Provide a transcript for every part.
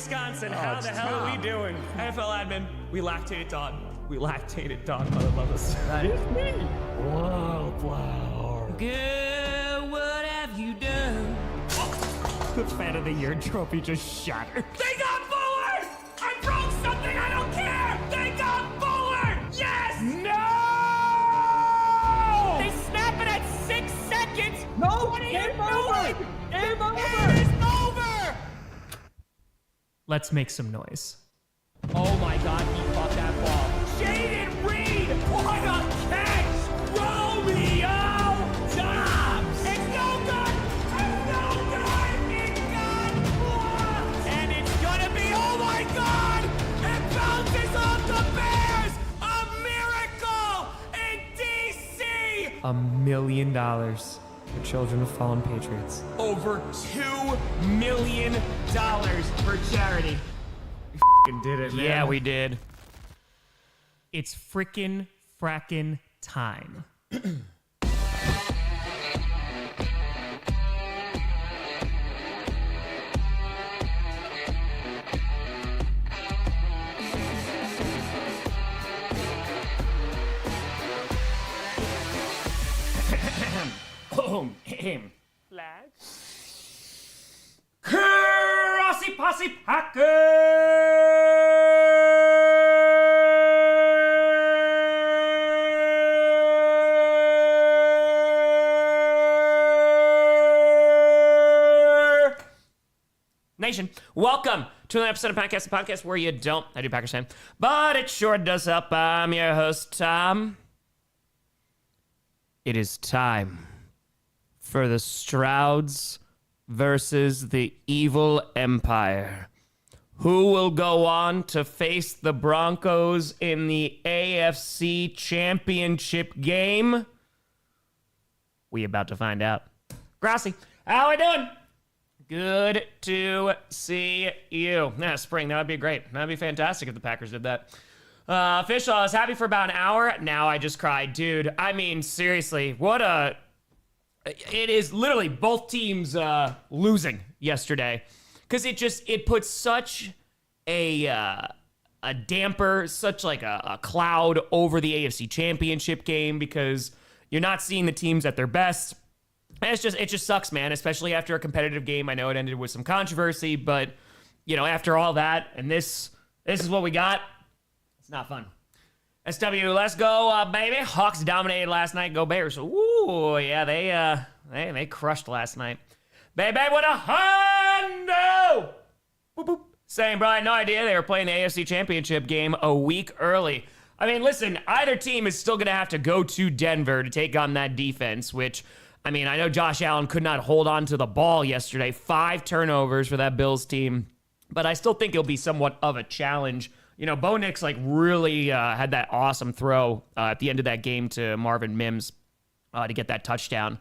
Wisconsin. How the hell are we doing? NFL admin, we lactated dog. We lactated dog. Mother love us. That is me. Wildflower. Girl, what have you done? The Fan of the Year trophy just shattered. They got Fuller! I broke something, I don't care! They got Fuller! Yes! No! They snap it at 6 seconds! No! What are you Game doing? over! Game over! It is over! Let's make some noise. Oh my god, he caught that ball. Jaden Reed! What a catch! Romeo Dobbs! It's no good! It's no good! It got blocked! And it's gonna be, oh my god! It bounces off the Bears! A miracle in DC! $1 million for children of fallen Patriots. Over $2 million for charity. Did it, man. Yeah, we did. It's frickin' time. Flag. Grossi Posse Packer Nation. Welcome to another episode of Podcast, the podcast where you don't, I do Packers fan, but it sure does help. I'm your host, Tom. It is time for the Strouds versus the Evil Empire. Who will go on to face the Broncos in the AFC Championship game? We about to find out. Grossi, how we doing? Good to see you. Yeah, spring, that would be great. That would be fantastic if the Packers did that. Fish, I was happy for about an hour. Now I just cried. Dude, I mean, seriously, it is literally both teams losing yesterday, because it puts such a damper, such like a cloud over the AFC Championship game, because you're not seeing the teams at their best. And it just sucks, man, especially after a competitive game. I know it ended with some controversy, but you know, after all that, and this is what we got. It's not fun. SW, let's go, baby. Hawks dominated last night. Go Bears. Ooh, yeah, they crushed last night. Baby, with a hundo! Boop, boop. Saying, bro, I had no idea they were playing the AFC Championship game a week early. I mean, listen, either team is still going to have to go to Denver to take on that defense, which, I mean, I know Josh Allen could not hold on to the ball yesterday. 5 turnovers for that Bills team, but I still think it'll be somewhat of a challenge. You know, Bo Nix, like, really had that awesome throw at the end of that game to Marvin Mims to get that touchdown.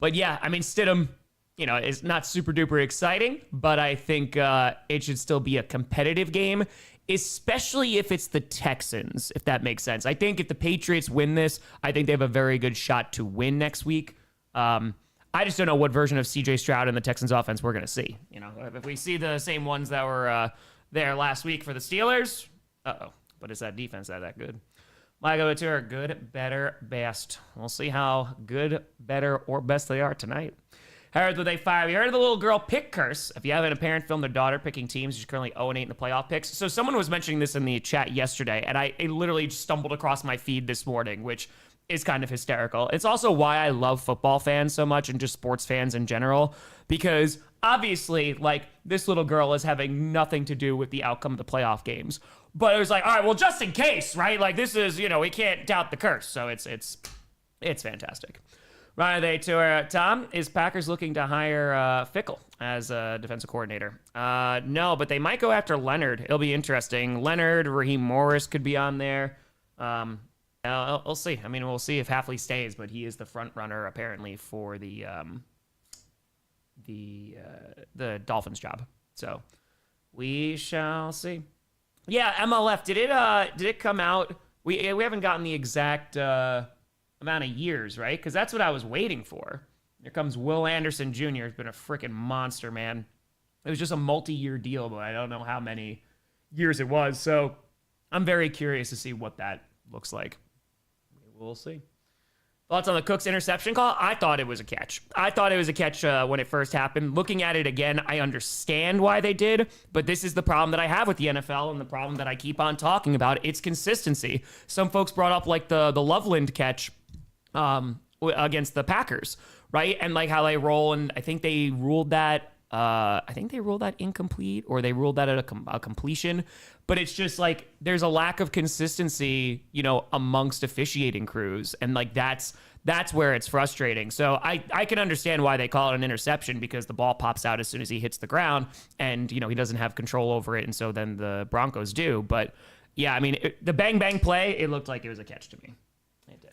But, yeah, I mean, Stidham, you know, is not super duper exciting, but I think it should still be a competitive game, especially if it's the Texans, if that makes sense. I think if the Patriots win this, I think they have a very good shot to win next week. I just don't know what version of C.J. Stroud and the Texans offense we're going to see. You know, if we see the same ones that were there last week for the Steelers, but is that defense that good? My go-to are good, better, best. We'll see how good, better, or best they are tonight. Heard with a 5. You heard of the little girl pick curse. If you have a parent film their daughter picking teams, she's currently 0-8 in the playoff picks. So someone was mentioning this in the chat yesterday, and I literally stumbled across my feed this morning, which is kind of hysterical. It's also why I love football fans so much and just sports fans in general, because obviously, like, this little girl is having nothing to do with the outcome of the playoff games. But it was like, all right, well, just in case, right? Like, this is, you know, we can't doubt the curse. So it's fantastic. Right, they to Tom, is Packers looking to hire Fickle as a defensive coordinator? No, but they might go after Leonard. It'll be interesting. Leonard, Raheem Morris could be on there. We'll see. I mean, we'll see if Hafley stays, but he is the front runner apparently for the Dolphins job. So we shall see. Yeah, MLF. Did it come out? We haven't gotten the exact amount of years, right? Because that's what I was waiting for. Here comes Will Anderson Jr. Has been a freaking monster, man. It was just a multi-year deal, but I don't know how many years it was. So I'm very curious to see what that looks like. We'll see. Thoughts on the Cooks interception call? I thought it was a catch. I thought it was a catch when it first happened. Looking at it again, I understand why they did, but this is the problem that I have with the NFL and the problem that I keep on talking about. It's consistency. Some folks brought up like the Loveland catch against the Packers, right? And like how they roll, and I think they ruled that incomplete, or they ruled that at a completion. But it's just like there's a lack of consistency, amongst officiating crews, and like that's where it's frustrating. So I can understand why they call it an interception, because the ball pops out as soon as he hits the ground, and he doesn't have control over it, and so then the Broncos do. But yeah, I mean the bang bang play, it looked like it was a catch to me. It did.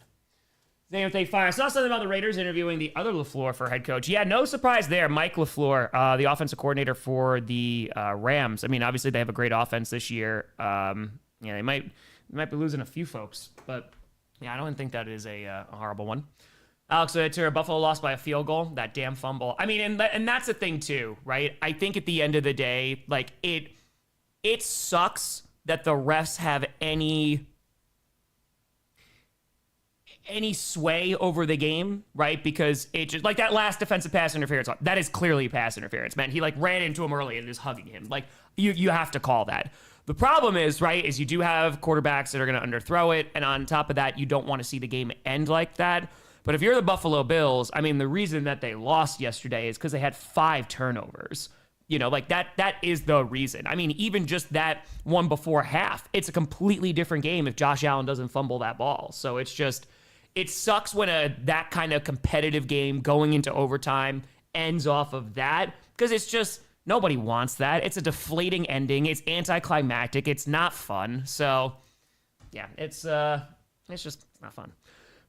Then if they fire, I saw something about the Raiders interviewing the other LaFleur for head coach. Yeah, no surprise there. Mike LaFleur, the offensive coordinator for the Rams. I mean, obviously they have a great offense this year. They might be losing a few folks, but yeah, I don't think that is a horrible one. Alex Ventura, Buffalo lost by a field goal. That damn fumble. I mean, and that's the thing too, right? I think at the end of the day, like it sucks that the refs have any sway over the game, right? Because it just, like that last defensive pass interference, that is clearly pass interference, man. He like ran into him early and is hugging him. Like you have to call that. The problem is, right, is you do have quarterbacks that are going to underthrow it. And on top of that, you don't want to see the game end like that. But if you're the Buffalo Bills, I mean, the reason that they lost yesterday is because they had 5 turnovers. Like that is the reason. I mean, even just that one before half, it's a completely different game if Josh Allen doesn't fumble that ball. So it's just, it sucks when that kind of competitive game going into overtime ends off of that, because it's just, nobody wants that. It's a deflating ending. It's anticlimactic. It's not fun. So, yeah, it's just not fun.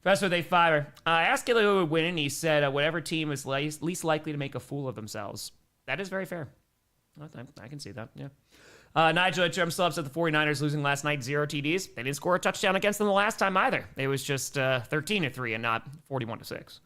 Professor, they fire. I asked Gilly who would win, and he said whatever team is least likely to make a fool of themselves. That is very fair. I can see that, yeah. Nigel, I'm still upset the 49ers losing last night, 0 TDs. They didn't score a touchdown against them the last time either. It was just 13-3 and not 41-6.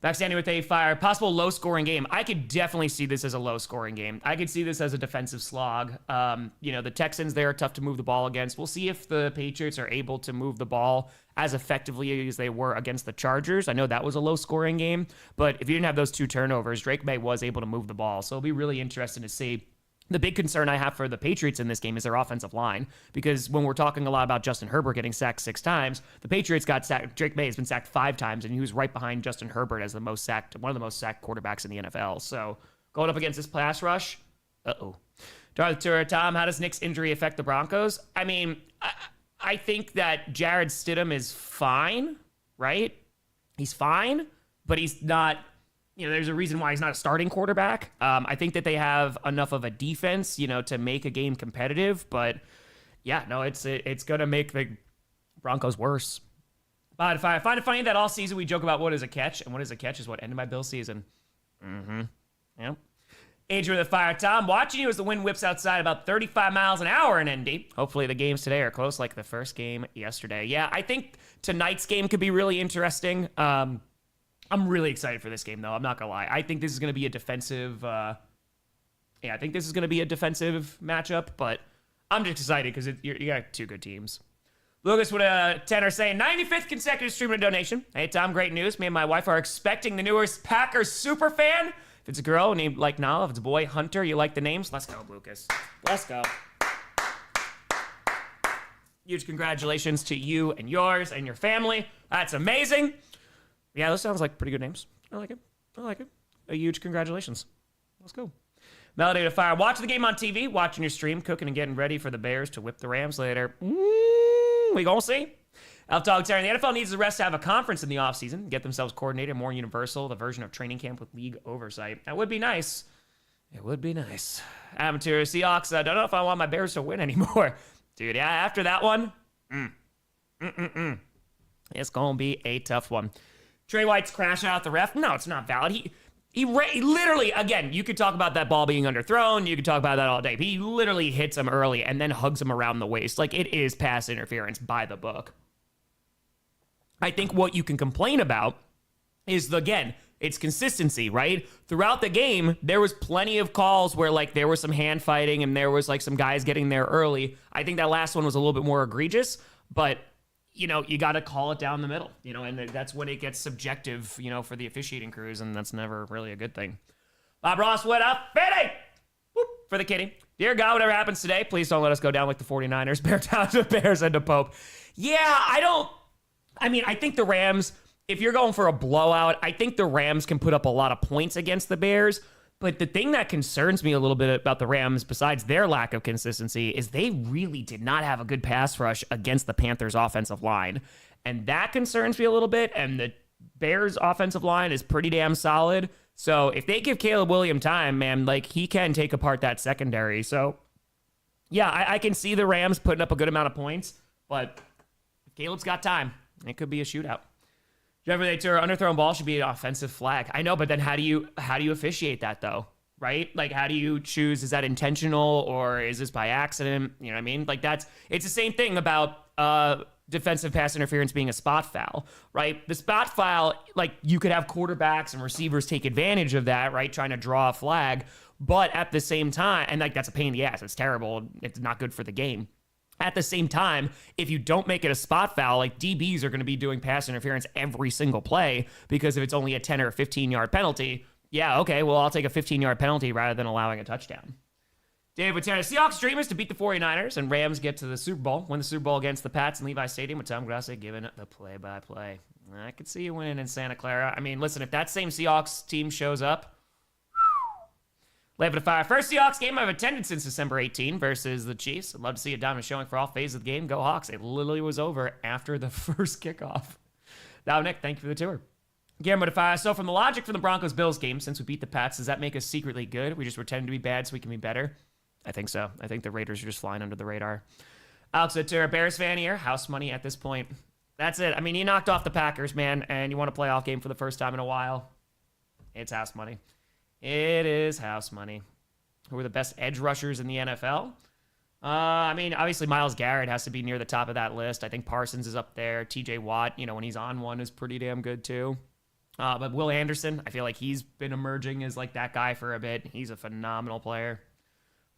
Backstanding with a fire. Possible low-scoring game. I could definitely see this as a low-scoring game. I could see this as a defensive slog. The Texans, they're tough to move the ball against. We'll see if the Patriots are able to move the ball as effectively as they were against the Chargers. I know that was a low-scoring game, but if you didn't have those 2 turnovers, Drake Maye was able to move the ball. So it'll be really interesting to see. The big concern I have for the Patriots in this game is their offensive line, because when we're talking a lot about Justin Herbert getting sacked 6 times, the Patriots got sacked. Drake Maye has been sacked 5 times, and he was right behind Justin Herbert as one of the most sacked quarterbacks in the NFL. So going up against this pass rush, Tom, how does Nick's injury affect the Broncos? I mean, I think that Jarrett Stidham is fine, right? He's fine, but he's not. There's a reason why he's not a starting quarterback. I think that they have enough of a defense, to make a game competitive. But yeah, no, it's going to make the Broncos worse. But if I find it funny that all season we joke about what is a catch, and what is a catch is what ended my Bill season. Yeah. Adrian with the fire. Tom, watching you as the wind whips outside about 35 miles an hour in Indy. Hopefully the games today are close like the first game yesterday. Yeah, I think tonight's game could be really interesting. I'm really excited for this game, though. I'm not gonna lie. I think this is gonna be a defensive. I think this is gonna be a defensive matchup. But I'm just excited because you got 2 good teams. Lucas with a tenor saying 95th consecutive stream and donation. Hey Tom, great news. Me and my wife are expecting the newest Packers super fan. If it's a girl named like Nala, if it's a boy Hunter, you like the names. Let's go, Lucas. Let's go. Huge congratulations to you and yours and your family. That's amazing. Yeah, those sounds like pretty good names. I like it. A huge congratulations. Let's go. Melody to fire. Watching the game on TV, watching your stream, cooking and getting ready for the Bears to whip the Rams later. We gonna see. Elf Dog Terry, the NFL needs the rest to have a conference in the offseason, get themselves coordinated, more universal, the version of training camp with league oversight. That would be nice. It would be nice. Amateur Seahawks, I don't know if I want my Bears to win anymore. Dude, yeah, after that one, it's gonna be a tough one. Trey White's crash out the ref. No, it's not valid. He literally, again, you could talk about that ball being underthrown. You could talk about that all day. But he literally hits him early and then hugs him around the waist. Like, it is pass interference by the book. I think what you can complain about is, again, It's consistency, right? Throughout the game, there was plenty of calls where like there was some hand fighting and there was like some guys getting there early. I think that last one was a little bit more egregious, but you know, you got to call it down the middle, you know, and that's when it gets subjective, you know, for the officiating crews, and that's never really a good thing. Bob Ross, what up? Fitty! Whoop, for the kitty. Dear God, whatever happens today, please don't let us go down like the 49ers. Bear down to Bears and to Pope. Yeah, I think the Rams, if you're going for a blowout, I think the Rams can put up a lot of points against the Bears. But the thing that concerns me a little bit about the Rams, besides their lack of consistency, is they really did not have a good pass rush against the Panthers' offensive line. And that concerns me a little bit. And the Bears' offensive line is pretty damn solid. So if they give Caleb Williams time, man, like he can take apart that secondary. So yeah, I can see the Rams putting up a good amount of points. But if Caleb's got time, it could be a shootout. Jeffrey Tour, underthrown ball should be an offensive flag. I know, but then how do you officiate that though? Right? Like how do you choose? Is that intentional or is this by accident? You know what I mean? Like it's the same thing about defensive pass interference being a spot foul, right? The spot foul, like you could have quarterbacks and receivers take advantage of that, right? Trying to draw a flag, but at the same time, and like that's a pain in the ass. It's terrible. It's not good for the game. At the same time, if you don't make it a spot foul, like DBs are going to be doing pass interference every single play because if it's only a 10 or 15-yard penalty, yeah, okay, well, I'll take a 15-yard penalty rather than allowing a touchdown. David Botana, Seahawks dreamers to beat the 49ers and Rams get to the Super Bowl, win the Super Bowl against the Pats in Levi Stadium with Tom Grossi giving the play-by-play. I could see you winning in Santa Clara. I mean, listen, if that same Seahawks team shows up, Live to fire. First Seahawks game I've attended since December 18 versus the Chiefs. I'd love to see a dominant showing for all phases of the game. Go Hawks. It literally was over after the first kickoff. Dominic, thank you for the tour. Guillermo to fire. So from the logic from the Broncos-Bills game, since we beat the Pats, does that make us secretly good? We just pretend to be bad so we can be better? I think so. I think the Raiders are just flying under the radar. Alex Ventura, Bears fan here. House money at this point. That's it. I mean, you knocked off the Packers, man, and you won a playoff game for the first time in a while. It's house money. It is house money. Who are the best edge rushers in the NFL? I mean, obviously Myles Garrett has to be near the top of that list. I think Parsons is up there. TJ Watt, you know, when he's on one is pretty damn good too. But Will Anderson, I feel like he's been emerging as like that guy for a bit. He's a phenomenal player.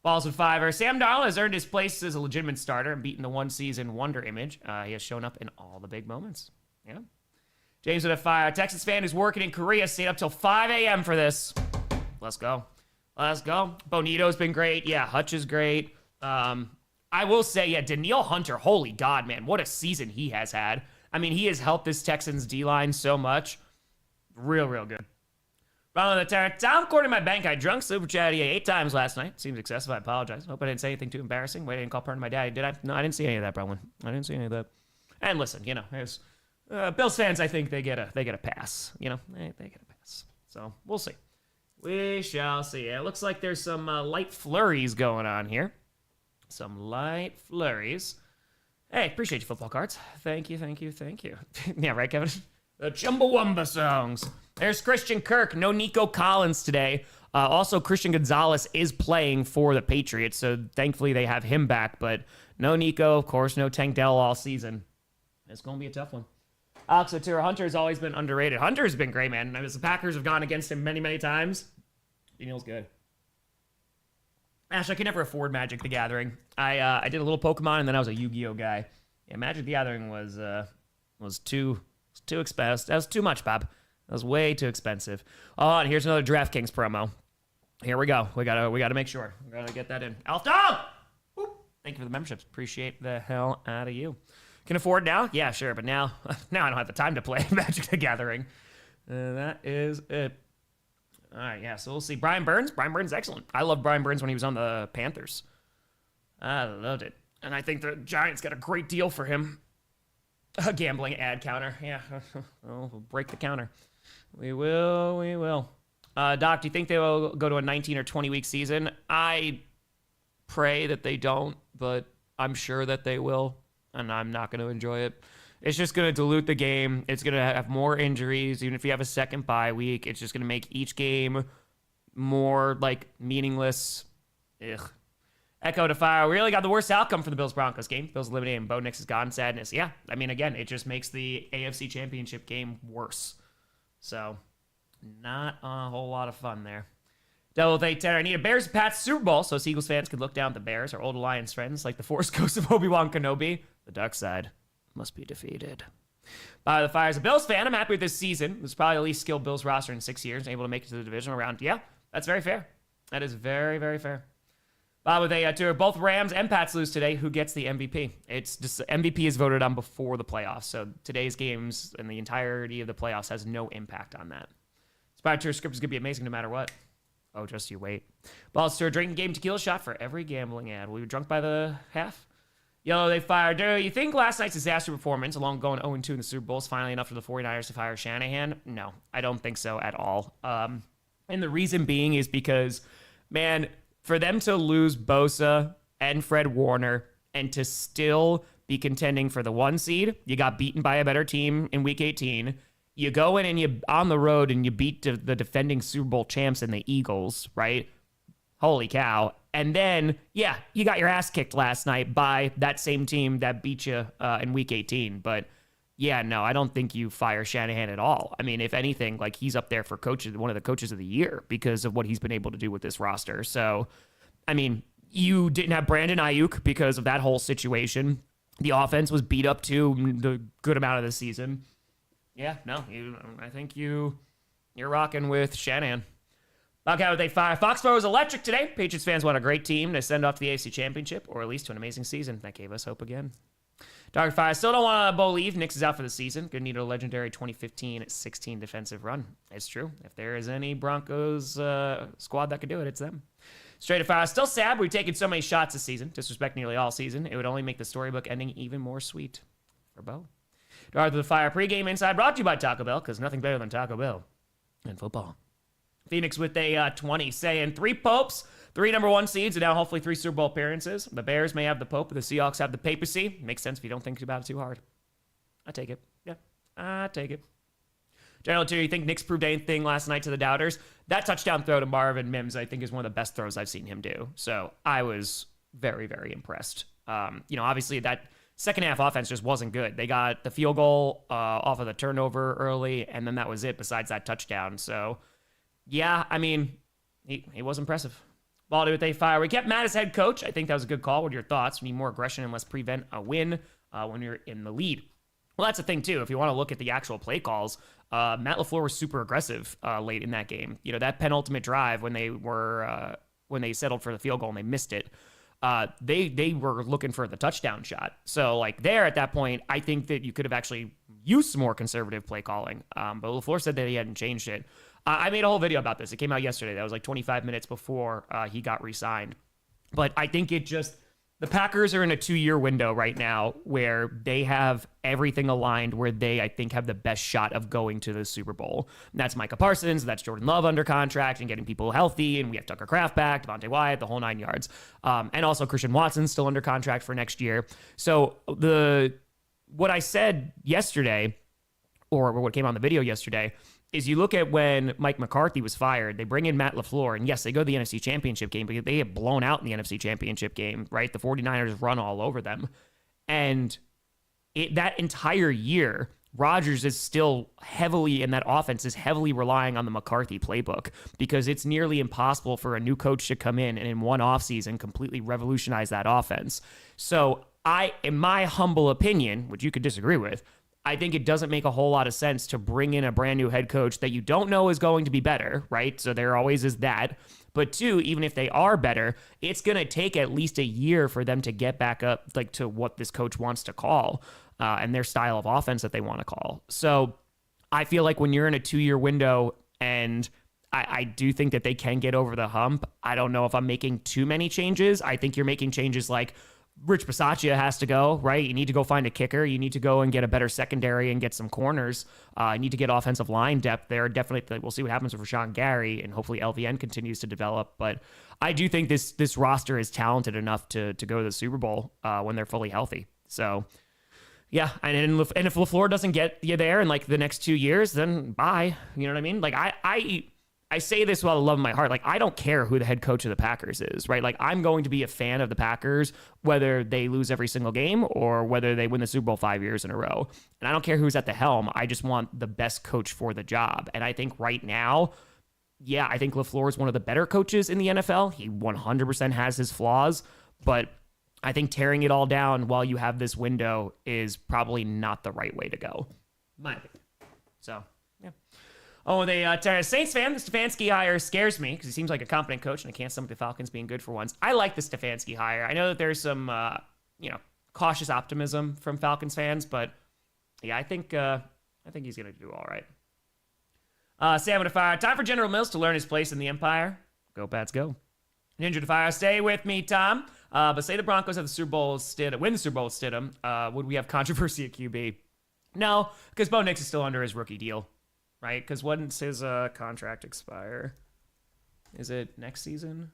Balls with fiver. Sam Darnold has earned his place as a legitimate starter and beaten the one-season wonder image. He has shown up in all the big moments. Yeah. James with a fire. Texas fan who's working in Korea stayed up till 5 a.m. for this. Let's go. Let's go. Bonito's been great. Yeah, Hutch is great. I will say, yeah, Danielle Hunter, holy God, man, what a season he has had. I mean, he has helped this Texans D-line so much. Real good. Ronald the Terror. Tom Court in my bank. I drunk super chatty 8 times last night. Seems excessive. I apologize. Hope I didn't say anything too embarrassing. Wait, I didn't call pardon my daddy, did I? No, I didn't see any of that, Bronwyn. I didn't see any of that. And listen, you know, there's Bills fans, I think they get a pass. You know, they get a pass. So we'll see. We shall see. It looks like there's some light flurries going on here. Some light flurries. Hey, appreciate you, football cards. Thank you. Yeah, right, Kevin? The Chumbawamba songs. There's Christian Kirk. No Nico Collins today. Also, Christian Gonzalez is playing for the Patriots, so thankfully they have him back. But no Nico, of course, no Tank Dell all season. It's going to be a tough one. Alex Otura, Hunter has always been underrated. Hunter's been great, man. As the Packers have gone against him many times, Daniel's good. Ash, I could never afford Magic the Gathering. I did a little Pokemon, and then I was a Yu-Gi-Oh guy. Yeah, Magic the Gathering was too expensive. That was too much, Bob. That was way too expensive. Oh, and here's another DraftKings promo. Here we go. We gotta make sure. We gotta get that in. Alf Dog! Whoop. Thank you for the memberships. Appreciate the hell out of you. Can afford now? Yeah, sure. But now I don't have the time to play Magic the Gathering. That is it. All right, yeah. So we'll see. Brian Burns. Brian Burns, excellent. I loved Brian Burns when he was on the Panthers. I loved it. And I think the Giants got a great deal for him. A gambling ad counter. Yeah. We'll break the counter. We will. Doc, do you think they will go to a 19 or 20 week season? I pray that they don't, but I'm sure that they will. And I'm not going to enjoy it. It's just going to dilute the game. It's going to have more injuries. Even if you have a second bye week, it's just going to make each game more, like, meaningless. Ugh. Echo to fire. We really got the worst outcome for the Bills-Broncos game. Bills eliminated and Bo Nix is gone. Sadness. Yeah, I mean, again, it just makes the AFC Championship game worse. So, Not a whole lot of fun there. Double with 8-10. I need a Bears-Pats Super Bowl so Eagles fans can look down at the Bears, our old Alliance friends, like the Force Ghost of Obi-Wan Kenobi. The dark side must be defeated. By the Fire, as a Bills fan, I'm happy with this season. It was probably the least skilled Bills roster in 6 years, able to make it to the divisional round. Yeah, that's very fair. That is very, very fair. Bob with a tour. Both Rams and Pats lose today. Who gets the MVP? It's just MVP is voted on before the playoffs, so today's games and the entirety of the playoffs has no impact on that. Spire Tour script is going to be amazing no matter what. Oh, just you wait. Balls to a drinking game tequila shot for every gambling ad. Will you be drunk by the half? Yellow, they fired. Do you think last night's disaster performance, along going 0-2 in the Super Bowl, is finally enough for the 49ers to fire Shanahan? No, I don't think so at all. And the reason being is because, man, for them to lose Bosa and Fred Warner and to still be contending for the 1 seed, you got beaten by a better team in Week 18. You go in and you on the road and you beat the defending Super Bowl champs and the Eagles, right? Holy cow. And then, yeah, you got your ass kicked last night by that same team that beat you in Week 18. But, yeah, no, I don't think you fire Shanahan at all. I mean, if anything, like he's up there for one of the coaches of the year because of what he's been able to do with this roster. So, I mean, you didn't have Brandon Ayuk because of that whole situation. The offense was beat up too the good amount of the season. Yeah, no, I think you're rocking with Shanahan. Back out with a fire. Foxborough was electric today. Patriots fans want a great team to send off to the AFC Championship, or at least to an amazing season. That gave us hope again. Dark Fire. Still don't want to believe Knicks is out for the season. Gonna need a legendary 2015-16 defensive run. It's true. If there is any Broncos squad that could do it, it's them. Straight Fire. Still sad we've taken so many shots this season. Disrespect nearly all season. It would only make the storybook ending even more sweet. For Bo. Darth of the Fire pregame inside brought to you by Taco Bell, because nothing better than Taco Bell in football. Phoenix with a 20, saying 3 Popes, 3 number 1 seeds, and now hopefully 3 Super Bowl appearances. The Bears may have the Pope, but the Seahawks have the papacy. Makes sense if you don't think about it too hard. I take it. Yeah, I take it. General 2, you think Knicks proved anything last night to the doubters? That touchdown throw to Marvin Mims, I think, is one of the best throws I've seen him do. So I was very, very impressed. Obviously that second half offense just wasn't good. They got the field goal off of the turnover early, and then that was it besides that touchdown. So, yeah, I mean, he was impressive. Baldy with a fire. We kept Matt as head coach. I think that was a good call. What are your thoughts? We need more aggression and let's prevent a win when you're in the lead. Well, that's the thing, too. If you want to look at the actual play calls, Matt LaFleur was super aggressive late in that game. You know, that penultimate drive when they settled for the field goal and they missed it, they were looking for the touchdown shot. So, like, there at that point, I think that you could have actually used some more conservative play calling. But LaFleur said that he hadn't changed it. I made a whole video about this. It came out yesterday. That was like 25 minutes before he got re-signed. But I think the Packers are in a 2-year window right now where they have everything aligned where they, I think, have the best shot of going to the Super Bowl. And that's Micah Parsons, that's Jordan Love under contract and getting people healthy, and we have Tucker Kraft back, Devontae Wyatt, the whole 9 yards. And also Christian Watson still under contract for next year. So what I said yesterday, or what came on the video yesterday, is you look at when Mike McCarthy was fired, they bring in Matt LaFleur, and yes, they go to the NFC Championship game, but they get blown out in the NFC Championship game, right? The 49ers run all over them. And that entire year, Rodgers is still heavily, and that offense is heavily relying on the McCarthy playbook because it's nearly impossible for a new coach to come in and in one offseason completely revolutionize that offense. So in my humble opinion, which you could disagree with, I think it doesn't make a whole lot of sense to bring in a brand new head coach that you don't know is going to be better, right? So there always is that. But 2, even if they are better, it's going to take at least a year for them to get back up like to what this coach wants to call and their style of offense that they want to call. So I feel like when you're in a 2-year window, and I do think that they can get over the hump, I don't know if I'm making too many changes. I think you're making changes like Rich Bisaccia has to go, right? You need to go find a kicker. You need to go and get a better secondary and get some corners. You need to get offensive line depth there. Definitely, we'll see what happens with Rashawn Gary, and hopefully LVN continues to develop. But I do think this roster is talented enough to go to the Super Bowl when they're fully healthy. So, yeah, and if LaFleur doesn't get you there in like the next 2 years, then bye. You know what I mean? Like I say this with all the love in my heart. Like, I don't care who the head coach of the Packers is, right? Like, I'm going to be a fan of the Packers, whether they lose every single game or whether they win the Super Bowl 5 years in a row. And I don't care who's at the helm. I just want the best coach for the job. And I think right now, yeah, I think LaFleur is one of the better coaches in the NFL. He 100% has his flaws, but I think tearing it all down while you have this window is probably not the right way to go. My opinion. So, yeah. Oh, the Saints fan, the Stefanski hire scares me because he seems like a competent coach, and I can't stomach the Falcons being good for once. I like the Stefanski hire. I know that there's some, cautious optimism from Falcons fans, but yeah, I think he's gonna do all right. Sam to fire. Time for General Mills to learn his place in the Empire. Go Pats, go. Ninja to fire. Stay with me, Tom. But say the Broncos have the Super Bowl win the Super Bowl with Stidham. Would we have controversy at QB? No, because Bo Nix is still under his rookie deal, right? Because when's his contract expire? Is it next season?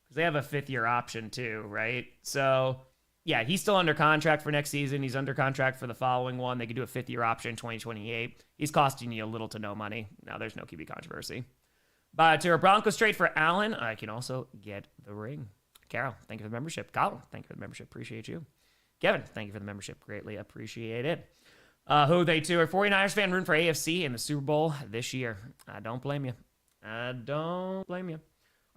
Because they have a 5th-year option too, right? So, yeah, he's still under contract for next season. He's under contract for the following one. They could do a 5th-year option in 2028. He's costing you a little to no money. Now there's no QB controversy. But to a Broncos trade for Allen, I can also get the ring. Carol, thank you for the membership. Colin, thank you for the membership. Appreciate you. Kevin, thank you for the membership. Greatly appreciate it. Who they two are 49ers fan rooting for AFC in the Super Bowl this year. I don't blame you. Are the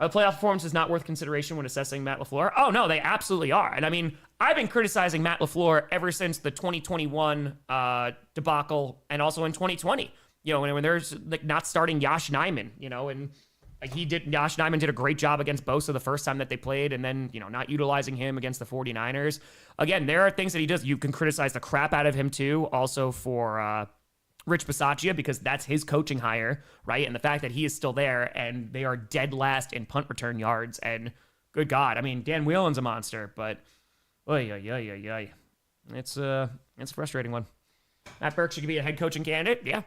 playoff performances not worth consideration when assessing Matt LaFleur? Oh, no, they absolutely are. And I mean, I've been criticizing Matt LaFleur ever since the 2021 debacle and also in 2020. You know, when there's like not starting Josh Nijman, you know, and like Josh Nijman did a great job against Bosa the first time that they played, and then, you know, not utilizing him against the 49ers. Again, there are things that he does. You can criticize the crap out of him too, also for Rich Bisaccia, because that's his coaching hire, right? And the fact that he is still there and they are dead last in punt return yards. And good God, I mean, Dan Whelan's a monster, but it's a frustrating one. Matt Burke should be a head coaching candidate. Yeah,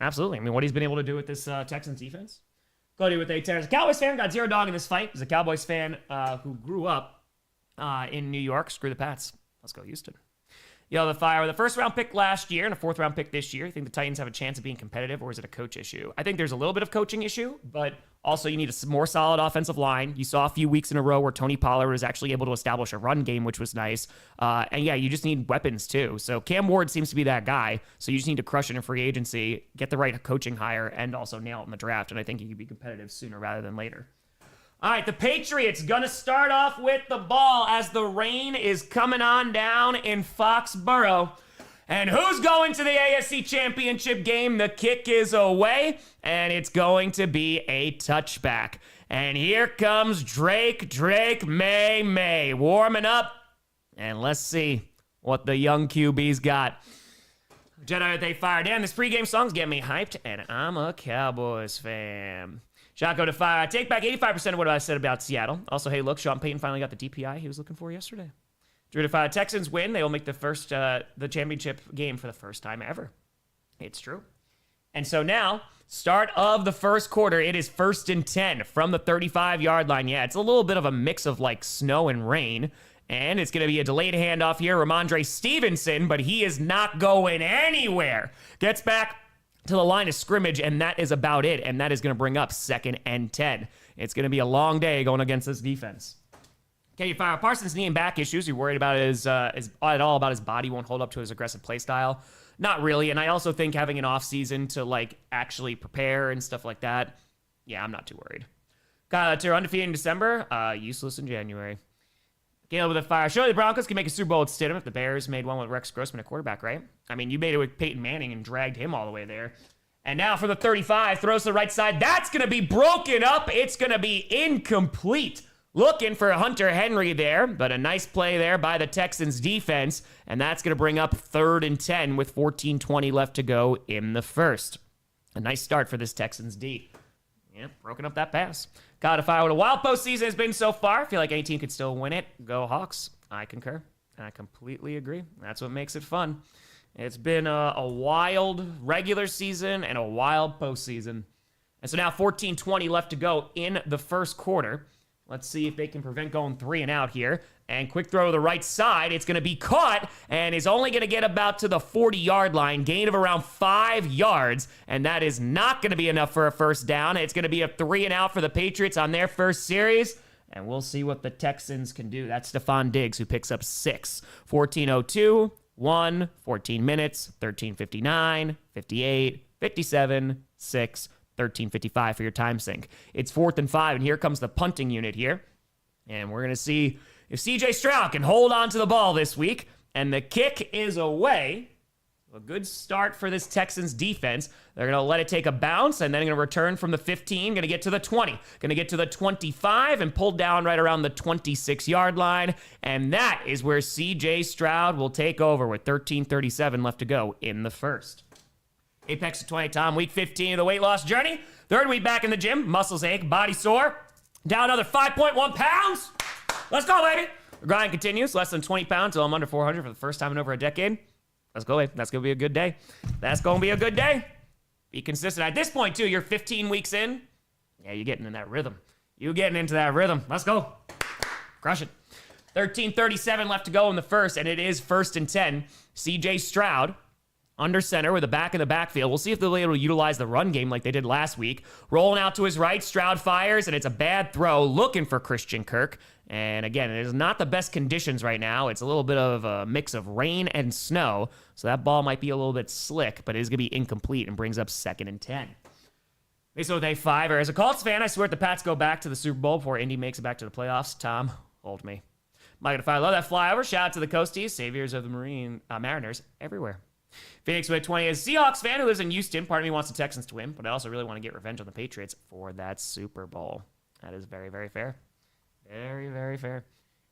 absolutely. I mean, what he's been able to do with this Texans defense. Cody with a Terrence. Cowboys fan got zero dog in this fight. He's a Cowboys fan who grew up in New York. Screw the Pats. Let's go Houston. Yo, the Fire with a first-round pick last year and a fourth-round pick this year. You think the Titans have a chance of being competitive, or is it a coach issue? I think there's a little bit of coaching issue, but also you need a more solid offensive line. You saw a few weeks in a row where Tony Pollard was actually able to establish a run game, which was nice. And yeah, you just need weapons too. So Cam Ward seems to be that guy. So you just need to crush it in free agency, get the right coaching hire, and also nail it in the draft. And I think you can be competitive sooner rather than later. All right, the Patriots gonna start off with the ball as the rain is coming on down in Foxborough. And who's going to the AFC Championship game? The kick is away, and it's going to be a touchback. And here comes Drake, Maye, warming up. And let's see what the young QB's got. Jedi, they fired. Damn, this pregame song's getting me hyped, and I'm a Cowboys fan. Shotgo to fire. Take back 85% of what I said about Seattle. Also, hey, look, Sean Payton finally got the DPI he was looking for yesterday. Drew to fire. Texans win. They will make the championship game for the first time ever. It's true. And so now, start of the first quarter. It is 1st and 10 from the 35-yard line. Yeah, it's a little bit of a mix of like snow and rain. And it's going to be a delayed handoff here. Ramondre Stevenson, but he is not going anywhere. Gets back to the line of scrimmage, and that is about it. And that is going to bring up 2nd and 10. It's going to be a long day going against this defense. Okay, you fire Parsons' knee and back issues. You're worried about at all about his body won't hold up to his aggressive play style? Not really. And I also think having an off season to like actually prepare and stuff like that, yeah, I'm not too worried. To undefeated in December, useless in January. Gale with a fire. Surely the Broncos can make a Super Bowl with Stidham if the Bears made one with Rex Grossman at quarterback, right? I mean, you made it with Peyton Manning and dragged him all the way there. And now for the 35, throws to the right side. That's going to be broken up. It's going to be incomplete. Looking for Hunter Henry there, but a nice play there by the Texans defense. And that's going to bring up 3rd and 10 with 14:20 left to go in the first. A nice start for this Texans D. Yeah, broken up that pass. God, if I what a wild postseason has been so far, I feel like any team could still win it. Go Hawks. I concur. I completely agree. That's what makes it fun. It's been a wild regular season and a wild postseason. And so now 14:20 left to go in the first quarter. Let's see if they can prevent going 3 and out here. And quick throw to the right side. It's going to be caught and is only going to get about to the 40-yard line. Gain of around 5 yards. And that is not going to be enough for a first down. It's going to be a 3 and out for the Patriots on their first series. And we'll see what the Texans can do. That's Stephon Diggs, who picks up 6. 14:02, 1, 14 minutes, 13:59, 58, 57, 6, 13:55 for your time sync. It's 4th and 5, and here comes the punting unit here. And we're going to see if C.J. Stroud can hold on to the ball this week. And the kick is away. A good start for this Texans defense. They're going to let it take a bounce, and then going to return from the 15, going to get to the 20, going to get to the 25, and pull down right around the 26-yard line. And that is where C.J. Stroud will take over with 13:37 left to go in the first. Apex to 20, Tom. Week 15 of the weight loss journey. 3rd week back in the gym. Muscles ache, body sore. Down another 5.1 pounds. Let's go, baby. The grind continues. Less than 20 pounds until I'm under 400 for the first time in over a decade. Let's go, baby. That's going to be a good day. That's going to be a good day. Be consistent. At this point, too, you're 15 weeks in. Yeah, you're getting in that rhythm. You're getting into that rhythm. Let's go. Crush it. 13:37 left to go in the first, and it is 1st and 10. C.J. Stroud under center with a back in the backfield. We'll see if they'll be able to utilize the run game like they did last week. Rolling out to his right, Stroud fires, and it's a bad throw looking for Christian Kirk. And again, it is not the best conditions right now. It's a little bit of a mix of rain and snow, so that ball might be a little bit slick, but it is going to be incomplete and brings up 2nd and 10. So they fire. As a Colts fan, I swear if the Pats go back to the Super Bowl before Indy makes it back to the playoffs, Tom, hold me. Mike and I love that flyover. Shout out to the Coasties, saviors of the Mariners everywhere. Phoenix with 20 is Seahawks fan who lives in Houston. Part of me wants the Texans to win, but I also really want to get revenge on the Patriots for that Super Bowl. That is very, very fair. Very, very fair.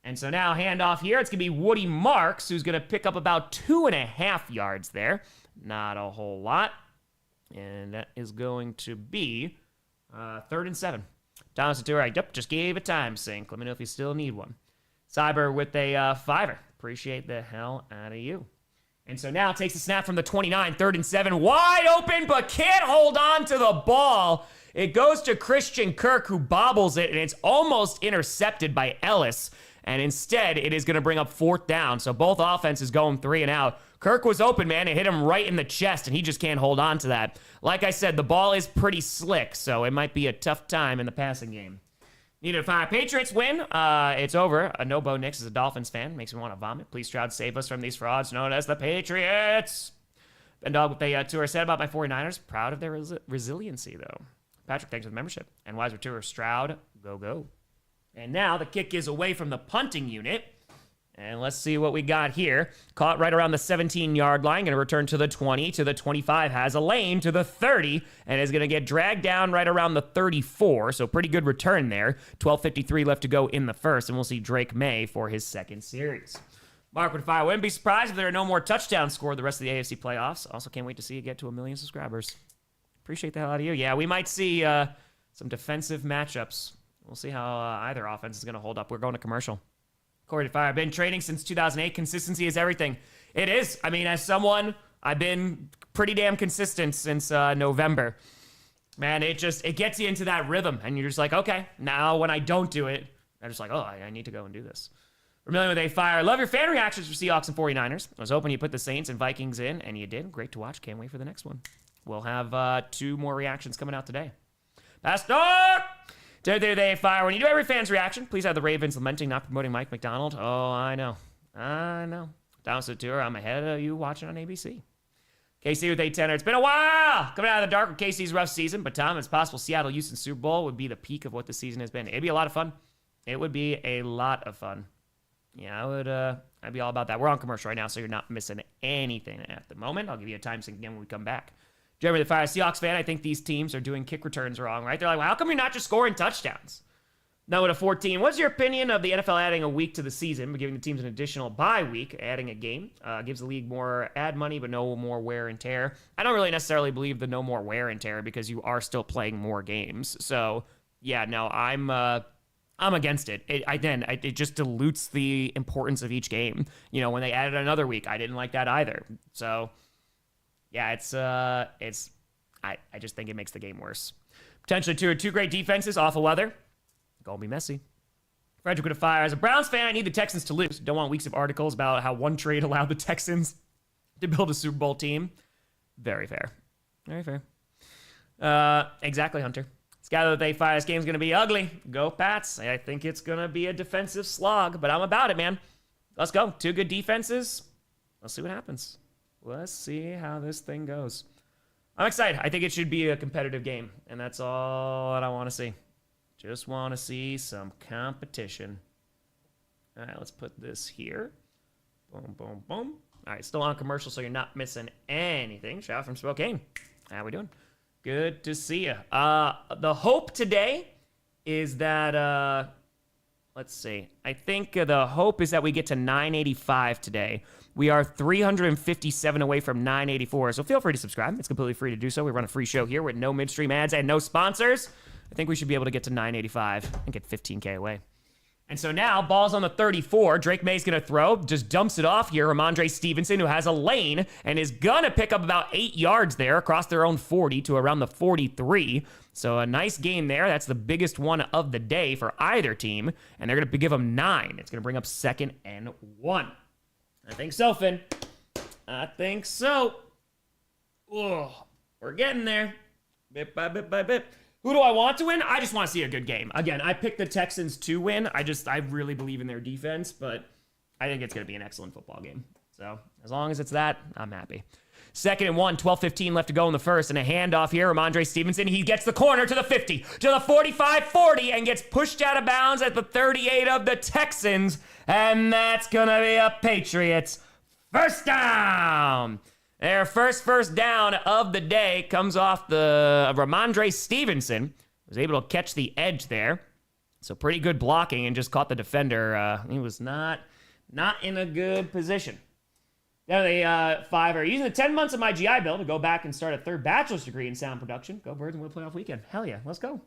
And so now handoff here. It's going to be Woody Marks, who's going to pick up about 2.5 yards there. Not a whole lot. And that is going to be 3rd and 7. Thomas Satura, yep, just gave a time sync. Let me know if you still need one. Cyber with a 5er. Appreciate the hell out of you. And so now takes a snap from the 29, 3rd and 7. Wide open, but can't hold on to the ball. It goes to Christian Kirk, who bobbles it, and it's almost intercepted by Ellis. And instead, it is going to bring up 4th down. So both offenses going 3 and out. Kirk was open, man. It hit him right in the chest, and he just can't hold on to that. Like I said, the ball is pretty slick, so it might be a tough time in the passing game. Needed a 5. Patriots win. It's over. No Bo Nix is a Dolphins fan. Makes me want to vomit. Please, Stroud, save us from these frauds known as the Patriots. Ben Dog with a tour said about my 49ers. Proud of their resiliency, though. Patrick, thanks for the membership. And Wise Tour, Stroud, go, go. And now the kick is away from the punting unit. And let's see what we got here. Caught right around the 17-yard line. Going to return to the 20, to the 25. Has a lane to the 30. And is going to get dragged down right around the 34. So pretty good return there. 12:53 left to go in the first. And we'll see Drake Maye for his second series. Mark would fire. Wouldn't be surprised if there are no more touchdowns scored the rest of the AFC playoffs. Also can't wait to see it get to 1 million subscribers. Appreciate the hell out of you. Yeah, we might see some defensive matchups. We'll see how either offense is going to hold up. We're going to commercial. Corey to fire. I've been training since 2008. Consistency is everything. It is. I mean, as someone, I've been pretty damn consistent since November. Man, it gets you into that rhythm. And you're just like, okay, now when I don't do it, I'm just like, oh, I need to go and do this. Vermillion with a fire. Love your fan reactions for Seahawks and 49ers. I was hoping you put the Saints and Vikings in, and you did. Great to watch. Can't wait for the next one. We'll have 2 more reactions coming out today. Pastor! They fire. When you do every fan's reaction, please have the Ravens lamenting not promoting Mike McDonald. Oh, I know. Down to the tour. I'm ahead of you watching on ABC. KC with a 10er. It's been a while coming out of the dark with KC's rough season, but Tom, it's possible Seattle-Houston Super Bowl would be the peak of what the season has been. It'd be a lot of fun. It would be a lot of fun. Yeah, I'd be all about that. We're on commercial right now, so you're not missing anything at the moment. I'll give you a time sync again when we come back. Jeremy the Fire, Seahawks fan, I think these teams are doing kick returns wrong, right? They're like, well, how come you're not just scoring touchdowns? Noah to 14. What's your opinion of the NFL adding a week to the season, but giving the teams an additional bye week, adding a game? Gives the league more ad money, but no more wear and tear. I don't really necessarily believe the no more wear and tear because you are still playing more games. So, yeah, no, I'm against it. It just dilutes the importance of each game. You know, when they added another week, I didn't like that either. So, yeah, I just think it makes the game worse. Potentially two great defenses, awful weather. Gonna be messy. Frederick with a fire. As a Browns fan, I need the Texans to lose. Don't want weeks of articles about how one trade allowed the Texans to build a Super Bowl team. Very fair. Very fair. Exactly, Hunter. Skyler with a fire. This game's going to be ugly. Go Pats. I think it's going to be a defensive slog, but I'm about it, man. Let's go. 2 good defenses. Let's see what happens. Let's see how this thing goes. I'm excited. I think it should be a competitive game, and that's all that I want to see. Just want to see some competition. All right, let's put this here. Boom, boom, boom. All right, still on commercial, so you're not missing anything. Shout out from Spokane. How we doing? Good to see you. The hope today is that, let's see. I think the hope is that we get to 985 today. We are 357 away from 984, so feel free to subscribe. It's completely free to do so. We run a free show here with no midstream ads and no sponsors. I think we should be able to get to 985 and get 15K away. And so now, ball's on the 34. Drake Maye's going to throw. Just dumps it off here. Ramondre Stevenson, who has a lane and is going to pick up about 8 yards there across their own 40 to around the 43. So a nice gain there. That's the biggest one of the day for either team. And they're going to give them 9. It's going to bring up 2nd and 1. I think so, Finn. I think so. Oh, we're getting there. Bit by bit by bit. Who do I want to win? I just want to see a good game. Again, I picked the Texans to win. I really believe in their defense, but I think it's going to be an excellent football game. So as long as it's that, I'm happy. 2nd and 1, 12:15 left to go in the first, and a handoff here. Ramondre Stevenson, he gets the corner to the 50, to the 45-40, and gets pushed out of bounds at the 38 of the Texans, and that's going to be a Patriots first down. Their first down of the day comes off the Ramondre Stevenson. Was able to catch the edge there. So pretty good blocking and just caught the defender. He was not in a good position. Now they 5 are using the 10 months of my GI Bill to go back and start a 3rd bachelor's degree in sound production. Go Birds and win a playoff weekend. Hell yeah, let's go.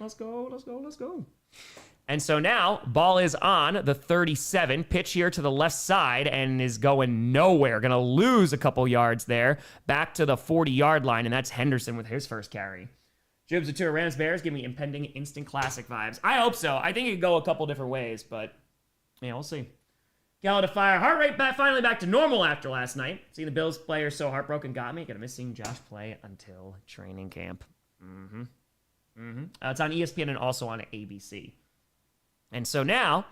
Let's go, let's go, let's go. And so now, ball is on the 37. Pitch here to the left side and is going nowhere. Going to lose a couple yards there. Back to the 40-yard line, and that's Henderson with his first carry. Jibs to Rams Bears give me impending instant classic vibes. I hope so. I think it could go a couple different ways, but yeah, we'll see. Gallo to fire. Heart rate finally back to normal after last night. Seeing the Bills players so heartbroken got me. Gonna miss seeing Josh play until training camp. It's on ESPN and also on ABC. And so now,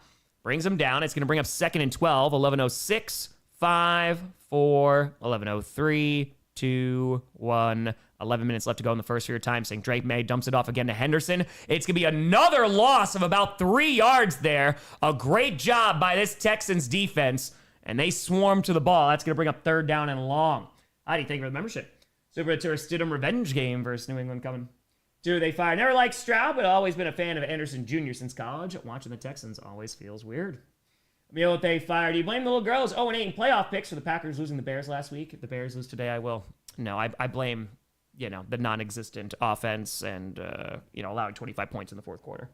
brings them down. It's going to bring up 2nd and 12, 11:06, 5, 4, 11:03, 2, 1. 11 minutes left to go in the first period time. Saying Drake Maye dumps it off again to Henderson. It's going to be another loss of about 3 yards there. A great job by this Texans defense. And they swarm to the ball. That's going to bring up 3rd down and long. How do you think of the membership? Super Tour Stidham revenge game versus New England coming. 2, they fire. Never liked Stroud, but always been a fan of Anderson Jr. since college. Watching the Texans always feels weird. Emil, they fire. Do you blame the little girls 0-8 in playoff picks for the Packers losing the Bears last week? If the Bears lose today, I will. No, I blame, the non-existent offense and, allowing 25 points in the 4th quarter.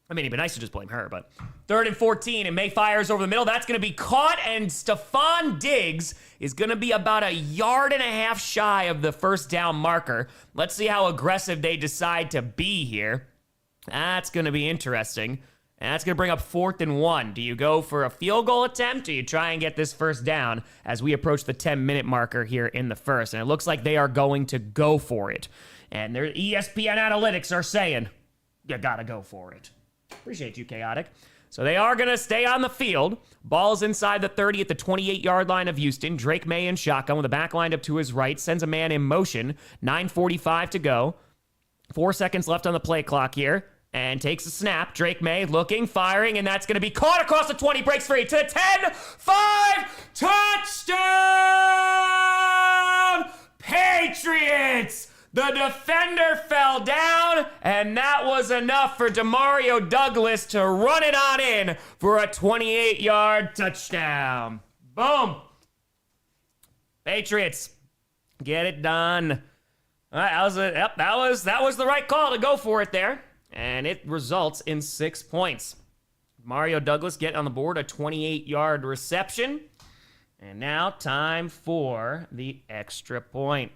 I mean, it'd be nice to just blame her, but 3rd and 14, and Maye fires over the middle. That's going to be caught, and Stephon Diggs is going to be about 1.5 yards shy of the first down marker. Let's see how aggressive they decide to be here. That's going to be interesting. And that's going to bring up 4th and 1. Do you go for a field goal attempt, or do you try and get this first down as we approach the 10-minute marker here in the first? And it looks like they are going to go for it. And their ESPN analytics are saying, you got to go for it. Appreciate you, Chaotic. So they are going to stay on the field. Ball's inside the 30 at the 28-yard line of Houston. Drake Maye in shotgun with the back lined up to his right. Sends a man in motion. 9:45 to go. 4 seconds left on the play clock here. And takes a snap. Drake Maye looking, firing, and that's going to be caught across the 20. Breaks free to the 10. 5. Touchdown! Patriots! The defender fell down, and that was enough for Demario Douglas to run it on in for a 28-yard touchdown. Boom. Patriots, get it done. All right, that was the right call to go for it there, and it results in 6 points. Mario Douglas get on the board, a 28-yard reception, and now time for the extra point.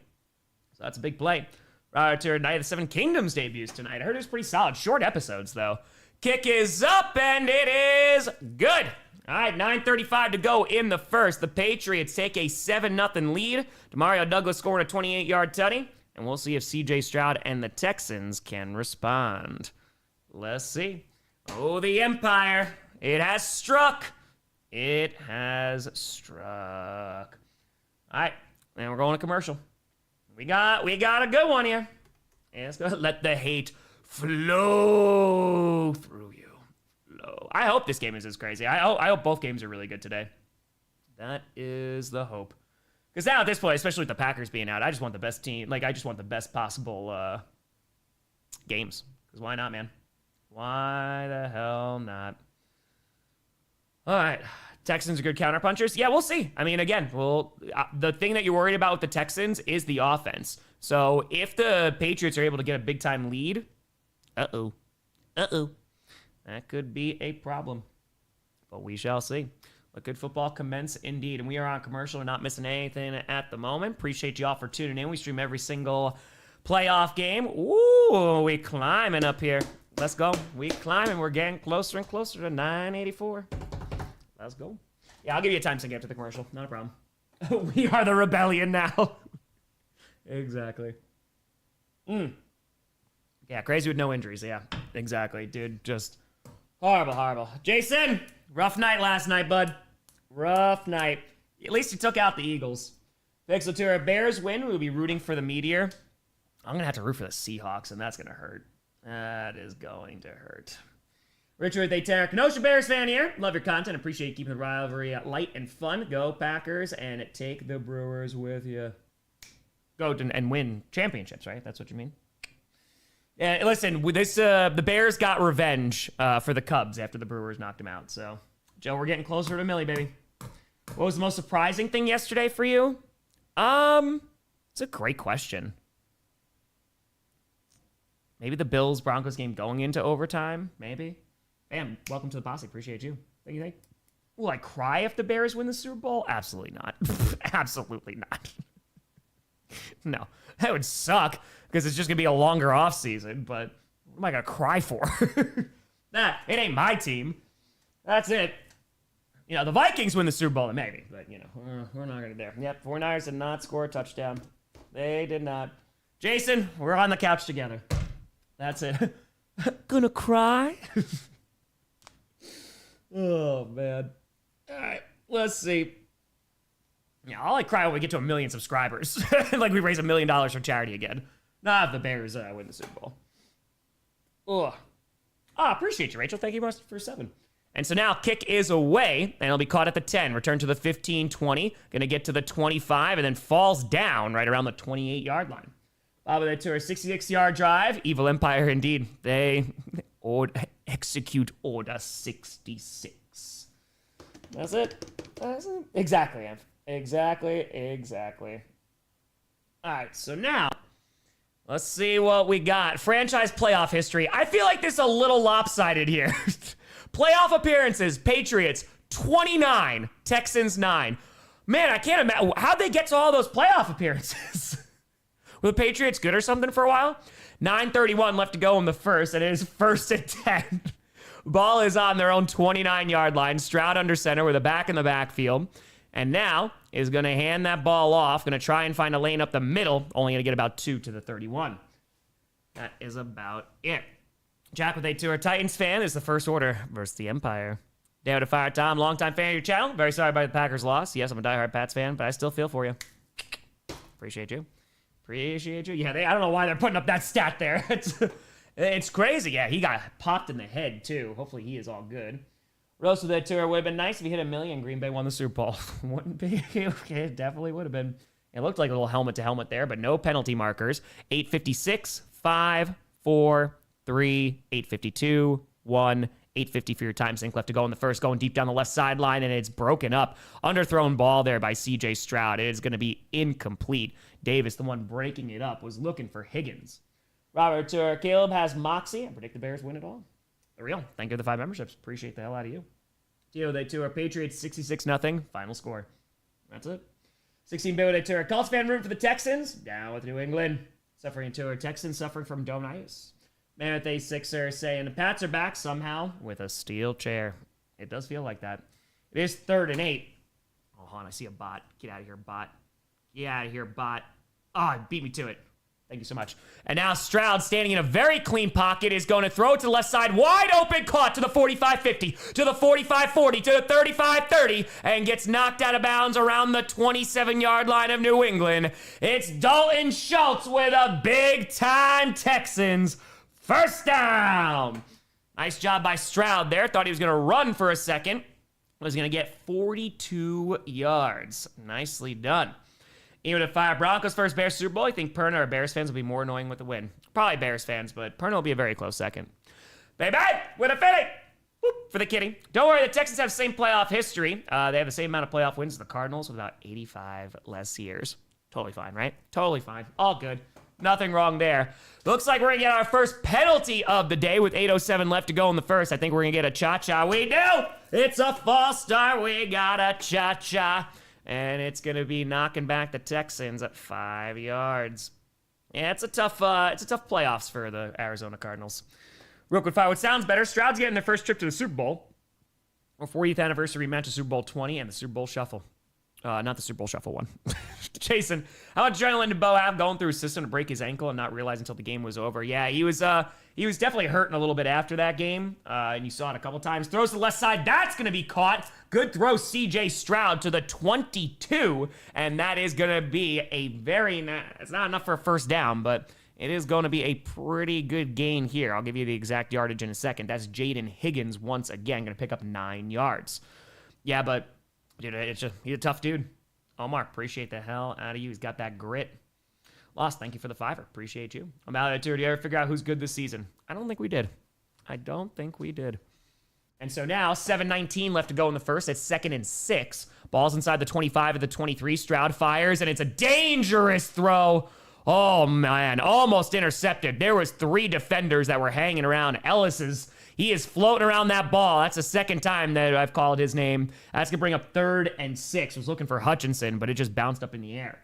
So that's a big play. To Night of the Seven Kingdoms debuts tonight. I heard it was pretty solid. Short episodes, though. Kick is up, and it is good. All right, 9:35 to go in the first. The Patriots take a 7-0 lead. Demario Douglas scoring a 28-yard tutty, and we'll see if C.J. Stroud and the Texans can respond. Let's see. Oh, the Empire. It has struck. It has struck. All right, and we're going to commercial. We got a good one here. And let's go. Let the hate flow through you. Flow. I hope this game is as crazy. I hope both games are really good today. That is the hope. Because now at this point, especially with the Packers being out, I just want the best team. Like, I just want the best possible games. Because why not, man? Why the hell not? All right. Texans are good counterpunchers. Yeah, we'll see. I mean, again, the thing that you're worried about with the Texans is the offense. So if the Patriots are able to get a big-time lead, that could be a problem. But we shall see. Let good football commence indeed. And we are on commercial and not missing anything at the moment. Appreciate you all for tuning in. We stream every single playoff game. Ooh, we climbing up here. Let's go. We climbing. We're getting closer and closer to 984. Let's go. Yeah, I'll give you a time sync after the commercial. Not a problem. We are the rebellion now. Exactly. Yeah, crazy with no injuries. Yeah, exactly. Dude, just horrible. Jason, rough night last night, bud. Rough night. At least you took out the Eagles. Pixel Tour, Bears win. We'll be rooting for the Meteor. I'm going to have to root for the Seahawks, and that's going to hurt. That is going to hurt. Richard, they tear. Kenosha Bears fan here. Love your content. Appreciate you keeping the rivalry light and fun. Go Packers and take the Brewers with you. Go and win championships, right? That's what you mean? Yeah, listen, with this, the Bears got revenge for the Cubs after the Brewers knocked them out. So, Joe, we're getting closer to a milli, baby. What was the most surprising thing yesterday for you? It's a great question. Maybe the Bills-Broncos game going into overtime, maybe. Bam, welcome to the posse. Appreciate you. What do you think? Will I cry if the Bears win the Super Bowl? Absolutely not. Absolutely not. No, that would suck because it's just going to be a longer offseason, but what am I going to cry for? Nah, it ain't my team. That's it. You know, the Vikings win the Super Bowl, maybe, but, you know, we're not going to there. Yep, 49ers did not score a touchdown. They did not. Jason, we're on the couch together. That's it. Gonna cry? Oh, man. All right, let's see. Yeah, I'll cry when we get to 1 million subscribers. Like we raise $1 million for charity again. Not if the Bears win the Super Bowl. Ugh. Appreciate you, Rachel. Thank you much for 7. And so now kick is away, and it'll be caught at the 10. Return to the 15-20. Going to get to the 25, and then falls down right around the 28-yard line. Bob with it to a 66-yard drive. Evil Empire, indeed. They execute Order 66. That's it. That's it. Exactly, Ev. Exactly. All right, so now, let's see what we got. Franchise playoff history. I feel like this is a little lopsided here. Playoff appearances, Patriots, 29. Texans, 9. Man, I can't imagine. How'd they get to all those playoff appearances? Were the Patriots good or something for a while? 9:31 left to go in the first, and it is 1st and 10. Ball is on their own 29-yard line. Stroud under center with a back in the backfield. And now is going to hand that ball off. Going to try and find a lane up the middle. Only going to get about 2 to the 31. That is about it. Jack with a tour Titans fan is the first order versus the Empire. David to Fire Tom, longtime fan of your channel. Very sorry about the Packers loss. Yes, I'm a diehard Pats fan, but I still feel for you. Appreciate you. Yeah, I don't know why they're putting up that stat there. It's crazy. Yeah, he got popped in the head, too. Hopefully he is all good. Roast with that tour would have been nice if he hit 1 million. Green Bay won the Super Bowl. Wouldn't be. It definitely would have been. It looked like a little helmet-to-helmet there, but no penalty markers. 8:56, 5, 4, 3, 8:52, 1, 8:50 for your time sync left to go in the first, going deep down the left sideline, and it's broken up. Underthrown ball there by C.J. Stroud. It is going to be incomplete. Davis, the one breaking it up, was looking for Higgins. Robert Tour, Caleb has Moxie. I predict the Bears win it all. The real. Thank you for the 5 memberships. Appreciate the hell out of you. Tio, they tour Patriots 66-0. Final score. That's it. 16 Bill they tour. Colts fan room for the Texans. Down with New England. Suffering tour. Texans suffering from Donitis. Mammoth A6er saying the Pats are back somehow with a steel chair. It does feel like that. It is 3rd and 8. Oh, hold on, I see a bot. Get out of here, bot. Get out of here, bot. Oh, beat me to it. Thank you so much. And now Stroud, standing in a very clean pocket, is going to throw it to the left side. Wide open, caught to the 45-50, to the 45-40, to the 35-30, and gets knocked out of bounds around the 27-yard line of New England. It's Dalton Schultz with a big-time Texans first down. Nice job by Stroud there. Thought he was going to run for a second. Was going to get 42 yards. Nicely done. Even if Broncos first Bears Super Bowl, I think Perna or Bears fans will be more annoying with the win. Probably Bears fans, but Perna will be a very close second. Baby, with a Philly. Whoop, for the kitty. Don't worry, the Texans have the same playoff history. They have the same amount of playoff wins as the Cardinals with about 85 less years. Totally fine, right? Totally fine. All good. Nothing wrong there. Looks like we're going to get our first penalty of the day with 8:07 left to go in the first. I think we're going to get a cha-cha. We do! It's a false start. We got a cha-cha. And it's going to be knocking back the Texans at 5 yards. Yeah, it's a tough playoffs for the Arizona Cardinals. Real quick fire. What sounds better? Stroud's getting their first trip to the Super Bowl. Or 40th anniversary rematch of Super Bowl 20 and the Super Bowl Shuffle. Not the Super Bowl Shuffle one. Jason, how much adrenaline did Bo have going through his system to break his ankle and not realize until the game was over? Yeah, he was definitely hurting a little bit after that game, and you saw it a couple times. Throws to the left side. That's going to be caught. Good throw, C.J. Stroud to the 22, and that is going to be a it's not enough for a first down, but it is going to be a pretty good gain here. I'll give you the exact yardage in a second. That's Jaden Higgins once again going to pick up 9 yards. Yeah, but dude, he's a tough dude. Omar, appreciate the hell out of you. He's got that grit. Lost, thank you for the $5. Appreciate you. I'm out of it too. Do you ever figure out who's good this season? I don't think we did. And so now, 7:19 left to go in the first. It's 2nd and 6. Ball's inside the 25 of the 23. Stroud fires, and it's a dangerous throw. Oh, man. Almost intercepted. There was 3 defenders that were hanging around. He is floating around that ball. That's the second time that I've called his name. That's going to bring up 3rd and 6. Was looking for Hutchinson, but it just bounced up in the air.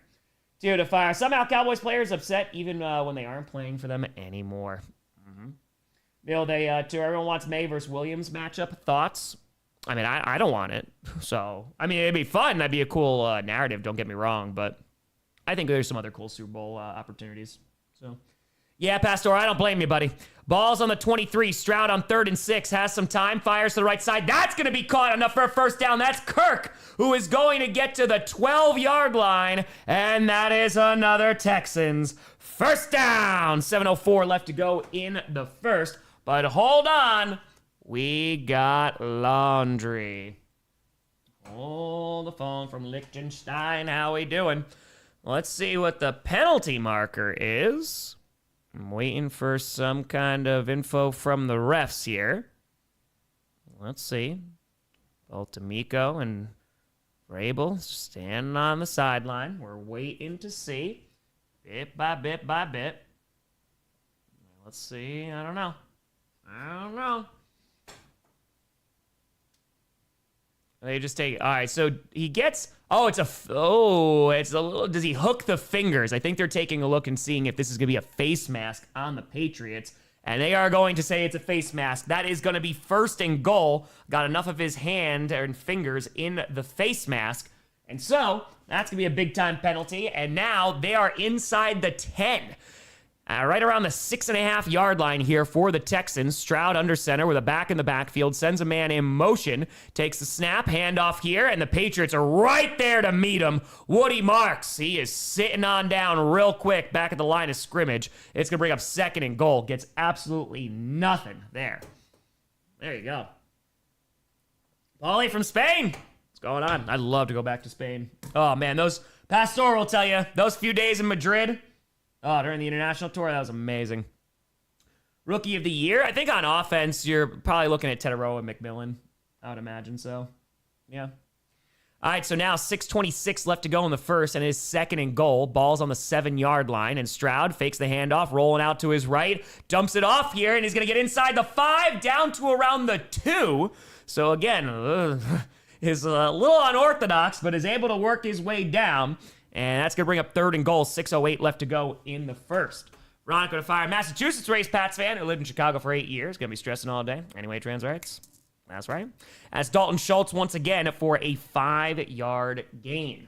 Dude, if somehow Cowboys players upset even when they aren't playing for them anymore. Everyone wants Maye versus Williams matchup. Thoughts? I mean, I don't want it. So, I mean, it'd be fun. That'd be a cool narrative, don't get me wrong. But I think there's some other cool Super Bowl opportunities. So, yeah, Pastor, I don't blame you, buddy. Ball's on the 23. Stroud on 3rd and 6. Has some time. Fires to the right side. That's going to be caught. Enough for a first down. That's Kirk, who is going to get to the 12-yard line. And that is another Texans first down. 7:04 left to go in the first. But hold on. We got laundry. Hold the phone from Liechtenstein. How we doing? Let's see what the penalty marker is. I'm waiting for some kind of info from the refs here. Let's see. Ultimico and Vrabel standing on the sideline. We're waiting to see. Bit by bit by bit. Let's see. I don't know. They just take. All right, so he gets. It's a little. Does he hook the fingers? I think they're taking a look and seeing if this is going to be a face mask on the Patriots. And they are going to say it's a face mask. That is going to be 1st and goal. Got enough of his hand and fingers in the face mask. And so that's going to be a big-time penalty. And now they are inside the 10. Right around the 6.5-yard line here for the Texans. Stroud under center with a back in the backfield. Sends a man in motion. Takes the snap. Handoff here. And the Patriots are right there to meet him. Woody Marks. He is sitting on down real quick back at the line of scrimmage. It's going to bring up 2nd and goal. Gets absolutely nothing there. There you go. Paulie from Spain. What's going on? I'd love to go back to Spain. Oh, man. Pastor will tell you, those few days in Madrid. Oh, during the international tour, that was amazing. Rookie of the year, I think on offense, you're probably looking at Tedero and McMillan. I would imagine so. Yeah. All right, so now 6:26 left to go in the first, and it is 2nd and goal. Ball's on the 7-yard line, and Stroud fakes the handoff, rolling out to his right, dumps it off here, and he's going to get inside the 5, down to around the 2. So again, is a little unorthodox, but is able to work his way down. And that's going to bring up 3rd and goal, 6:08 left to go in the first. Ron to fire Massachusetts race Pats fan who lived in Chicago for 8 years. Gonna be stressing all day. Anyway, trans rights. That's right. As Dalton Schultz once again for a 5-yard gain.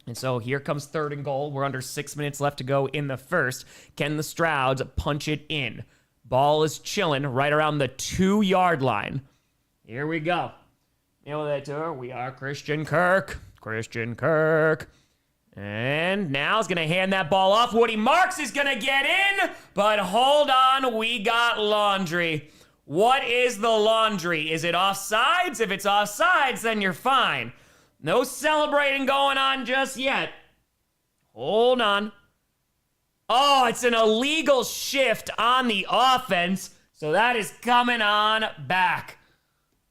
And so here comes 3rd and goal. We're under 6 minutes left to go in the first. Can the Strouds punch it in? Ball is chilling right around the 2-yard line. Here we go. You know that tour? We are Christian Kirk. Christian Kirk. And now he's going to hand that ball off. Woody Marks is going to get in. But hold on, we got laundry. What is the laundry? Is it offsides? If it's offsides, then you're fine. No celebrating going on just yet. Hold on. Oh, it's an illegal shift on the offense. So that is coming on back.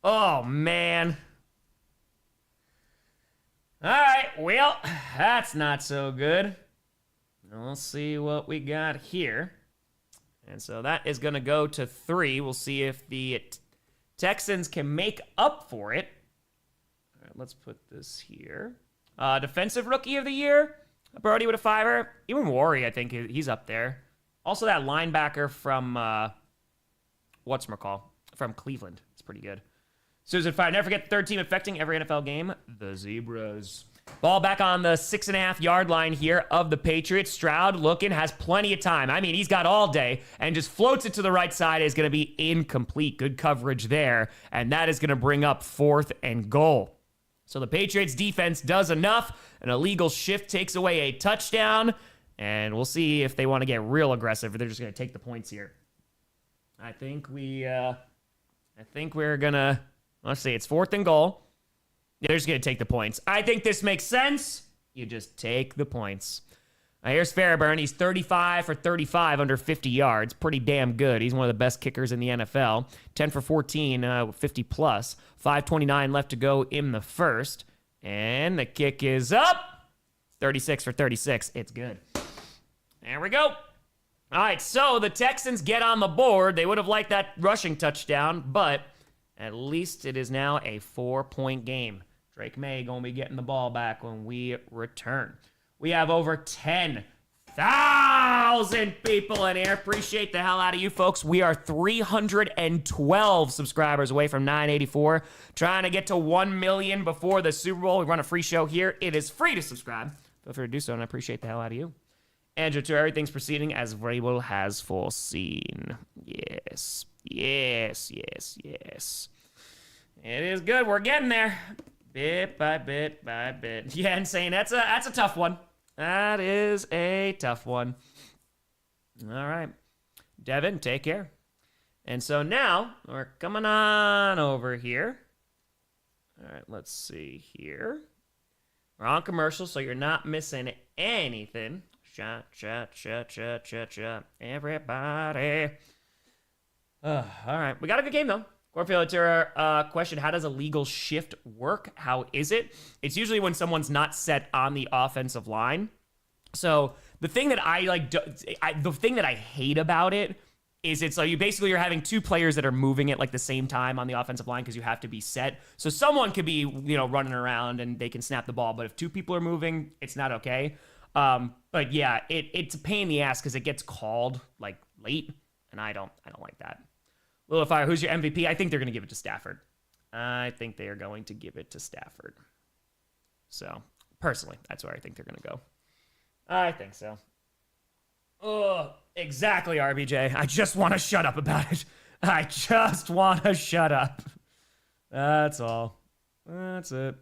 Oh, man. All right, well, that's not so good. We'll see what we got here. And so that is going to go to 3. We'll see if the Texans can make up for it. All right, let's put this here. Defensive Rookie of the Year, Brody with a 5er. Even Worry, I think he's up there. Also that linebacker from, from Cleveland. It's pretty good. Susan 5. Never forget the 3rd team affecting every NFL game, the Zebras. Ball back on the 6.5-yard line here of the Patriots. Stroud looking, has plenty of time. I mean, he's got all day and just floats it to the right side. Is going to be incomplete. Good coverage there. And that is going to bring up 4th and goal. So the Patriots defense does enough. An illegal shift takes away a touchdown. And we'll see if they want to get real aggressive or they're just going to take the points here. I think we're going to, let's see, it's 4th and goal. They're just going to take the points. I think this makes sense. You just take the points. Here's Fairburn. He's 35 for 35 under 50 yards. Pretty damn good. He's one of the best kickers in the NFL. 10 for 14, 50 plus. 5:29 left to go in the first. And the kick is up. 36 for 36. It's good. There we go. All right, so the Texans get on the board. They would have liked that rushing touchdown, but at least it is now a 4-point game. Drake Maye going to be getting the ball back when we return. We have over 10,000 people in here. Appreciate the hell out of you folks. We are 312 subscribers away from 984. Trying to get to 1 million before the Super Bowl. We run a free show here. It is free to subscribe. Feel free to do so, and I appreciate the hell out of you. Andrew, to everything's proceeding as Vrabel has foreseen. Yes. Yes, yes, yes. It is good. We're getting there. Bit by bit by bit. Yeah, Insane. That's a tough one. That is a tough one. All right. Devin, take care. And so now we're coming on over here. All right, let's see here. We're on commercial, so you're not missing anything. Shot, shot, shot, shot, shot, shot. Everybody. All right. We got a good game, though. Corfield to our question, how does a legal shift work? How is it? It's usually when someone's not set on the offensive line. So the thing that the thing that I hate about it is it's like you're having 2 players that are moving at like the same time on the offensive line because you have to be set. So someone could be, running around and they can snap the ball, but if 2 people are moving, it's not okay. But yeah, it's a pain in the ass because it gets called like late, and I don't like that. Little Fire, who's your MVP? I think they're going to give it to Stafford. I think they are going to give it to Stafford. So, personally, that's where I think they're going to go. I think so. Oh, exactly, RBJ. I just want to shut up about it. I just want to shut up. That's all. That's it.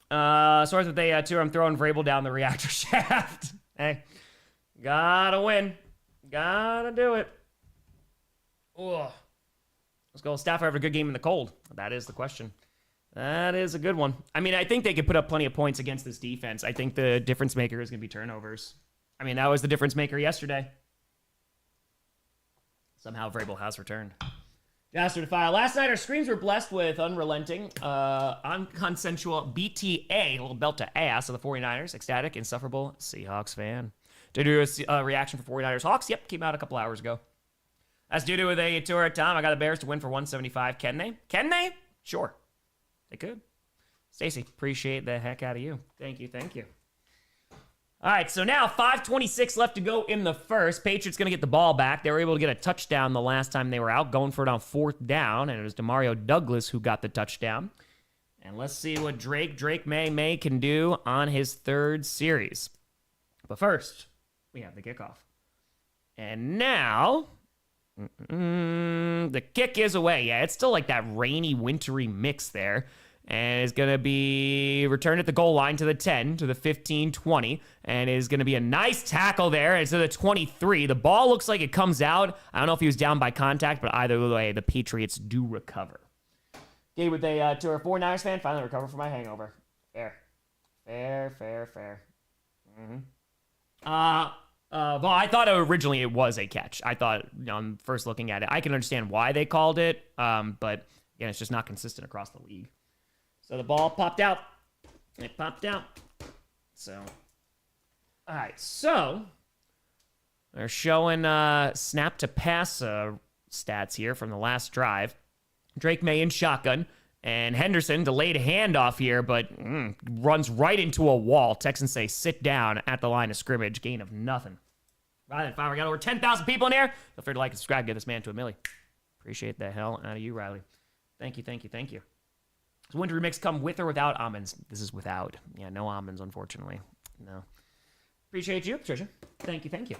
Source with a tour, I'm throwing Vrabel down the reactor shaft. Hey, gotta win. Gotta do it. Ugh. Let's go. Stafford have a good game in the cold. That is the question. That is a good one. I mean, I think they could put up plenty of points against this defense. I think the difference maker is going to be turnovers. I mean, that was the difference maker yesterday. Somehow Vrabel has returned. Master to file. Last night, our screens were blessed with unrelenting, unconsensual BTA, a little belt to ass of the 49ers. Ecstatic, insufferable Seahawks fan. To do a reaction for 49ers Hawks? Yep, came out a couple hours ago. That's due to with a tour at Tom. I got the Bears to win for 175. Can they? Can they? Sure. They could. Stacy, appreciate the heck out of you. Thank you, thank you. All right, so now 5:26 left to go in the first. Patriots going to get the ball back. They were able to get a touchdown the last time they were out, going for it on 4th down, and it was Demario Douglas who got the touchdown. And let's see what Drake Maye can do on his 3rd series. But first, we have the kickoff. And now, the kick is away. Yeah, it's still like that rainy, wintry mix there. And is going to be returned at the goal line to the 10, to the 15, 20. And is going to be a nice tackle there. It's to the 23. The ball looks like it comes out. I don't know if he was down by contact, but either way, the Patriots do recover. Gabe with a to our 49ers fan, finally recover from my hangover. Fair. Well, I thought originally it was a catch. I thought, on first looking at it, I can understand why they called it, but again, it's just not consistent across the league. So the ball popped out. It popped out. So, all right. So they're showing snap to pass stats here from the last drive. Drake Maye in shotgun, and Henderson delayed handoff here, but runs right into a wall. Texans say sit down at the line of scrimmage. Gain of nothing. Right then, finally, we got over 10,000 people in here. Feel free to like and subscribe. Get this man to a milli. Appreciate the hell out of you, Riley. Thank you. Does winter mix come with or without almonds? This is without. Yeah, no almonds, unfortunately. No. Appreciate you, Patricia. Thank you.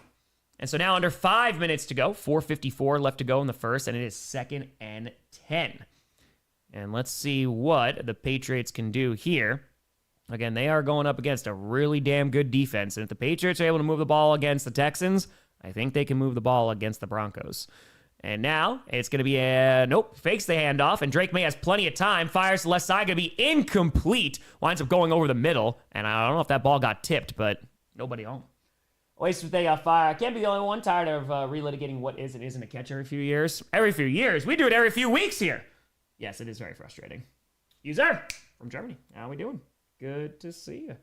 And so now under 5 minutes to go, 4:54 left to go in the first, and it is 2nd and 10. And let's see what the Patriots can do here. Again, they are going up against a really damn good defense, and if the Patriots are able to move the ball against the Texans, I think they can move the ball against the Broncos. And now it's going to be fakes the handoff, and Drake Maye has plenty of time, fires to the left side, going to be incomplete, winds up going over the middle, and I don't know if that ball got tipped, but nobody home. Wasted they fire. I can't be the only one tired of relitigating what is and isn't a catch every few years. Every few years? We do it every few weeks here. Yes, it is very frustrating. User from Germany. How we doing? Good to see you.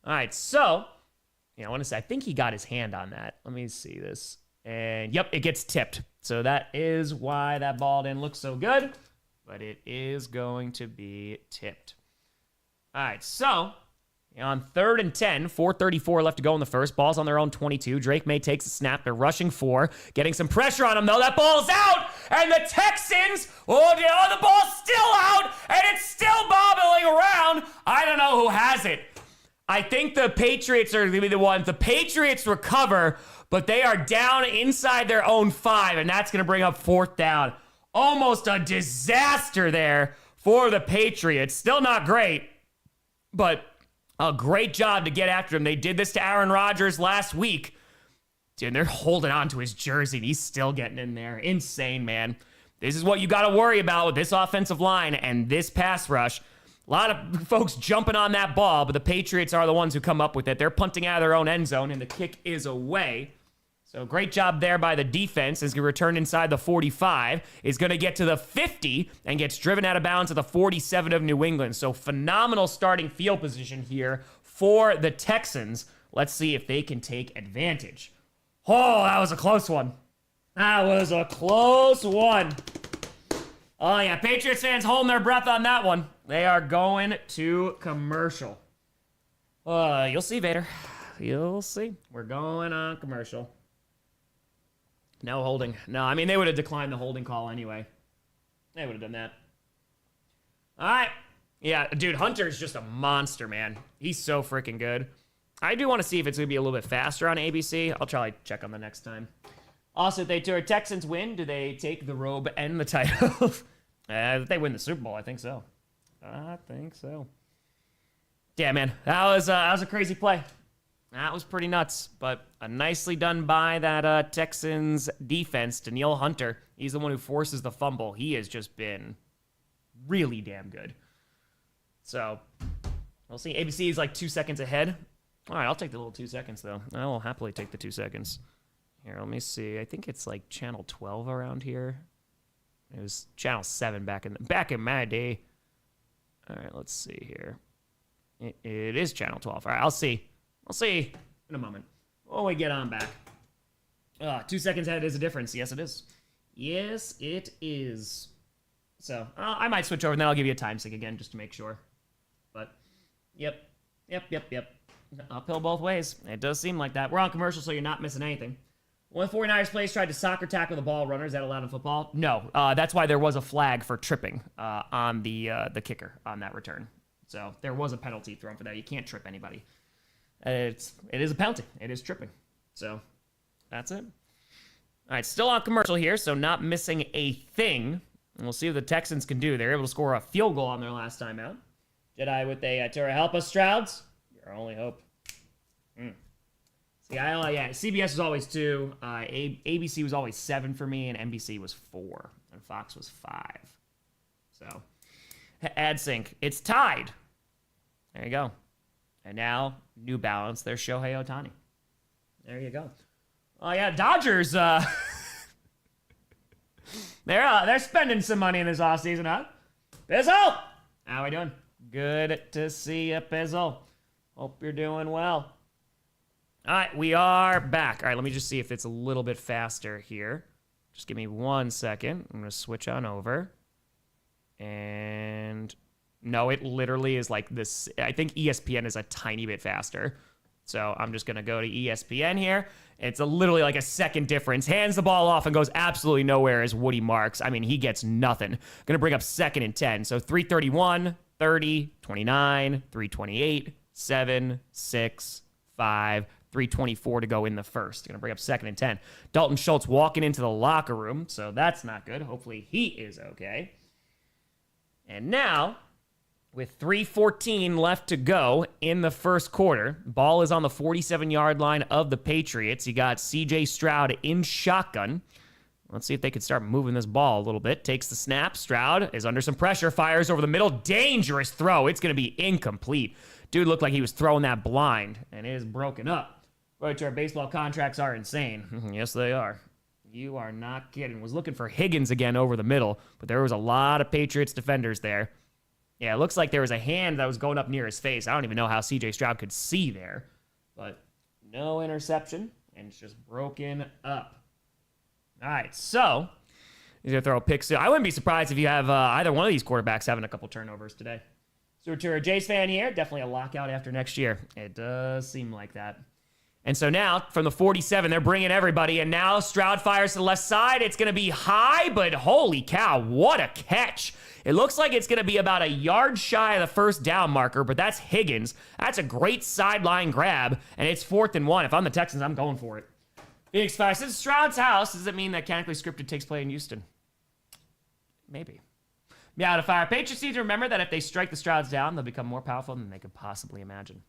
All right, so, I want to say, I think he got his hand on that. Let me see this. And, yep, it gets tipped. So that is why that ball didn't look so good. But it is going to be tipped. All right, so on 3rd and 10, 4:34 left to go in the first. Ball's on their own 22. Drake Maye takes a snap. They're rushing 4. Getting some pressure on him, though. That ball's out! And the Texans, the ball's still out! And it's still bobbling around! I don't know who has it. I think the Patriots are going to be the ones. The Patriots recover, but they are down inside their own 5, and that's going to bring up 4th down. Almost a disaster there for the Patriots. Still not great, but a great job to get after him. They did this to Aaron Rodgers last week. Dude, they're holding on to his jersey, and he's still getting in there. Insane, man. This is what you got to worry about with this offensive line and this pass rush. A lot of folks jumping on that ball, but the Patriots are the ones who come up with it. They're punting out of their own end zone, and the kick is away. So great job there by the defense. Is going to return inside the 45. Is going to get to the 50 and gets driven out of bounds at the 47 of New England. So phenomenal starting field position here for the Texans. Let's see if they can take advantage. Oh, that was a close one. That was a close one. Oh, yeah, Patriots fans holding their breath on that one. They are going to commercial. You'll see, Vader. You'll see. We're going on commercial. No holding. No, I mean, they would have declined the holding call anyway. They would have done that. All right. Yeah, dude, Hunter's just a monster, man. He's so freaking good. I do want to see if it's going to be a little bit faster on ABC. I'll try to check on the next time. Also, if the Texans win, do they take the robe and the title? If they win the Super Bowl, I think so. Yeah, man, that was a crazy play. That was pretty nuts, but nicely done by that Texans defense. Danielle Hunter, he's the one who forces the fumble. He has just been really damn good. So, we'll see. ABC is like 2 seconds ahead. All right, I'll take the little 2 seconds, though. I will happily take the 2 seconds. Here, let me see. I think it's like channel 12 around here. It was channel 7 back in my day. All right, let's see here. It is channel 12. All right, I'll see. I'll see in a moment. When we get on back. 2 seconds ahead is a difference. Yes, it is. Yes, it is. So, I might switch over, and then I'll give you a time sync again just to make sure. But, yep. Uphill both ways. It does seem like that. We're on commercial, so you're not missing anything. One of the 49ers players tried to soccer tackle the ball runner. Is that allowed in football? No. That's why there was a flag for tripping on the kicker on that return. So there was a penalty thrown for that. You can't trip anybody. It is a penalty. It is tripping. So that's it. All right, still on commercial here, so not missing a thing. And we'll see what the Texans can do. They're able to score a field goal on their last time out. Jedi with a to help us, Strouds. Your only hope. See, CBS was always 2. ABC was always 7 for me, and NBC was 4. And Fox was 5. So, AdSync. It's tied. There you go. And now, New Balance. There's Shohei Ohtani. There you go. Oh, yeah, Dodgers. They're spending some money in this offseason, huh? Bizzle! How we doing? Good to see you, Bizzle. Hope you're doing well. All right, we are back. All right, let me just see if it's a little bit faster here. Just give me 1 second. I'm going to switch on over. And no, it literally is like this. I think ESPN is a tiny bit faster. So I'm just going to go to ESPN here. It's literally like a second difference. Hands the ball off and goes absolutely nowhere as Woody Marks. I mean, he gets nothing. Going to bring up 2nd and 10. So 3:31, 30, 29, 3:28, 7, 6, 5, 3:24 to go in the first. Going to bring up 2nd and 10. Dalton Schultz walking into the locker room, so that's not good. Hopefully he is okay. And now, with 3:14 left to go in the first quarter, ball is on the 47-yard line of the Patriots. You got C.J. Stroud in shotgun. Let's see if they can start moving this ball a little bit. Takes the snap. Stroud is under some pressure. Fires over the middle. Dangerous throw. It's going to be incomplete. Dude looked like he was throwing that blind, and it is broken up. But our baseball contracts are insane. Yes, they are. You are not kidding. Was looking for Higgins again over the middle, but there was a lot of Patriots defenders there. Yeah, it looks like there was a hand that was going up near his face. I don't even know how C.J. Stroud could see there. But no interception, and it's just broken up. All right, so he's going to throw a pick. I wouldn't be surprised if you have either one of these quarterbacks having a couple turnovers today. So to a Jays fan here, definitely a lockout after next year. It does seem like that. And so now, from the 47, they're bringing everybody. And now Stroud fires to the left side. It's going to be high, but holy cow, what a catch. It looks like it's going to be about a yard shy of the first down marker, but that's Higgins. That's a great sideline grab, and it's 4th and 1. If I'm the Texans, I'm going for it. Phoenix 5 says Stroud's house. Does it mean that Canically Scripted takes place in Houston? Maybe. Yeah, to fire. Patriots need to remember that if they strike the Strouds down, they'll become more powerful than they could possibly imagine.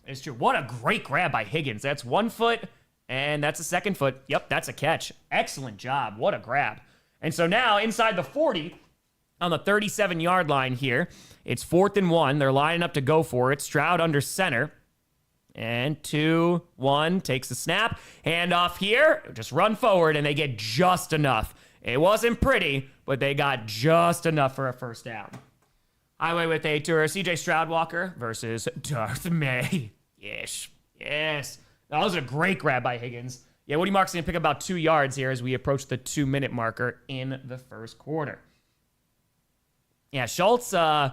It's true. What a great grab by Higgins. That's 1 foot, and that's a 2nd foot. Yep, that's a catch. Excellent job. What a grab. And so now, inside the 40, on the 37-yard line here, it's 4th and 1. They're lining up to go for it. Stroud under center. And 2, 1, takes the snap. Hand off here. Just run forward, and they get just enough. It wasn't pretty, but they got just enough for a first down. Highway with a tour. C.J. Stroud Walker versus Darth Maye. Yes. That was a great grab by Higgins. Yeah, Woody Marks going to pick up about 2 yards here as we approach the 2-minute marker in the first quarter. Yeah, Schultz, it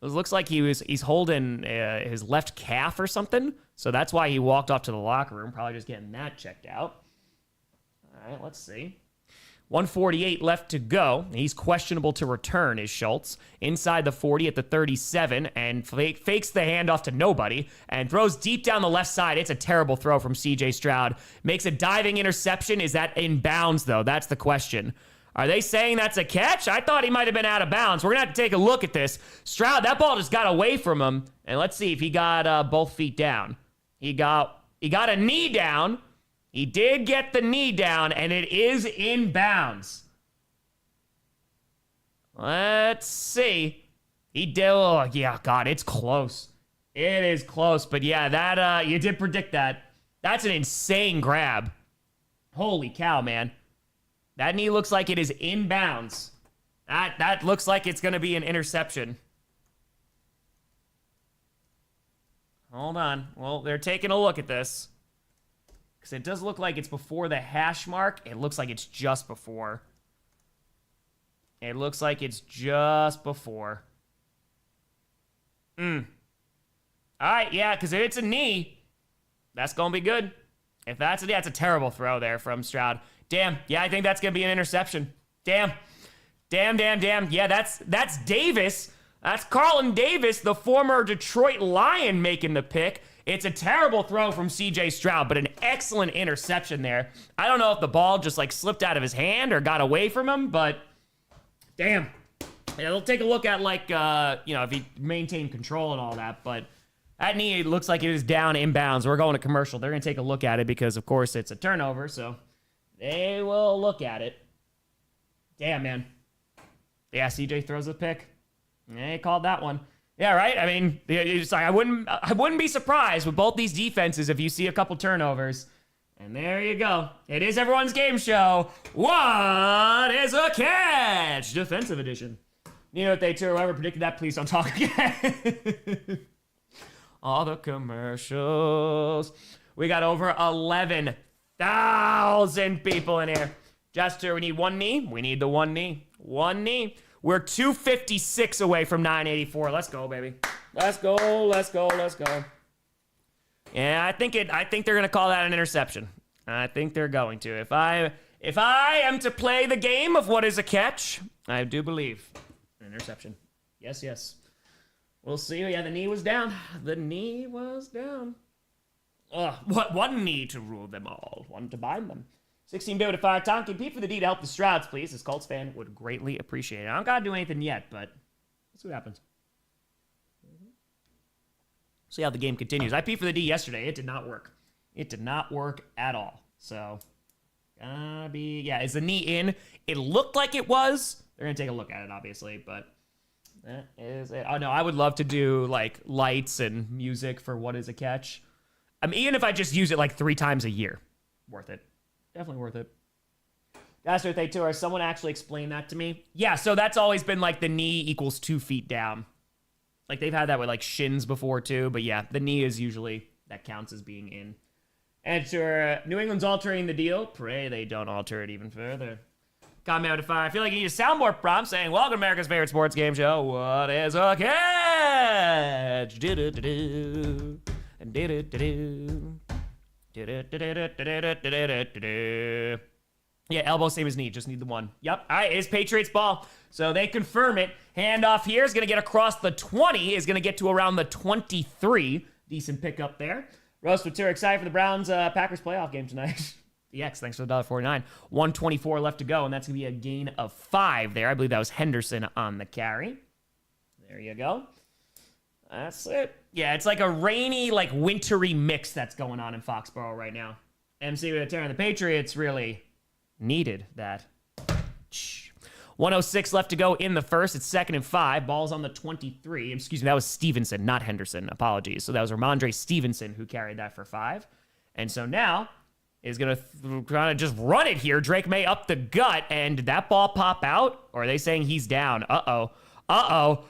looks like he's holding his left calf or something. So that's why he walked off to the locker room. Probably just getting that checked out. All right, let's see. 1:48 left to go. He's questionable to return, is Schultz. Inside the 40 at the 37 and fakes the handoff to nobody and throws deep down the left side. It's a terrible throw from C.J. Stroud. Makes a diving interception. Is that in bounds, though? That's the question. Are they saying that's a catch? I thought he might have been out of bounds. We're going to have to take a look at this. Stroud, that ball just got away from him. And let's see if he got both feet down. He got a knee down. He did get the knee down, and it is in bounds. Let's see. He did. Oh, yeah, God, it's close. It is close. But, yeah, that you did predict that. That's an insane grab. Holy cow, man. That knee looks like it is in bounds. That looks like it's going to be an interception. Hold on. Well, they're taking a look at this. Because it does look like it's before the hash mark. It looks like it's just before. It looks like it's just before. All right, yeah, because if it's a knee, that's going to be good. If that's it's a terrible throw there from Stroud. Damn. Yeah, I think that's going to be an interception. Damn. Yeah, that's Davis. That's Carlton Davis, the former Detroit Lion, making the pick. It's a terrible throw from C.J. Stroud, but an excellent interception there. I don't know if the ball just like slipped out of his hand or got away from him, but damn. Yeah, they'll take a look at if he maintained control and all that, but that knee looks like it is down inbounds. We're going to commercial. They're going to take a look at it because, of course, it's a turnover, so they will look at it. Damn, man. Yeah, CJ throws a pick. They called that one. Yeah, right? I mean, it's like I wouldn't be surprised with both these defenses if you see a couple turnovers. And there you go. It is everyone's game show. What is a catch? Defensive edition. You know what they too, whoever predicted that, please don't talk again. All the commercials. We got over 11,000 people in here. Jester, we need one knee. We need the one knee. One knee. We're 256 away from 984. Let's go, baby. Let's go. Yeah, I think they're gonna call that an interception. I think they're going to. If I am to play the game of what is a catch, I do believe an interception. Yes. We'll see. Yeah, the knee was down. What one knee to rule them all, one to bind them. 16-bit with a fire. Tom, compete for the D to help the Strouds, please. This Colts fan would greatly appreciate it. I don't gotta do anything yet, but let's see what happens. See how the game continues. I P for the D yesterday. It did not work. It did not work at all. So, is the knee in? It looked like it was. They're gonna take a look at it, obviously, but that is it. Oh no, I would love to do like lights and music for what is a catch. I mean, even if I just use it like 3 times a year, worth it. Definitely worth it. That's what they tour. Someone actually explained that to me. Yeah, so that's always been like the knee equals 2 feet down. Like they've had that with like shins before too, but yeah, the knee is usually, that counts as being in. And sure, New England's altering the deal. Pray they don't alter it even further. Comment with a fire. I feel like you need a soundboard prompt saying, welcome to America's favorite sports game show. What is a catch? Do-do-do-do. Do-do-do-do. Yeah, elbow same as knee. Just need the one. Yep. All right, it's Patriots ball. So they confirm it. Handoff here is going to get across the 20. Is going to get to around the 23. Decent pickup there. Roast with excited for the Browns Packers playoff game tonight. X, thanks for the $1.49. 124 left to go, and that's going to be a gain of 5 there. I believe that was Henderson on the carry. There you go. That's it. Yeah, it's like a rainy, like wintry mix that's going on in Foxborough right now. MC with a tear, and the Patriots really needed that. 106 left to go in the first. It's 2nd and 5. Ball's on the 23. Excuse me, that was Stevenson, not Henderson. Apologies. So that was Ramondre Stevenson who carried that for 5. And so now is going to kind of just run it here. Drake Maye up the gut, and did that ball pop out? Or are they saying he's down? Uh-oh. Hold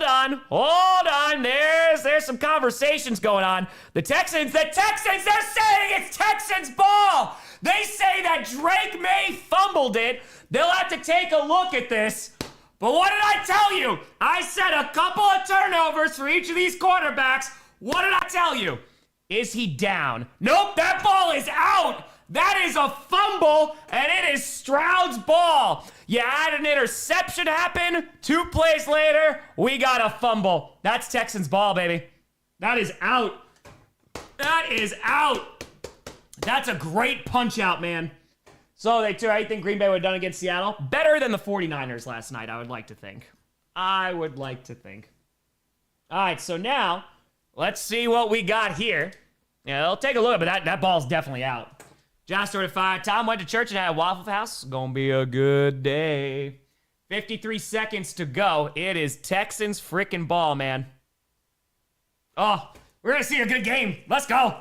on. There's some conversations going on. The Texans, they're saying it's Texans ball. They say that Drake Maye fumbled it. They'll have to take a look at this. But what did I tell you? I said a couple of turnovers for each of these quarterbacks. What did I tell you? Is he down? Nope, that ball is out. That is a fumble, and it is Stroud's ball. You had an interception happen. 2 plays later, we got a fumble. That's Texans ball, baby. That is out. That's a great punch out, man. So I think Green Bay would have done against Seattle. Better than the 49ers last night, I would like to think. All right, so now, let's see what we got here. Yeah, they'll take a look, but that ball's definitely out. Josh started 5. Tom went to church and had a Waffle House. Gonna be a good day. 53 seconds to go. It is Texans freaking ball, man. Oh, we're gonna see a good game. Let's go.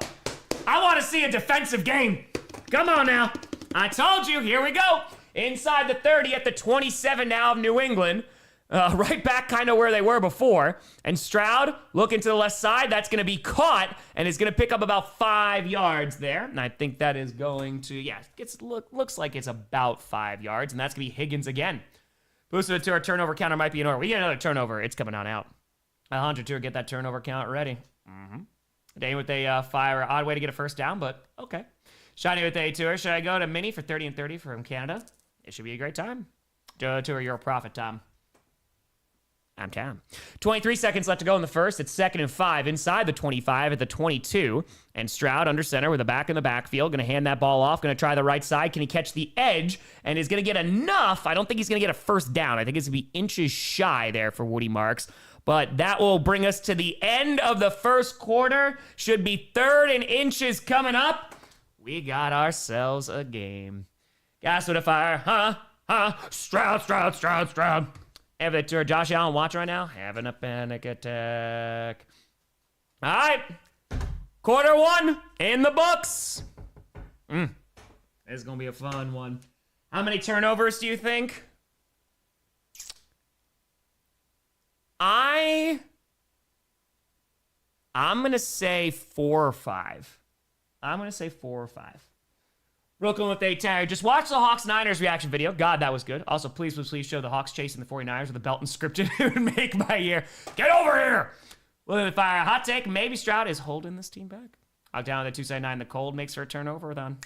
I want to see a defensive game. Come on now. I told you. Here we go. Inside the 30 at the 27 now of New England. Right back kind of where they were before. And Stroud, looking to the left side. That's going to be caught and is going to pick up about 5 yards there. And I think that is going to, looks like it's about 5 yards. And that's going to be Higgins again. Boosted to our turnover counter might be in order. We get another turnover. It's coming on out. Hunter Tour get that turnover count ready. Dane with a fire. Odd way to get a first down, but okay. Shiny with a tour. Should I go to Mini for 30 and 30 from Canada? It should be a great time. Tour, you're a prophet, Tom. I'm Tom. 23 seconds left to go in the first. It's 2nd and 5 inside the 25 at the 22. And Stroud under center with a back in the backfield. Going to hand that ball off. Going to try the right side. Can he catch the edge? And is going to get enough. I don't think he's going to get a first down. I think it's going to be inches shy there for Woody Marks. But that will bring us to the end of the first quarter. Should be 3rd and inches coming up. We got ourselves a game. Gas with a fire. Stroud. Avatar, Josh Allen watching right now. Having a panic attack. All right. Quarter 1 in the books. This is going to be a fun one. How many turnovers do you think? I'm going to say 4 or 5. Brooklyn with a tag. Just watch the Hawks-Niners reaction video. God, that was good. Also, please show the Hawks chasing the 49ers with a belt and scripted. It would make my year. Get over here! Willing to fire. Hot take. Maybe Stroud is holding this team back. Out down at the 279. The cold makes for a turnover. Then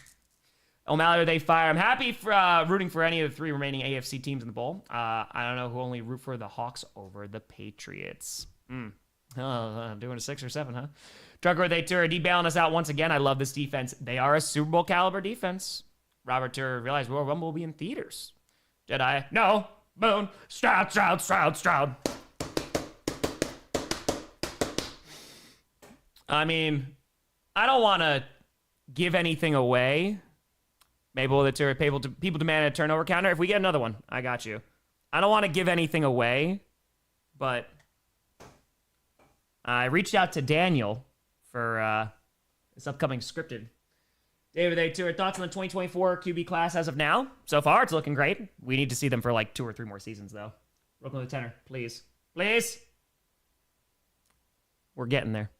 O'Malley with a fire. I'm happy for rooting for any of the 3 remaining AFC teams in the bowl. I don't know who only root for the Hawks over the Patriots. Doing a 6 or 7, huh? Trucker with a tour, de-bailing us out once again. I love this defense. They are a Super Bowl caliber defense. Robert Tour realized Royal Rumble will be in theaters. Jedi, no, Boone, Stroud. I mean, I don't want to give anything away. Maybe the tour, people demand a turnover counter. If we get another one, I got you. I don't want to give anything away, but I reached out to Daniel for this upcoming scripted. David A. Tour, thoughts on the 2024 QB class as of now? So far, it's looking great. We need to see them for like 2 or 3 more seasons, though. Brooklyn with a tenor, please. Please. We're getting there.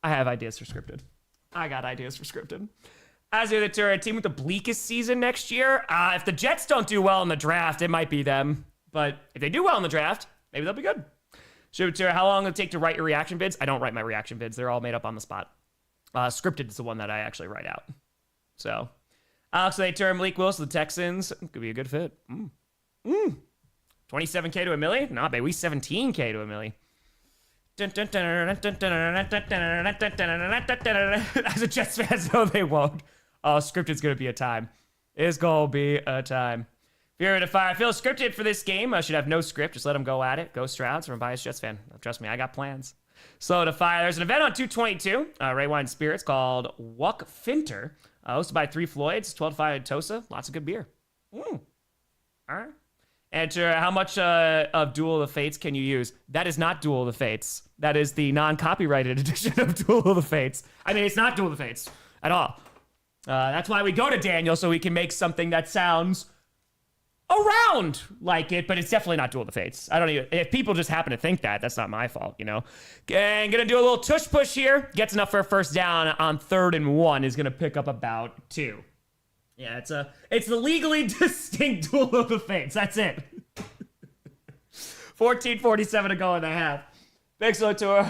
I have ideas for scripted. I got ideas for scripted. As the tour, a team with the bleakest season next year. If the Jets don't do well in the draft, it might be them. But if they do well in the draft, maybe they'll be good. Tour, how long will it take to write your reaction vids? I don't write my reaction vids. They're all made up on the spot. Scripted is the one that I actually write out. So, Alex, they turn Malik Willis to the Texans. Could be a good fit. 27K to $1 million? Nah, baby, we 17K to $1 million. As a Jets fan, no, they won't. Scripted's going to be a time. It's going to be a time. Fury to fire. I feel scripted for this game. I should have no script. Just let them go at it. Go Strouds from a biased Jets fan. Trust me, I got plans. Slow to fire. There's an event on 222. Ray Wine Spirits called Wuck Finter. Hosted by 3 Floyds. 12 to 5 Tosa. Lots of good beer. All right. And how much of Duel of the Fates can you use? That is not Duel of the Fates. That is the non-copyrighted edition of Duel of the Fates. I mean, it's not Duel of the Fates at all. That's why we go to Daniel, so we can make something that sounds around like it, but it's definitely not Duel of the Fates. I don't even, if people just happen to think that, that's not my fault, you know? And gonna do a little tush push here. Gets enough for a first down on 3rd and 1. Is gonna pick up about 2. Yeah, it's the legally distinct Duel of the Fates. That's it. 14:47 to go in the half. Big slow tour.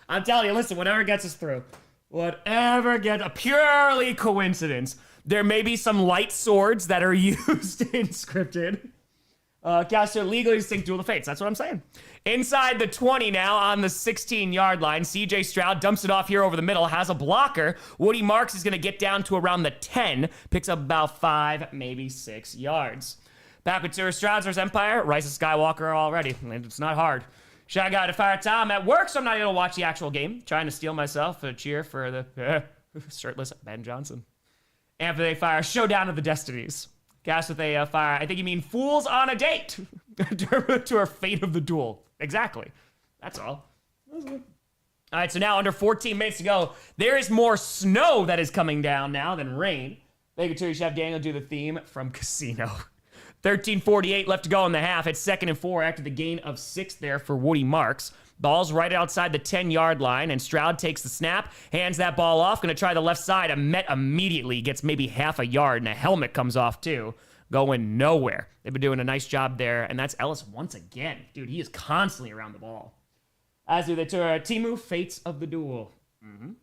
I'm telling you, listen, whatever gets us through. Whatever gets a purely coincidence. There may be some light swords that are used in scripted. Caster legally distinct Duel of the Fates. That's what I'm saying. Inside the 20 now on the 16-yard line. CJ Stroud dumps it off here over the middle. Has a blocker. Woody Marks is going to get down to around the 10. Picks up about 5, maybe 6 yards. Back with Stroud versus Empire. Rise of Skywalker already. It's not hard. Shy guy to fire Tom at work, so I'm not able to watch the actual game. Trying to steal myself a cheer for the shirtless Ben Johnson. After they fire, Showdown of the Destinies. Gas with a fire. I think you mean Fools on a Date. To our fate of the duel. Exactly. That's all. All right, so now under 14 minutes to go. There is more snow that is coming down now than rain. Thank you to Chef Daniel do the theme from Casino. 13:48 left to go in the half. It's 2nd and 4 after the gain of 6 there for Woody Marks. Ball's right outside the 10-yard line, and Stroud takes the snap, hands that ball off, going to try the left side. Met immediately gets maybe half a yard, and a helmet comes off too. Going nowhere. They've been doing a nice job there, and that's Ellis once again. Dude, he is constantly around the ball. As do the Timu, fates of the duel. Do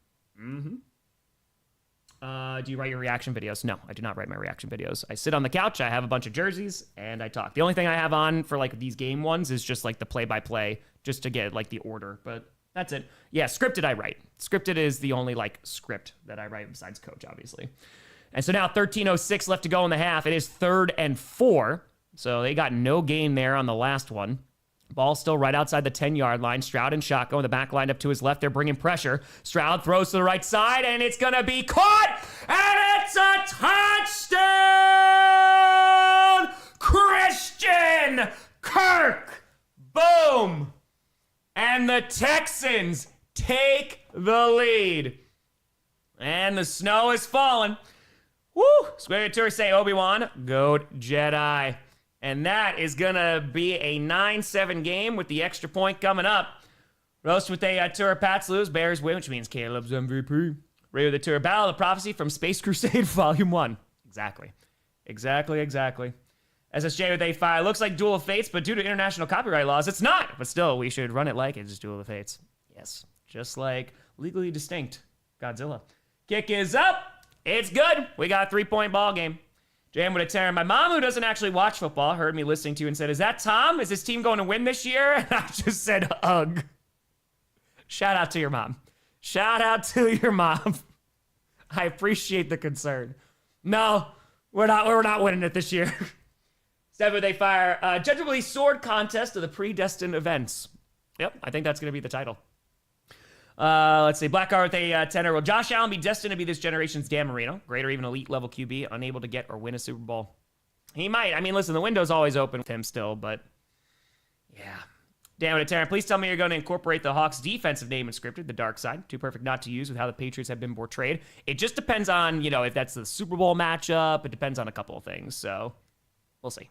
you write your reaction videos? No, I do not write my reaction videos. I sit on the couch, I have a bunch of jerseys, and I talk. The only thing I have on for like these game ones is just like the play-by-play, just to get like the order, but that's it. Yeah, scripted I write. Scripted is the only like script that I write besides coach, obviously. And so now 13:06 left to go in the half. It is 3rd and 4, so they got no gain there on the last one. Ball still right outside the 10-yard line. Stroud and shotgun, the back lined up to his left. They're bringing pressure. Stroud throws to the right side, and it's going to be caught, and it's a touchdown! Christian Kirk! Boom! And the Texans take the lead. And the snow is falling. Woo! Square Tour say Obi-Wan, goat Jedi. And that is going to be a 9-7 game with the extra point coming up. Roast with a Tour Pats lose, Bears win, which means Caleb's MVP. Radio the Tour Battle of the Prophecy from Space Crusade Volume 1. Exactly. SSJ with a fire. Looks like Duel of Fates, but due to international copyright laws, it's not. But still, we should run it like it's Duel of Fates. Yes, just like Legally Distinct Godzilla. Kick is up. It's good. We got a 3-point ball game. Jam with a tear. My mom, who doesn't actually watch football, heard me listening to you and said, "Is that Tom? Is his team going to win this year?" And I just said, "Ugh." Shout out to your mom. I appreciate the concern. No, we're not winning it this year. 7 they fire. Judgeably sword contest of the predestined events. Yep, I think that's going to be the title. Let's see. Black Card with a tenor. Will Josh Allen be destined to be this generation's Dan Marino? Great or even elite level QB, unable to get or win a Super Bowl? He might. I mean, listen, the window's always open with him still, but yeah. Dan with a tenor. Please tell me you're going to incorporate the Hawks' defensive name in scripted, the dark side. Too perfect not to use with how the Patriots have been portrayed. It just depends on, if that's the Super Bowl matchup. It depends on a couple of things, so we'll see.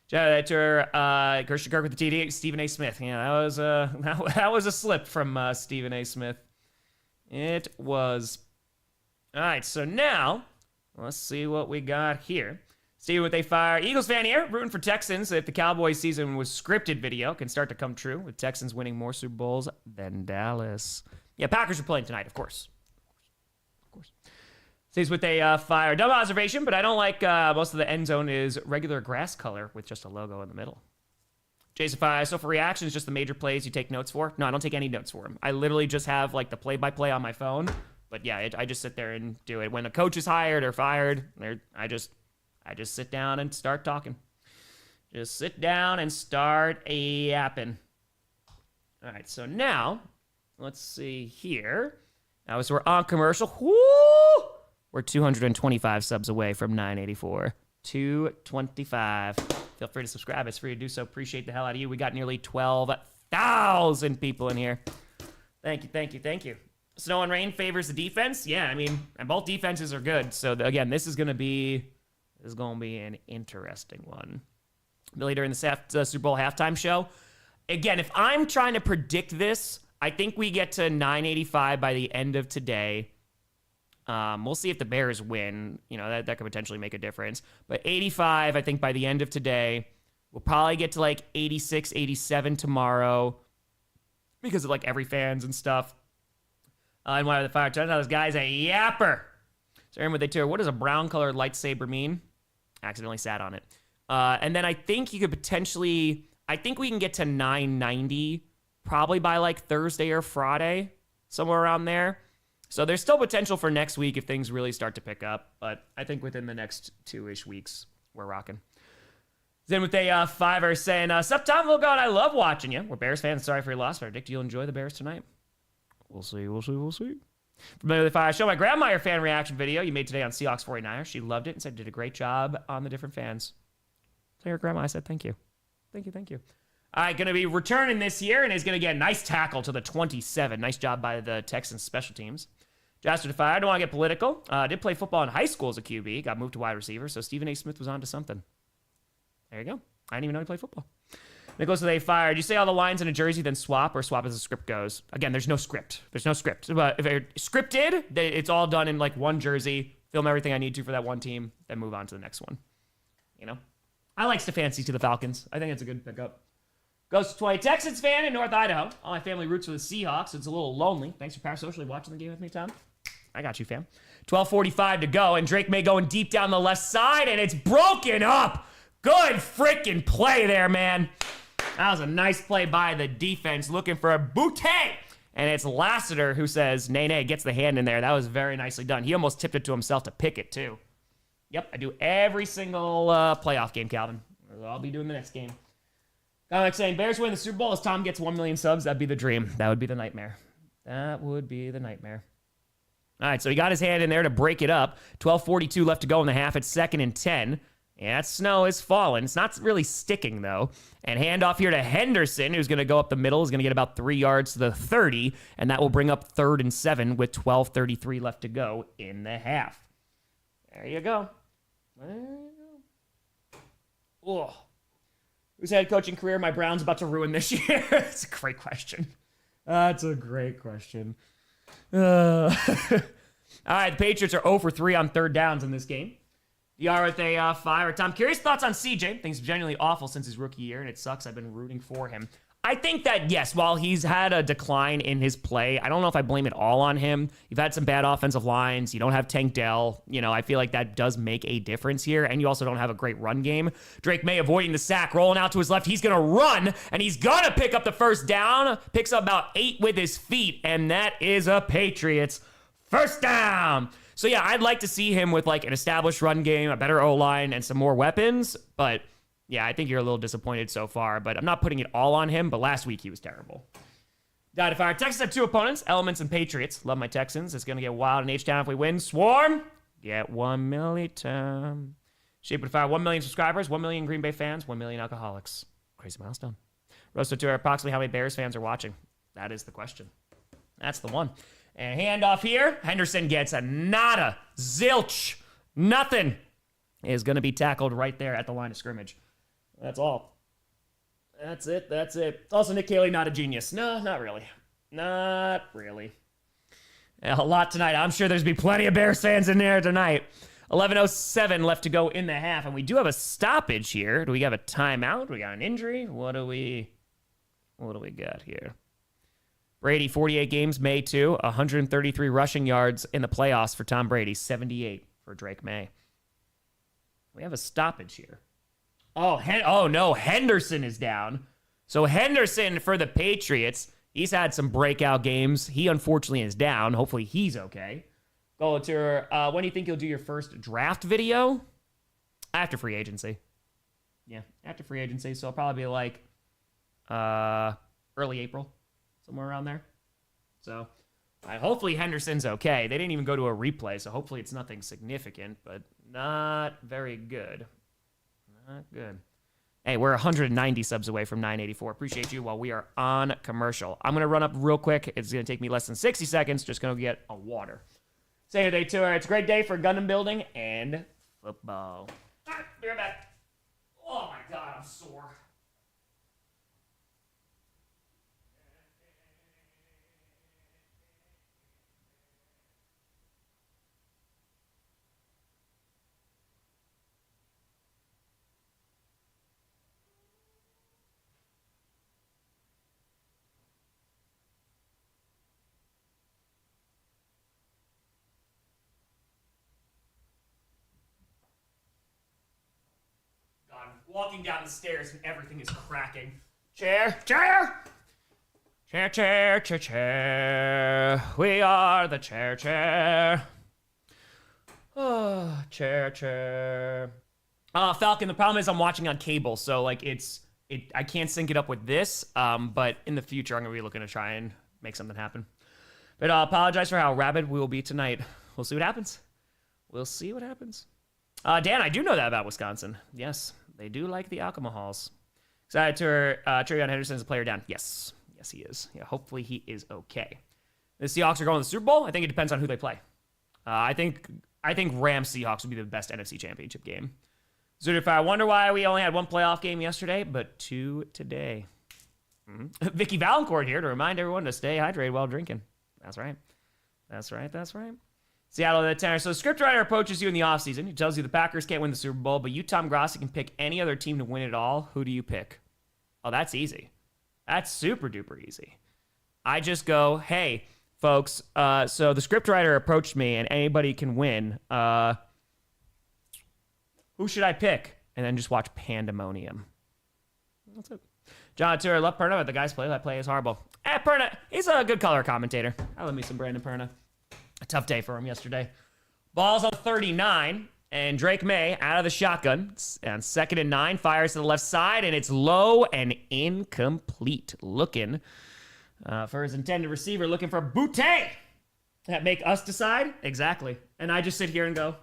Christian Kirk with the TD. Stephen A. Smith. Yeah, that was a slip from Stephen A. Smith. It was. All right, so now let's see what we got here. See what they fire. Eagles fan here, rooting for Texans. If the Cowboys season was scripted video, can start to come true with Texans winning more Super Bowls than Dallas. Yeah, Packers are playing tonight, of course. Sees with a fire. Dumb observation, but I don't like most of the end zone is regular grass color with just a logo in the middle. Jason Fire. So for reactions, just the major plays you take notes for? No, I don't take any notes for them. I literally just have like the play-by-play on my phone. But yeah, I just sit there and do it. When a coach is hired or fired, I just sit down and start talking. Just sit down and start yapping. All right, so now, let's see here. Now, as we're on commercial, whoo! We're 225 subs away from 984. 225. Feel free to subscribe. It's free to do so. Appreciate the hell out of you. We got nearly 12,000 people in here. Thank you. Snow and rain favors the defense. Yeah, I mean, and both defenses are good. So again, this is gonna be an interesting one. Billy during the Super Bowl halftime show. Again, if I'm trying to predict this, I think we get to 985 by the end of today. We'll see if the Bears win. That could potentially make a difference. But 85, I think by the end of today, we'll probably get to like 86, 87 tomorrow because of like every fans and stuff. And why the fire turns out this guy's a yapper. So Aaron with a tour. What does a brown colored lightsaber mean? Accidentally sat on it. And then I think you could potentially, I think we can get to 990 probably by like Thursday or Friday, somewhere around there. So there's still potential for next week if things really start to pick up. But I think within the next 2-ish weeks, we're rocking. Then with a fiver saying, sup, Tom, little God, I love watching you. We're Bears fans. Sorry for your loss, but I predict you'll enjoy the Bears tonight. We'll see. Familiar with the fire. Show my grandma your fan reaction video you made today on Seahawks 49ers. She loved it and said you did a great job on the different fans. So your grandma, I said thank you. Thank you. All right, going to be returning this year and is going to get a nice tackle to the 27. Nice job by the Texans special teams. Jasper Defire, I don't want to get political. Did play football in high school as a QB. Got moved to wide receiver, so Stephen A. Smith was on to something. There you go. I didn't even know he played football. Nicholas with a fire. Did you say all the lines in a jersey, then swap, or swap as the script goes? Again, there's no script. There's no script. But if it's scripted, it's all done in like one jersey. Film everything I need to for that one team, then move on to the next one. You know? I like Stefanski to the Falcons. I think it's a good pickup. Goes to 20. Texans fan in North Idaho. All my family roots for the Seahawks. It's a little lonely. Thanks for parasocially watching the game with me, Tom. I got you, fam. 12:45 to go, and Drake Maye going deep down the left side, and it's broken up. Good freaking play there, man. That was a nice play by the defense, looking for a boutte. And it's Lassiter who says, nay, nay, gets the hand in there. That was very nicely done. He almost tipped it to himself to pick it, too. Yep, I do every single playoff game, Calvin. I'll be doing the next game. Like saying, Bears win the Super Bowl as Tom gets 1 million subs. That'd be the dream. That would be the nightmare. That would be the nightmare. All right, so he got his hand in there to break it up. 12:42 left to go in the half. It's 2nd and 10. Yeah, that snow is falling. It's not really sticking, though. And handoff here to Henderson, who's going to go up the middle. Is going to get about 3 yards to the 30, and that will bring up 3rd and 7 with 12:33 left to go in the half. There you go. There you go. Oh. Whose head coaching career my Browns about to ruin this year? That's a great question. That's a great question. All right, the Patriots are 0 for 3 on 3rd downs in this game. DR with a fire. Tom, curious thoughts on CJ. Things genuinely awful since his rookie year, and it sucks. I've been rooting for him. I think that, yes, while he's had a decline in his play, I don't know if I blame it all on him. You've had some bad offensive lines. You don't have Tank Dell. You know, I feel like that does make a difference here, and you also don't have a great run game. Drake Maye avoiding the sack, rolling out to his left. He's going to run, and he's going to pick up the first down. Picks up about 8 with his feet, and that is a Patriots first down. So, yeah, I'd like to see him with, like, an established run game, a better O-line, and some more weapons. But, yeah, I think you're a little disappointed so far. But I'm not putting it all on him. But last week, he was terrible. Died to fire. Texans have 2 opponents, Elements and Patriots. Love my Texans. It's going to get wild in H-Town if we win. Swarm, get 1 million. Shape of fire, 1 million subscribers, 1 million Green Bay fans, 1 million alcoholics. Crazy milestone. Roasted to approximately how many Bears fans are watching. That is the question. That's the one. And handoff here. Henderson gets a nada, zilch, nothing. Is going to be tackled right there at the line of scrimmage. That's all. That's it. That's it. Also, Nick Caley, not a genius. No, not really. Not really. A lot tonight. I'm sure there's be plenty of Bears fans in there tonight. 11:07 left to go in the half, and we do have a stoppage here. Do we have a timeout? We got an injury? What do we got here? Brady, 48 games, Maye 2, 133 rushing yards in the playoffs for Tom Brady, 78 for Drake Maye. We have a stoppage here. Oh no, Henderson is down. So Henderson for the Patriots, he's had some breakout games. He unfortunately is down. Hopefully he's okay. Go to, when do you think you'll do your first draft video? After free agency. Yeah, after free agency. So it'll probably be like early April. Somewhere around there. So, hopefully Henderson's okay. They didn't even go to a replay, so hopefully it's nothing significant, but not very good. Not good. Hey, we're 190 subs away from 984. Appreciate you while we are on commercial. I'm going to run up real quick. It's going to take me less than 60 seconds. Just going to get a water. Say good day to her. It's a great day for Gundam building and football. All right, be right back. Oh my God, I'm sore. Walking down the stairs and everything is cracking. Chair. We are the chair. Oh, chair. Falcon, the problem is I'm watching on cable, so like I can't sync it up with this. But in the future, I'm gonna be looking to try and make something happen. But I apologize for how rabid we will be tonight. We'll see what happens. Dan, I do know that about Wisconsin. Yes. They do like the alcohols. Excited to Trevion Henderson is a player down. Yes, he is. Yeah, hopefully he is okay. The Seahawks are going to the Super Bowl. I think it depends on who they play. I think Rams Seahawks would be the best NFC Championship game. Zooter, I wonder why we only had one playoff game yesterday, but 2 today. Vicky Valancourt here to remind everyone to stay hydrated while drinking. That's right. Seattle the Tenor. So the scriptwriter approaches you in the offseason. He tells you the Packers can't win the Super Bowl, but you, Tom Grossi, can pick any other team to win it all. Who do you pick? Oh, that's easy. That's super duper easy. I just go, hey, folks, so the scriptwriter approached me and anybody can win. Who should I pick? And then just watch pandemonium. That's it. John Turner, love Perna, but the guy's play is horrible. Perna, he's a good color commentator. I love me some Brandon Perna. A tough day for him yesterday. Ball's on 39, and Drake Maye out of the shotgun. And 2nd and 9, fires to the left side, and it's low and incomplete. Looking for his intended receiver, looking for Boutte. That make us decide? Exactly. And I just sit here and go,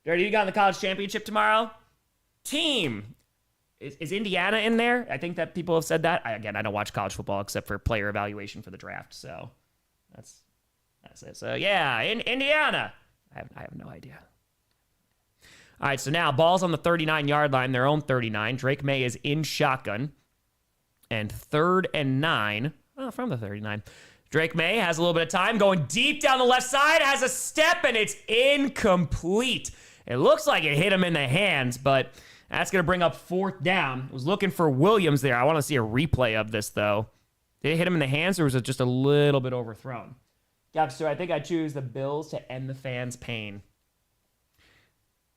Dirty, you got in the college championship tomorrow? Team. Is Indiana in there? I think that people have said that. I don't watch college football except for player evaluation for the draft. So that's it. So yeah, in Indiana. I have no idea. All right, so now ball's on the 39-yard line, their own 39. Drake Maye is in shotgun. And 3rd and 9. Oh, from the 39. Drake Maye has a little bit of time going deep down the left side, has a step, and it's incomplete. It looks like it hit him in the hands, but that's going to bring up 4th down. I was looking for Williams there. I want to see a replay of this, though. Did it hit him in the hands, or was it just a little bit overthrown? Gabster, I think I choose the Bills to end the fans' pain.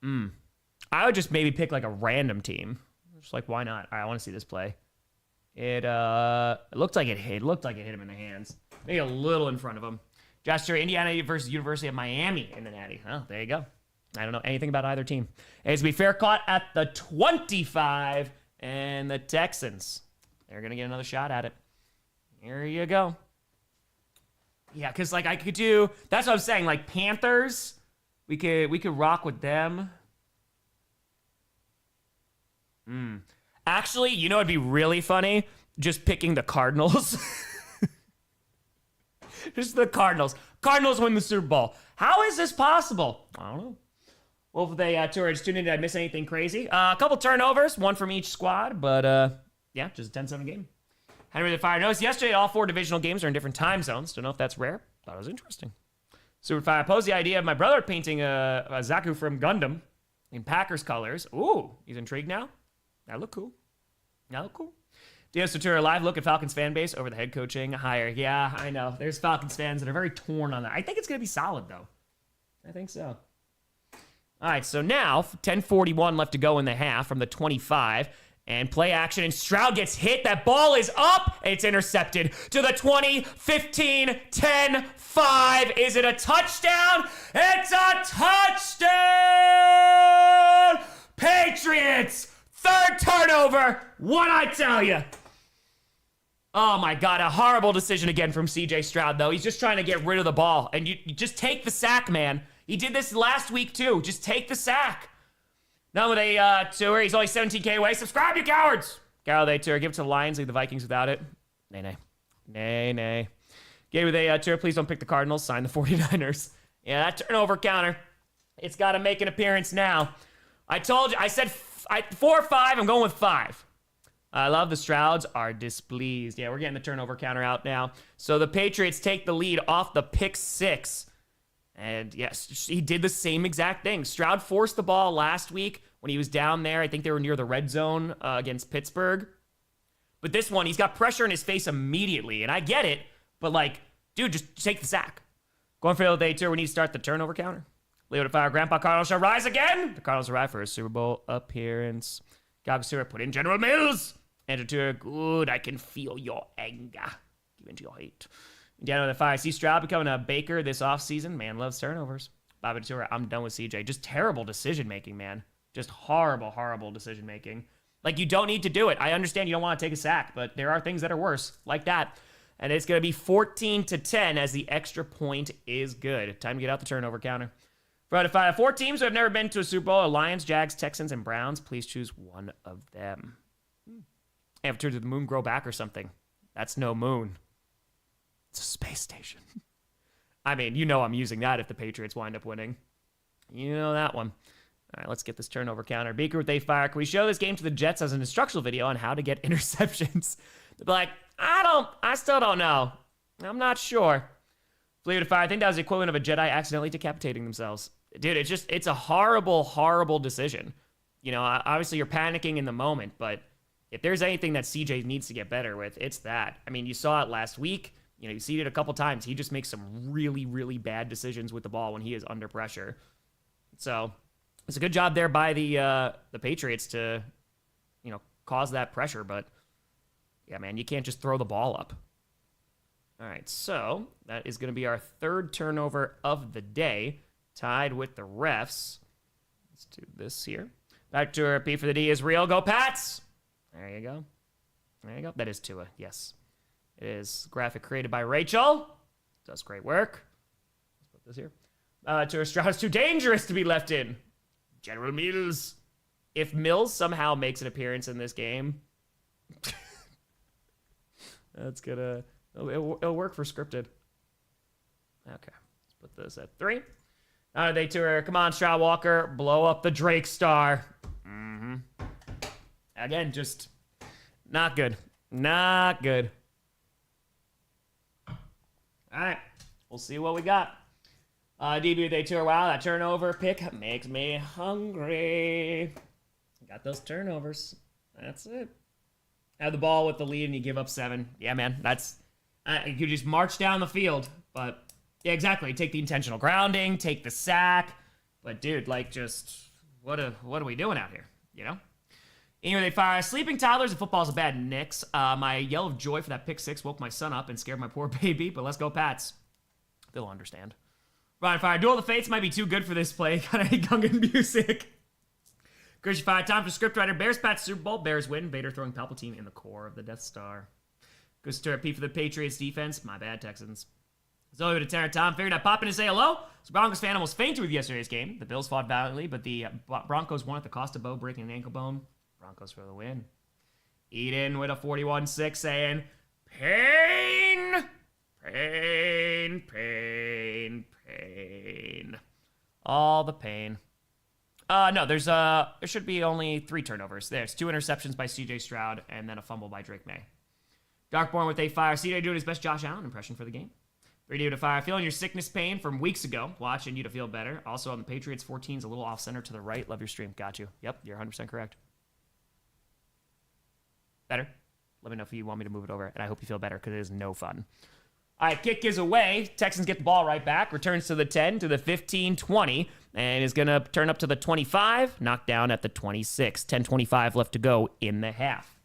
I would just maybe pick like a random team. Just like, why not? All right, I want to see this play. It looked like it hit him in the hands. Maybe a little in front of him. Josh, Indiana versus University of Miami in the Natty. Oh, there you go. I don't know anything about either team. It's going to be fair caught at the 25, and the Texans, they're going to get another shot at it. Here you go. Yeah, because like I could do, that's what I'm saying, like Panthers, we could rock with them. Actually, you know it'd be really funny? Just picking the Cardinals. Just the Cardinals. Cardinals win the Super Bowl. How is this possible? I don't know. Well, if they tourists tuned in, did I miss anything crazy? A couple turnovers, one from each squad, but yeah, just a 10-7 game. Henry the Fire noticed yesterday all 4 divisional games are in different time zones. Don't know if that's rare. Thought it was interesting. Super Fire posed the idea of my brother painting a Zaku from Gundam in Packers colors. Ooh, he's intrigued now. That look cool. Dio Satura live look at Falcons fan base over the head coaching hire. Yeah, I know. There's Falcons fans that are very torn on that. I think it's going to be solid, though. I think so. All right, so now 10:41 left to go in the half from the 25. And play action, and Stroud gets hit. That ball is up, and it's intercepted to the 20, 15, 10, 5. Is it a touchdown? It's a touchdown! Patriots! 3rd turnover. What I tell you? Oh, my God. A horrible decision again from C.J. Stroud, though. He's just trying to get rid of the ball. And you just take the sack, man. He did this last week, too. Just take the sack. Now with a tour, he's only 17K away. Subscribe, you cowards! Carol, they tour. Give it to the Lions, leave the Vikings without it. Nay. Give with a tour. Please don't pick the Cardinals. Sign the 49ers. Yeah, that turnover counter. It's got to make an appearance now. I told you. I said 4 or 5. I'm going with 5. I love the Strouds are displeased. Yeah, we're getting the turnover counter out now. So the Patriots take the lead off the pick 6. And yes, he did the same exact thing. Stroud forced the ball last week when he was down there. I think they were near the red zone against Pittsburgh. But this one, he's got pressure in his face immediately. And I get it, but like, dude, just take the sack. Going for the day tour, we need to start the turnover counter. Leo to fire. Grandpa Cardinals shall rise again. The Cardinals arrive for a Super Bowl appearance. Gago Stewart put in General Mills. Enter tour. Good, I can feel your anger. Give into your hate. Indiana with a fire. See Stroud becoming a Baker this offseason. Man loves turnovers. Bobby Tour, I'm done with CJ. Just terrible decision-making, man. Just horrible decision-making. Like, you don't need to do it. I understand you don't want to take a sack, but there are things that are worse, like that. And it's going to be 14-10 as the extra point is good. Time to get out the turnover counter. For 4 teams who have never been to a Super Bowl, Lions, Jags, Texans, and Browns. Please choose one of them. Have to the moon grow back or something. That's no moon. It's a space station. I mean, you know I'm using that if the Patriots wind up winning. You know that one. All right, let's get this turnover counter. Beaker with a fire. Can we show this game to the Jets as an instructional video on how to get interceptions? They'll be like, I still don't know. I'm not sure. Flee with a fire. I think that was the equivalent of a Jedi accidentally decapitating themselves. Dude, it's a horrible, horrible decision. You know, obviously you're panicking in the moment, but if there's anything that CJ needs to get better with, it's that. I mean, you saw it last week. You know, you see it a couple times. He just makes some really, really bad decisions with the ball when he is under pressure. So it's a good job there by the Patriots to, you know, cause that pressure. But yeah, man, you can't just throw the ball up. All right, so that is going to be our third turnover of the day, tied with the refs. Let's do this here. Back to our P for the D is real. Go Pats! There you go. There you go. That is Tua, yes. It is graphic created by Rachel. Does great work. Let's put this here. Tua Stroud is too dangerous to be left in. General Mills. If Mills somehow makes an appearance in this game, that's gonna... It'll work for scripted. Okay. Let's put this at 3. They tour. Come on, Stroud Walker. Blow up the Drake Star. Again, just not good. Not good. All right. We'll see what we got. DB, they tour. Wow, that turnover pick makes me hungry. Got those turnovers. That's it. Have the ball with the lead and you give up 7. Yeah, man. That's... you just march down the field. But, yeah, exactly. Take the intentional grounding. Take the sack. But, dude, like, just... What are we doing out here? You know? Anyway, they fire sleeping toddlers and football's a bad Knicks. My yell of joy for that pick 6 woke my son up and scared my poor baby, but let's go Pats. They'll understand. Ryan fire. Duel of the Fates might be too good for this play. Kind of hate Gungan music. Christian fire. Time for scriptwriter. Bears Pats Super Bowl. Bears win. Vader throwing Palpatine in the core of the Death Star. Good start. P for the Patriots defense. My bad, Texans. Zoe to Terror Tom. Figured I'd pop in to say hello. So Broncos fan almost fainted with yesterday's game. The Bills fought valiantly, but the Broncos won at the cost of Bo breaking an ankle bone. Broncos for the win. Eden with a 41-6 saying, pain, pain, pain, pain. All the pain. No, there should be only 3 turnovers. There's 2 interceptions by CJ Stroud and then a fumble by Drake Maye. Darkborn with a fire. CJ doing his best Josh Allen impression for the game. 3D with a fire. Feeling your sickness pain from weeks ago. Watching you to feel better. Also on the Patriots, 14's a little off center to the right. Love your stream. Got you. Yep, you're 100% correct. Better? Let me know if you want me to move it over, and I hope you feel better because it is no fun. All right, kick is away. Texans get the ball right back. Returns to the 10, to the 15, 20, and is going to turn up to the 25. Knocked down at the 26. 10:25 left to go in the half.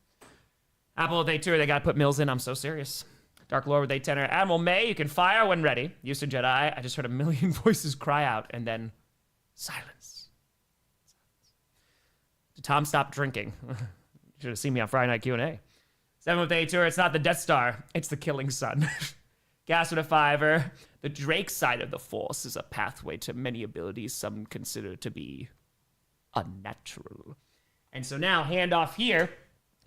Apple with a tour. They got to put Mills in. I'm so serious. Dark Lord with a tenor. Admiral Maye, you can fire when ready. Houston Jedi. I just heard a million voices cry out, and then silence. Did Tom stop drinking? Should have seen me on Friday Night Q&A. 7 with a tour. It's not the Death Star. It's the Killing Sun. Gas with a 5er. The Drake side of the Force is a pathway to many abilities some consider to be unnatural. And so now, handoff here,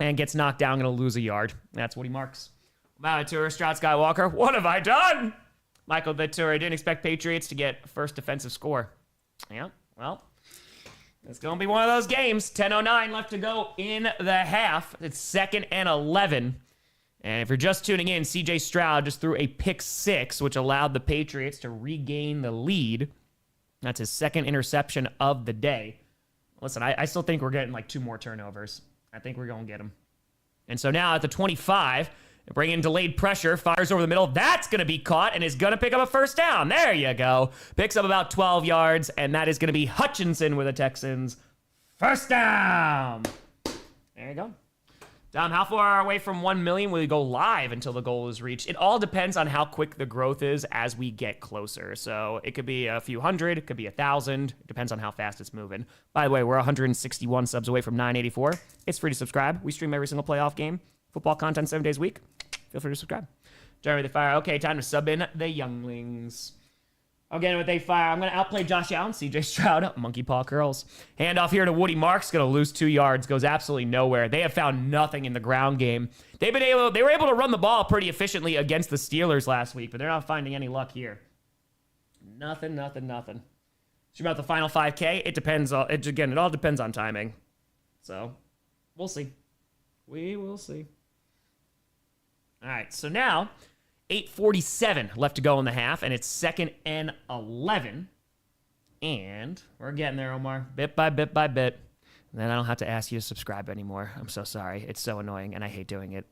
and gets knocked down, going to lose a yard. That's what he marks. Maye tour. Stroud Skywalker. What have I done? Michael the tour. I didn't expect Patriots to get first defensive score. Yeah, well... It's going to be one of those games. 10:09 left to go in the half. It's 2nd and 11. And if you're just tuning in, CJ Stroud just threw a pick 6, which allowed the Patriots to regain the lead. That's his 2nd interception of the day. Listen, I still think we're getting like 2 more turnovers. I think we're going to get them. And so now at the 25, bring in delayed pressure, fires over the middle. That's going to be caught and is going to pick up a first down. There you go. Picks up about 12 yards, and that is going to be Hutchinson with the Texans. First down. There you go. Dom, how far away from 1 million will you go live until the goal is reached? It all depends on how quick the growth is as we get closer. So it could be a few hundred, it could be 1,000. It depends on how fast it's moving. By the way, we're 161 subs away from 984. It's free to subscribe. We stream every single playoff game. Football content 7 days a week. Feel free to subscribe. Jeremy the Fire. Okay, time to sub in the younglings. Again, with a fire, I'm going to outplay Josh Allen, CJ Stroud, monkey paw curls. Handoff here to Woody Marks, going to lose 2 yards, goes absolutely nowhere. They have found nothing in the ground game. They were able to run the ball pretty efficiently against the Steelers last week, but they're not finding any luck here. Nothing. Should about the final 5K? It depends. It all depends on timing. So, we'll see. We will see. All right, so now 8:47 left to go in the half, and it's 2nd and 11. And we're getting there, Omar, bit by bit by bit. And then I don't have to ask you to subscribe anymore. I'm so sorry. It's so annoying, and I hate doing it.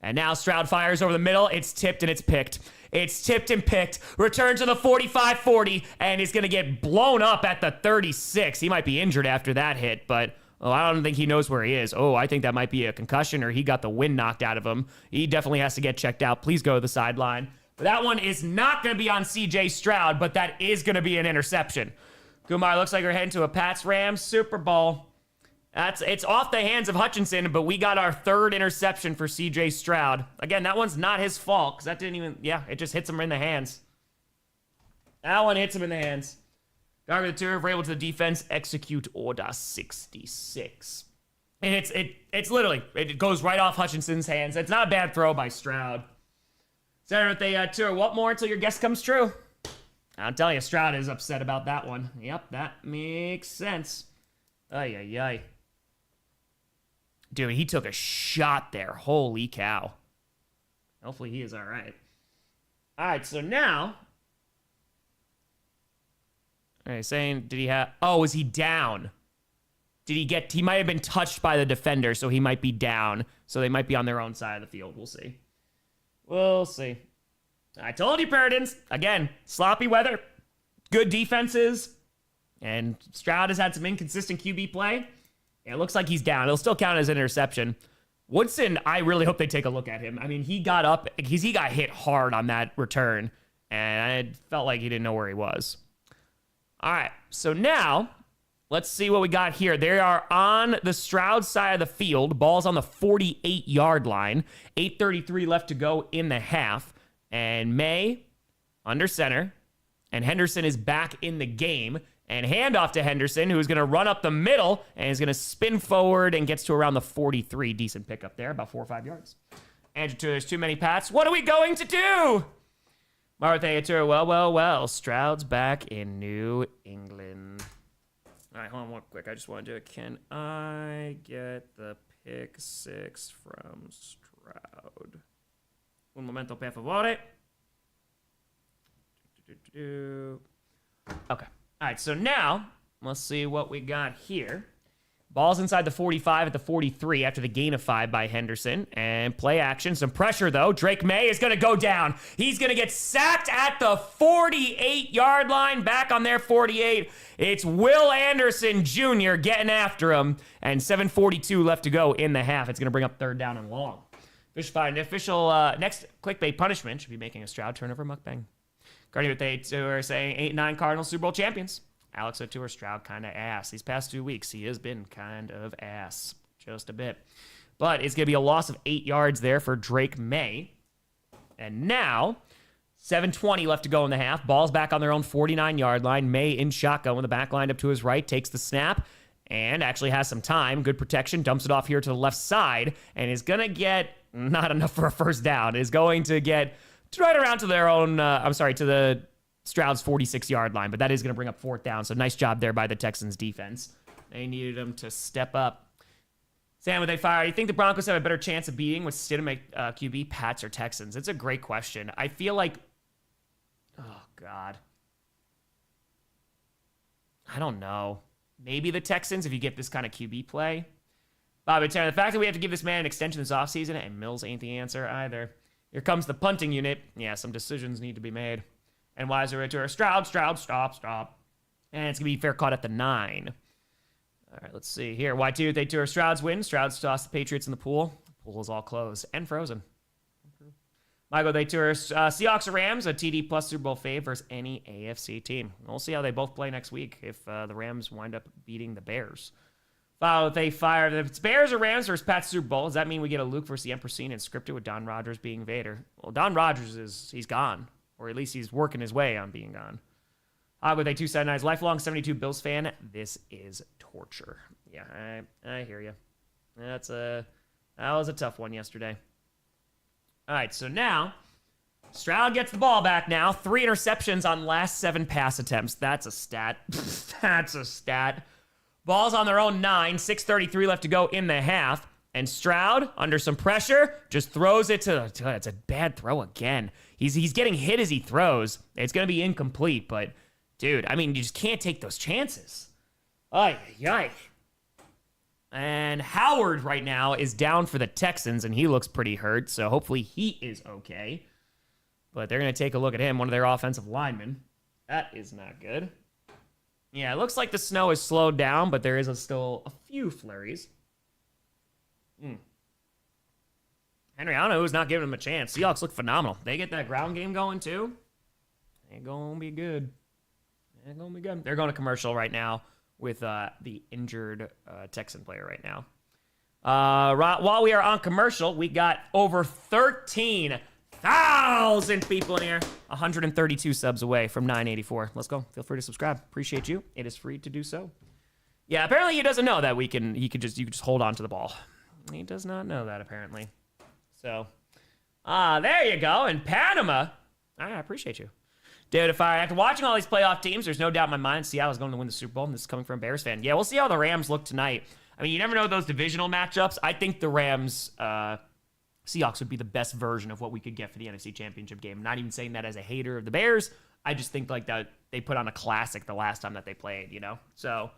And now Stroud fires over the middle. It's tipped and it's picked. It's tipped and picked. Return to the 45-40, and he's going to get blown up at the 36. He might be injured after that hit, but I don't think he knows where he is. I think that might be a concussion, or he got the wind knocked out of him. He definitely has to get checked out. Please go to the sideline. But that one is not going to be on C.J. Stroud, but that is going to be an interception. Kumar, looks like we're heading to a Pats-Rams Super Bowl. It's off the hands of Hutchinson, but we got our 3rd interception for C.J. Stroud. Again, that one's not his fault, because that didn't even... Yeah, it just hits him in the hands. That one hits him in the hands. Garber the Tour, we're able to the defense, execute order 66. And it's literally, it goes right off Hutchinson's hands. It's not a bad throw by Stroud. Saturday with the Tour, what more until your guess comes true? I'll tell you, Stroud is upset about that one. Yep, that makes sense. Ay, ay, ay. Dude, he took a shot there. Holy cow. Hopefully he is all right. All right, so now... All right, saying, did he have... Oh, is he down? He might have been touched by the defender, so he might be down. So they might be on their own side of the field. We'll see. We'll see. I told you, Puritans. Again, sloppy weather, good defenses, and Stroud has had some inconsistent QB play. It looks like he's down. It'll still count as an interception. Woodson, I really hope they take a look at him. I mean, he got up, he got hit hard on that return, and I felt like he didn't know where he was. All right, so now let's see what we got here. They are on the Stroud side of the field. Ball's on the 48-yard line. 8:33 left to go in the half. And Maye under center. And Henderson is back in the game. And handoff to Henderson, who's going to run up the middle and is going to spin forward and gets to around the 43. Decent pickup there, about 4 or 5 yards. Andrew, there's too many Pats. What are we going to do? Martha Tour, well. Stroud's back in New England. All right, hold on one quick. I just want to do it. Can I get the pick 6 from Stroud? Un momento, per favore. Okay. All right, so now let's see what we got here. Ball's inside the 45 at the 43 after the gain of 5 by Henderson. And play action. Some pressure, though. Drake Maye is going to go down. He's going to get sacked at the 48-yard line. Back on their 48. It's Will Anderson Jr. getting after him. And 7:42 left to go in the half. It's going to bring up 3rd down and long. Official next clickbait punishment should be making a Stroud turnover mukbang. Guardian with 8 are saying 8-9 Cardinals Super Bowl champions. Alex O'Toole, Stroud kind of ass. These past 2 weeks, he has been kind of ass. Just a bit. But it's going to be a loss of 8 yards there for Drake Maye. And now, 7:20 left to go in the half. Ball's back on their own 49-yard line. Maye in shotgun with the back lined up to his right. Takes the snap and actually has some time. Good protection. Dumps it off here to the left side. And is going to get not enough for a first down. Is going to get right around to their own, to the Stroud's 46-yard line, but that is going to bring up 4th down. So nice job there by the Texans defense. They needed him to step up. Sam, would they fire? You think the Broncos have a better chance of beating with Stidham QB, Pats or Texans? It's a great question. I feel like, oh God, I don't know. Maybe the Texans if you get this kind of QB play. Bobby Tanner, the fact that we have to give this man an extension this offseason and Mills ain't the answer either. Here comes the punting unit. Yeah, some decisions need to be made. And Weiser to her. Stroud, stop. And it's going to be fair caught at the 9. All right, let's see here. Y2, they tour Stroud's win. Stroud's toss the Patriots in the pool. The pool is all closed and frozen. Michael, they tour Seahawks or Rams, a TD plus Super Bowl fave versus any AFC team. We'll see how they both play next week if the Rams wind up beating the Bears. They fire. If it's Bears or Rams versus Pats Super Bowl, does that mean we get a Luke versus the Emperor scene and scripted with Don Rodgers being Vader? Well, Don Rodgers he's gone. Or at least he's working his way on being gone. With a 279 lifelong 72 Bills fan, this is torture. Yeah, I hear you. That was a tough one yesterday. All right, so now Stroud gets the ball back now. 3 interceptions on last 7 pass attempts. That's a stat. That's a stat. Ball's on their own 9. 6:33 left to go in the half. And Stroud, under some pressure, just throws it to... It's a bad throw again. He's getting hit as he throws. It's going to be incomplete, but... Dude, I mean, you just can't take those chances. Ay, yike. And Howard right now is down for the Texans, and he looks pretty hurt, so hopefully he is okay. But they're going to take a look at him, one of their offensive linemen. That is not good. Yeah, it looks like the snow has slowed down, but there is still a few flurries. Henry, I don't know who's not giving him a chance. Seahawks look phenomenal. They get that ground game going, too. They're going to be good. They're going to be good. They're going to commercial right now with the injured Texan player right now. While we are on commercial, we got over 13,000 people in here. 132 subs away from 984. Let's go. Feel free to subscribe. Appreciate you. It is free to do so. Yeah, apparently he doesn't know that you could just hold on to the ball. He does not know that, apparently. So, there you go. And Panama. I appreciate you. Dude, after watching all these playoff teams, there's no doubt in my mind Seattle's going to win the Super Bowl, and this is coming from a Bears fan. Yeah, we'll see how the Rams look tonight. I mean, you never know those divisional matchups. I think the Rams, Seahawks would be the best version of what we could get for the NFC Championship game. I'm not even saying that as a hater of the Bears. I just think like that they put on a classic the last time that they played, you know? So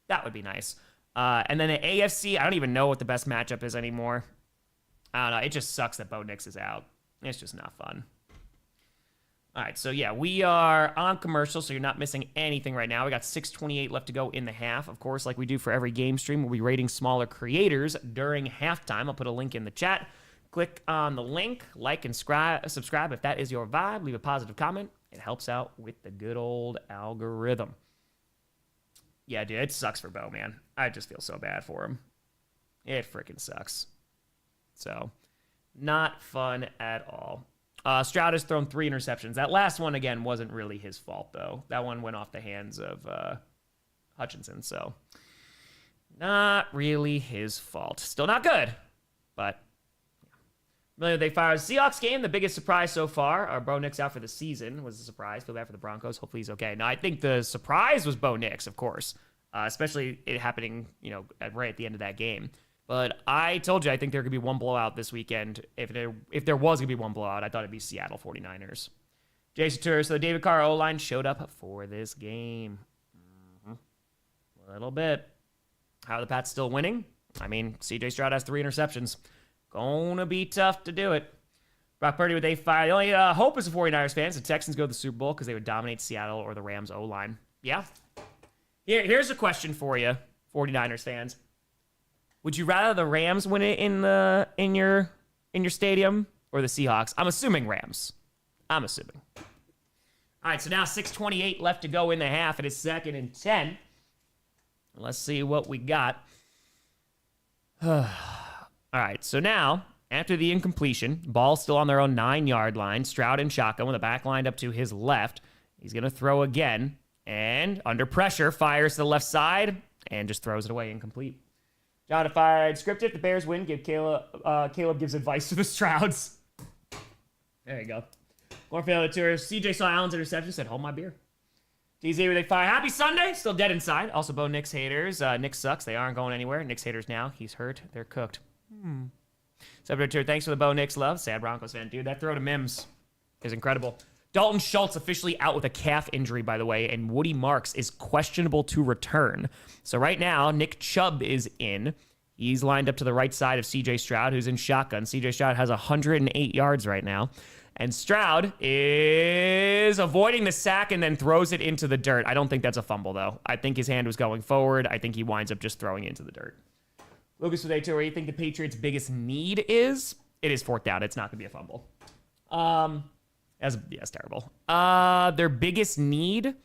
that would be nice. And then the AFC, I don't even know what the best matchup is anymore. I don't know. It just sucks that Bo Nix is out. It's just not fun. All right, so yeah, we are on commercial, so you're not missing anything right now. We got 6:28 left to go in the half. Of course, like we do for every game stream, we'll be rating smaller creators during halftime. I'll put a link in the chat. Click on the link, like and subscribe if that is your vibe. Leave a positive comment. It helps out with the good old algorithm. Yeah, dude, it sucks for Bo, man. I just feel so bad for him. It freaking sucks. So, not fun at all. Stroud has thrown 3 interceptions. That last one, again, wasn't really his fault, though. That one went off the hands of Hutchinson, so not really his fault. Still not good, but yeah. They fired Seahawks game. The biggest surprise so far. Bo Nix out for the season was a surprise. Feel bad for the Broncos. Hopefully he's okay. Now, I think the surprise was Bo Nix, of course, especially it happening, right at the end of that game. But I told you I think there could be one blowout this weekend. If there was going to be one blowout, I thought it'd be Seattle 49ers. Jason Turr, so the David Carr O-line showed up for this game. A little bit. How are the Pats still winning? I mean, CJ Stroud has 3 interceptions. Gonna be tough to do it. Brock Purdy with A5. The only hope is the 49ers fans. The Texans go to the Super Bowl because they would dominate Seattle or the Rams O-line. Yeah. Here's a question for you, 49ers fans. Would you rather the Rams win it in your stadium or the Seahawks? I'm assuming Rams. I'm assuming. All right, so now 6:28 left to go in the half. It is 2nd and 10. Let's see what we got. All right, so now, after the incompletion, ball still on their own 9-yard line. Stroud in shotgun with the back lined up to his left. He's going to throw again, and under pressure, fires to the left side, and just throws it away incomplete. Modified scripted. The Bears win. Caleb gives advice to the Strouds. There you go. Warfield tour. CJ saw Allen's interception. Said, "Hold my beer." DZ where they fire. Happy Sunday. Still dead inside. Also, Bo Nix haters. Nick sucks. They aren't going anywhere. Nix haters now. He's hurt. They're cooked. Subject tour. Thanks for the Bo Nix love. Sad Broncos fan, dude. That throw to Mims is incredible. Dalton Schultz officially out with a calf injury, by the way, and Woody Marks is questionable to return. So right now, Nick Chubb is in. He's lined up to the right side of C.J. Stroud, who's in shotgun. C.J. Stroud has 108 yards right now. And Stroud is avoiding the sack and then throws it into the dirt. I don't think that's a fumble, though. I think his hand was going forward. I think he winds up just throwing it into the dirt. Lucas with A2, where you think the Patriots' biggest need is? It is 4th down. It's not going to be a fumble. That's terrible. Their biggest need,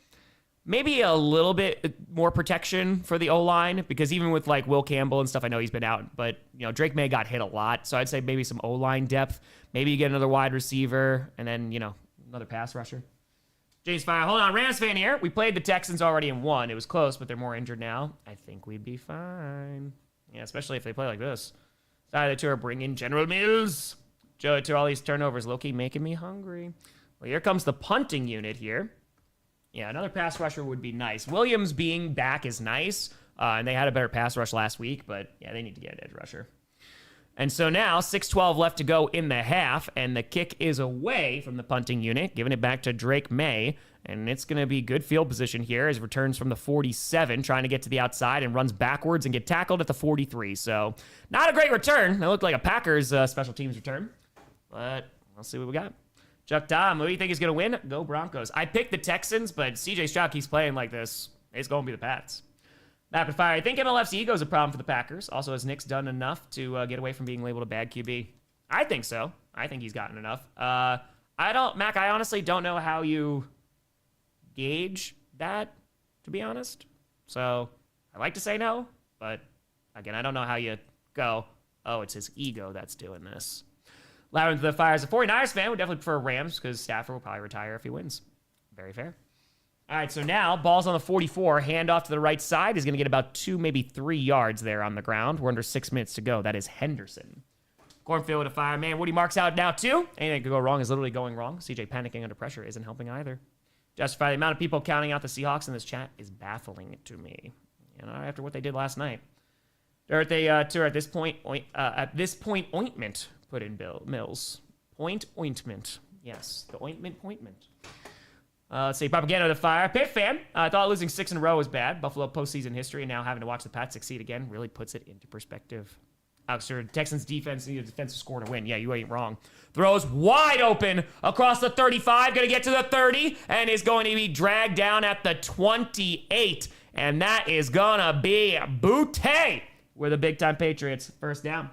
maybe a little bit more protection for the O-line, because even with like Will Campbell and stuff, I know he's been out, but Drake Maye got hit a lot, so I'd say maybe some O-line depth. Maybe you get another wide receiver, and then another pass rusher. James Fire, hold on, Rams fan here. We played the Texans already and won. It was close, but they're more injured now. I think we'd be fine. Yeah, especially if they play like this. Side of the tour, bring in General Mills. Joe, to all these turnovers, Loki making me hungry. Well, here comes the punting unit here. Yeah, another pass rusher would be nice. Williams being back is nice, and they had a better pass rush last week, but yeah, they need to get an edge rusher. And so now, 6:12 left to go in the half, and the kick is away from the punting unit, giving it back to Drake Maye, and it's going to be good field position here as he returns from the 47, trying to get to the outside and runs backwards and get tackled at the 43. So not a great return. It looked like a Packers special teams return, but we'll see what we got. Chuck Tom, who do you think is going to win? Go Broncos. I picked the Texans, but CJ Stroud keeps playing like this. It's going to be the Pats. Rapid fire. I think MLF's ego is a problem for the Packers. Also, has Nick's done enough to get away from being labeled a bad QB? I think so. I think he's gotten enough. Mac, I honestly don't know how you gauge that, to be honest. So I like to say no, but again, I don't know how you go, oh, it's his ego that's doing this. Loud into the fire. As a 49ers fan, would definitely prefer Rams because Stafford will probably retire if he wins. Very fair. All right, so now ball's on the 44. Handoff to the right side. He's going to get about 2, maybe 3 yards there on the ground. We're under 6 minutes to go. That is Henderson. Cornfield to fire. Man, Woody marks out now, too. Anything could go wrong is literally going wrong. CJ panicking under pressure isn't helping either. Justify the amount of people counting out the Seahawks in this chat is baffling to me. You know, after what they did last night. At this point, ointment put in Mills. Point ointment. Yes, the ointment. Let's see, propaganda to fire. Pitt fan. I thought losing 6 in a row was bad. Buffalo postseason history, and now having to watch the Pats succeed again really puts it into perspective. Texans defense need a defensive score to win. Yeah, you ain't wrong. Throws wide open across the 35, going to get to the 30, and is going to be dragged down at the 28. And that is going to be Boutte with the big-time Patriots. First down.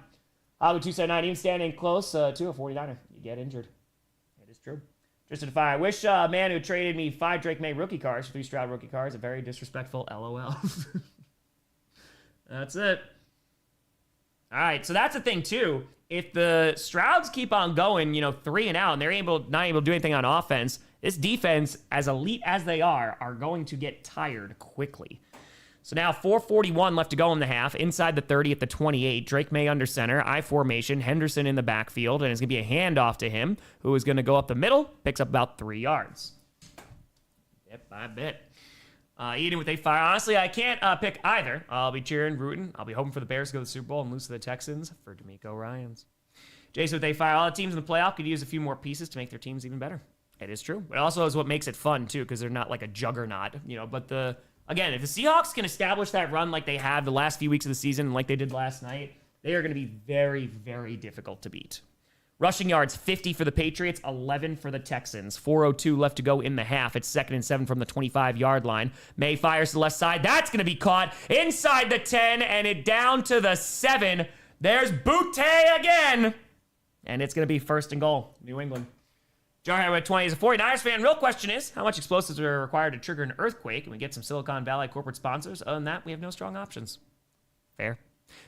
Hollywood 279, even standing close to a 49er. You get injured. It is true. Just to fire. I wish a man who traded me 5 Drake Maye rookie cards, 3 Stroud rookie cards, a very disrespectful LOL. That's it. All right, so that's the thing, too. If the Strouds keep on going, 3 and out, and they're not able to do anything on offense, this defense, as elite as they are going to get tired quickly. So now 4:41 left to go in the half. Inside the 30 at the 28. Drake Maye under center. I formation. Henderson in the backfield. And it's going to be a handoff to him, who is going to go up the middle. Picks up about 3 yards. Bit by bit. Eating with a fire. Honestly, I can't pick either. I'll be cheering, rooting. I'll be hoping for the Bears to go to the Super Bowl and lose to the Texans for D'Amico Ryans. Jason with a fire. All the teams in the playoff could use a few more pieces to make their teams even better. It is true. It also is what makes it fun, too, because they're not like a juggernaut, but Again, if the Seahawks can establish that run like they have the last few weeks of the season and like they did last night, they are going to be very, very difficult to beat. Rushing yards, 50 for the Patriots, 11 for the Texans. 4:02 left to go in the half. It's 2nd and 7 from the 25-yard line. Maye fires to the left side. That's going to be caught inside the 10 and it down to the 7. There's Boutte again. And it's going to be 1st and goal, New England. Jarhead with 20 is a 49ers fan. Real question is, how much explosives are required to trigger an earthquake? And we get some Silicon Valley corporate sponsors. Other than that, we have no strong options. Fair.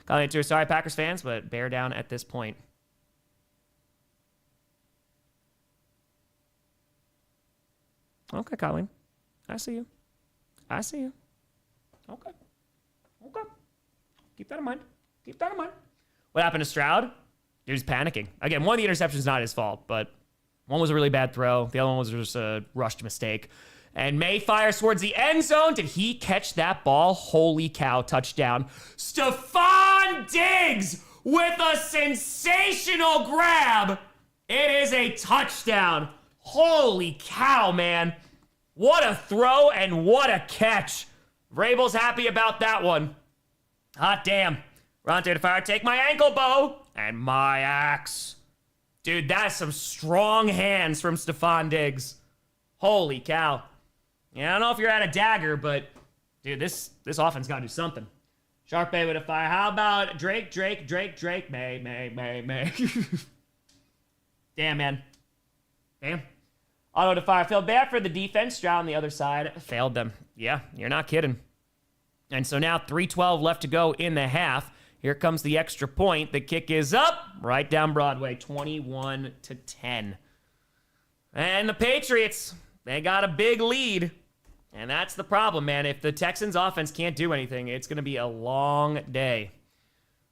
Calling it to sorry Packers fans, but bear down at this point. Okay, Colleen. I see you. Okay. Keep that in mind. What happened to Stroud? Dude's panicking. Again, one of the interceptions is not his fault, but one was a really bad throw. The other one was just a rushed mistake. And Maye fires towards the end zone. Did he catch that ball? Holy cow, touchdown. Stephon Diggs with a sensational grab. It is a touchdown. Holy cow, man. What a throw and what a catch. Vrabel's happy about that one. Hot damn. Ronte to fire. Take my ankle bow and my axe. Dude, that is some strong hands from Stephon Diggs. Holy cow. Yeah, I don't know if you're at a dagger, but, dude, this offense got to do something. Sharp Bay with a fire. How about Drake, Maye. Damn, man. Damn. Auto to fire. Felt bad for the defense. Stroud on the other side failed them. Yeah, you're not kidding. And so now 3:12 left to go in the half. Here comes the extra point. The kick is up, right down Broadway, 21-10. And the Patriots, they got a big lead. And that's the problem, man. If the Texans offense can't do anything, it's going to be a long day.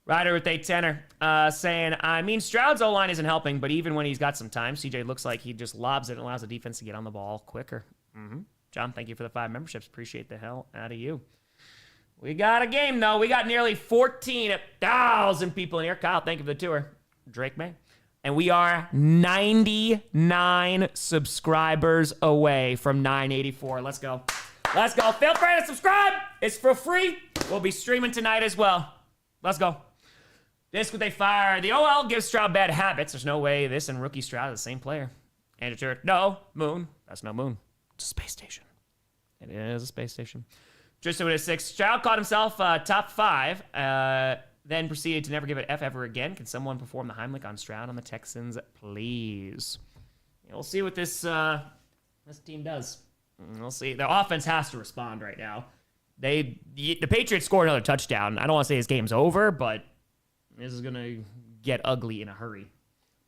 Ryder with a tenor saying, I mean, Stroud's O-line isn't helping, but even when he's got some time, CJ looks like he just lobs it and allows the defense to get on the ball quicker. John, thank you for the 5 memberships. Appreciate the hell out of you. We got a game, though. We got nearly 14,000 people in here. Kyle, thank you for the tour. Drake May. And we are 99 subscribers away from 984. Let's go. Let's go. Feel free to subscribe. It's for free. We'll be streaming tonight as well. Let's go. This what they fire. The OL gives Stroud bad habits. There's no way this and rookie Stroud are the same player. Andrew Turk. No. Moon. That's no moon. It's a space station. It is a space station. Tristan with a 6. Stroud caught himself top 5, then proceeded to never give it F ever again. Can someone perform the Heimlich on Stroud on the Texans, please? Yeah, we'll see what this team does. We'll see. The offense has to respond right now. The Patriots scored another touchdown. I don't want to say his game's over, but this is going to get ugly in a hurry.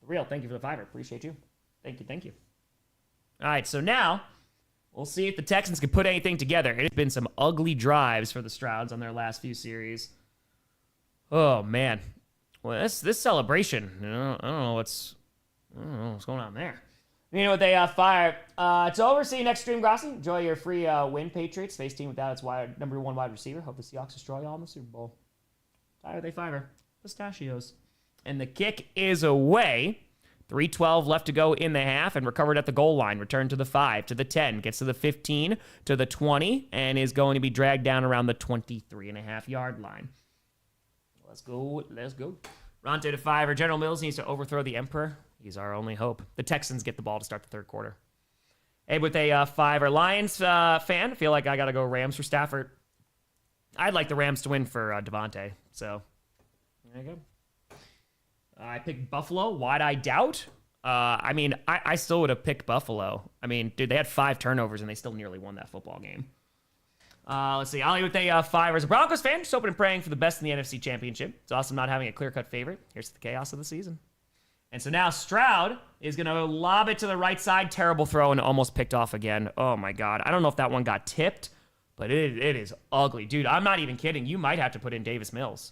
Real, thank you for the 5. Appreciate you. Thank you. All right, so now we'll see if the Texans can put anything together. It has been some ugly drives for the Strouds on their last few series. Oh, man. Well, this celebration, I don't know what's going on there. You know what they fire? It's over. See you next stream, Grossi. Enjoy your free win, Patriots. Face team without its number 1 wide receiver. Hope the Seahawks destroy y'all in the Super Bowl. Tyler, they fire. Pistachios. And the kick is away. 3:12 left to go in the half, and recovered at the goal line. Returned to the 5, to the 10, gets to the 15, to the 20, and is going to be dragged down around the 23.5-yard line. Let's go. Ronte to 5. General Mills needs to overthrow the Emperor. He's our only hope. The Texans get the ball to start the third quarter. Abe with a 5. Lions fan. I feel like I got to go Rams for Stafford. I'd like the Rams to win for Devontae. So, there you go. I picked Buffalo. Why'd I doubt? I still would have picked Buffalo. I mean, dude, they had 5 turnovers, and they still nearly won that football game. Let's see. Ollie with a 5. As a Broncos fan, just hoping and praying for the best in the NFC Championship. It's awesome not having a clear-cut favorite. Here's the chaos of the season. And so now Stroud is going to lob it to the right side. Terrible throw and almost picked off again. Oh, my God. I don't know if that one got tipped, but it is ugly. Dude, I'm not even kidding. You might have to put in Davis Mills.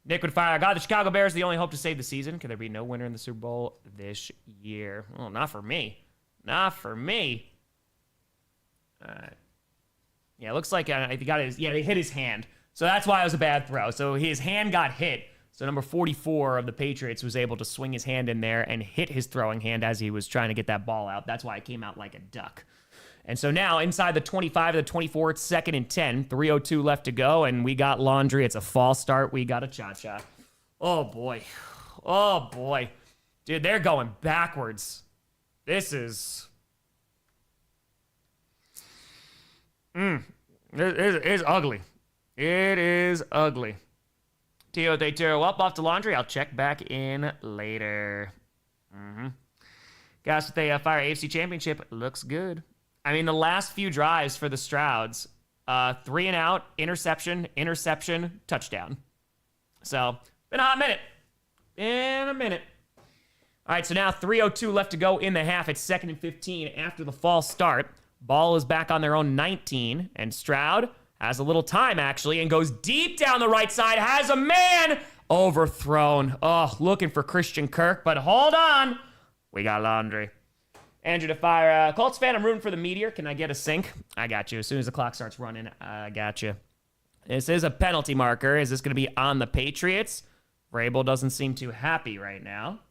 Nick would fire. God, the Chicago Bears are the only hope to save the season. Can there be no winner in the Super Bowl this year? Well, not for me. Not for me. All right. Yeah, it looks like he got his. Yeah, they hit his hand. So that's why it was a bad throw. So his hand got hit. So number 44 of the Patriots was able to swing his hand in there and hit his throwing hand as he was trying to get that ball out. That's why it came out like a duck. And so now inside the 25 of the 24, it's 2nd and 10. 3:02 left to go, and we got laundry. It's a false start. We got a cha-cha. Oh, boy. Oh, boy. Dude, they're going backwards. This is... It is ugly. It is ugly. Tio de Tiro up off to laundry. I'll check back in later. Guys, if they fire AFC Championship, looks good. I mean, the last few drives for the Strouds, 3 and out, interception, touchdown. So, been a hot minute. Been a minute. All right, so now 3:02 left to go in the half. It's 2nd and 15 after the false start. Ball is back on their own 19, and Stroud has a little time, actually, and goes deep down the right side, has a man overthrown. Oh, looking for Christian Kirk, but hold on. We got laundry. Andrew to fire. Colts fan, I'm rooting for the Meteor. Can I get a sync? I got you. As soon as the clock starts running, I got you. This is a penalty marker. Is this going to be on the Patriots? Vrabel doesn't seem too happy right now.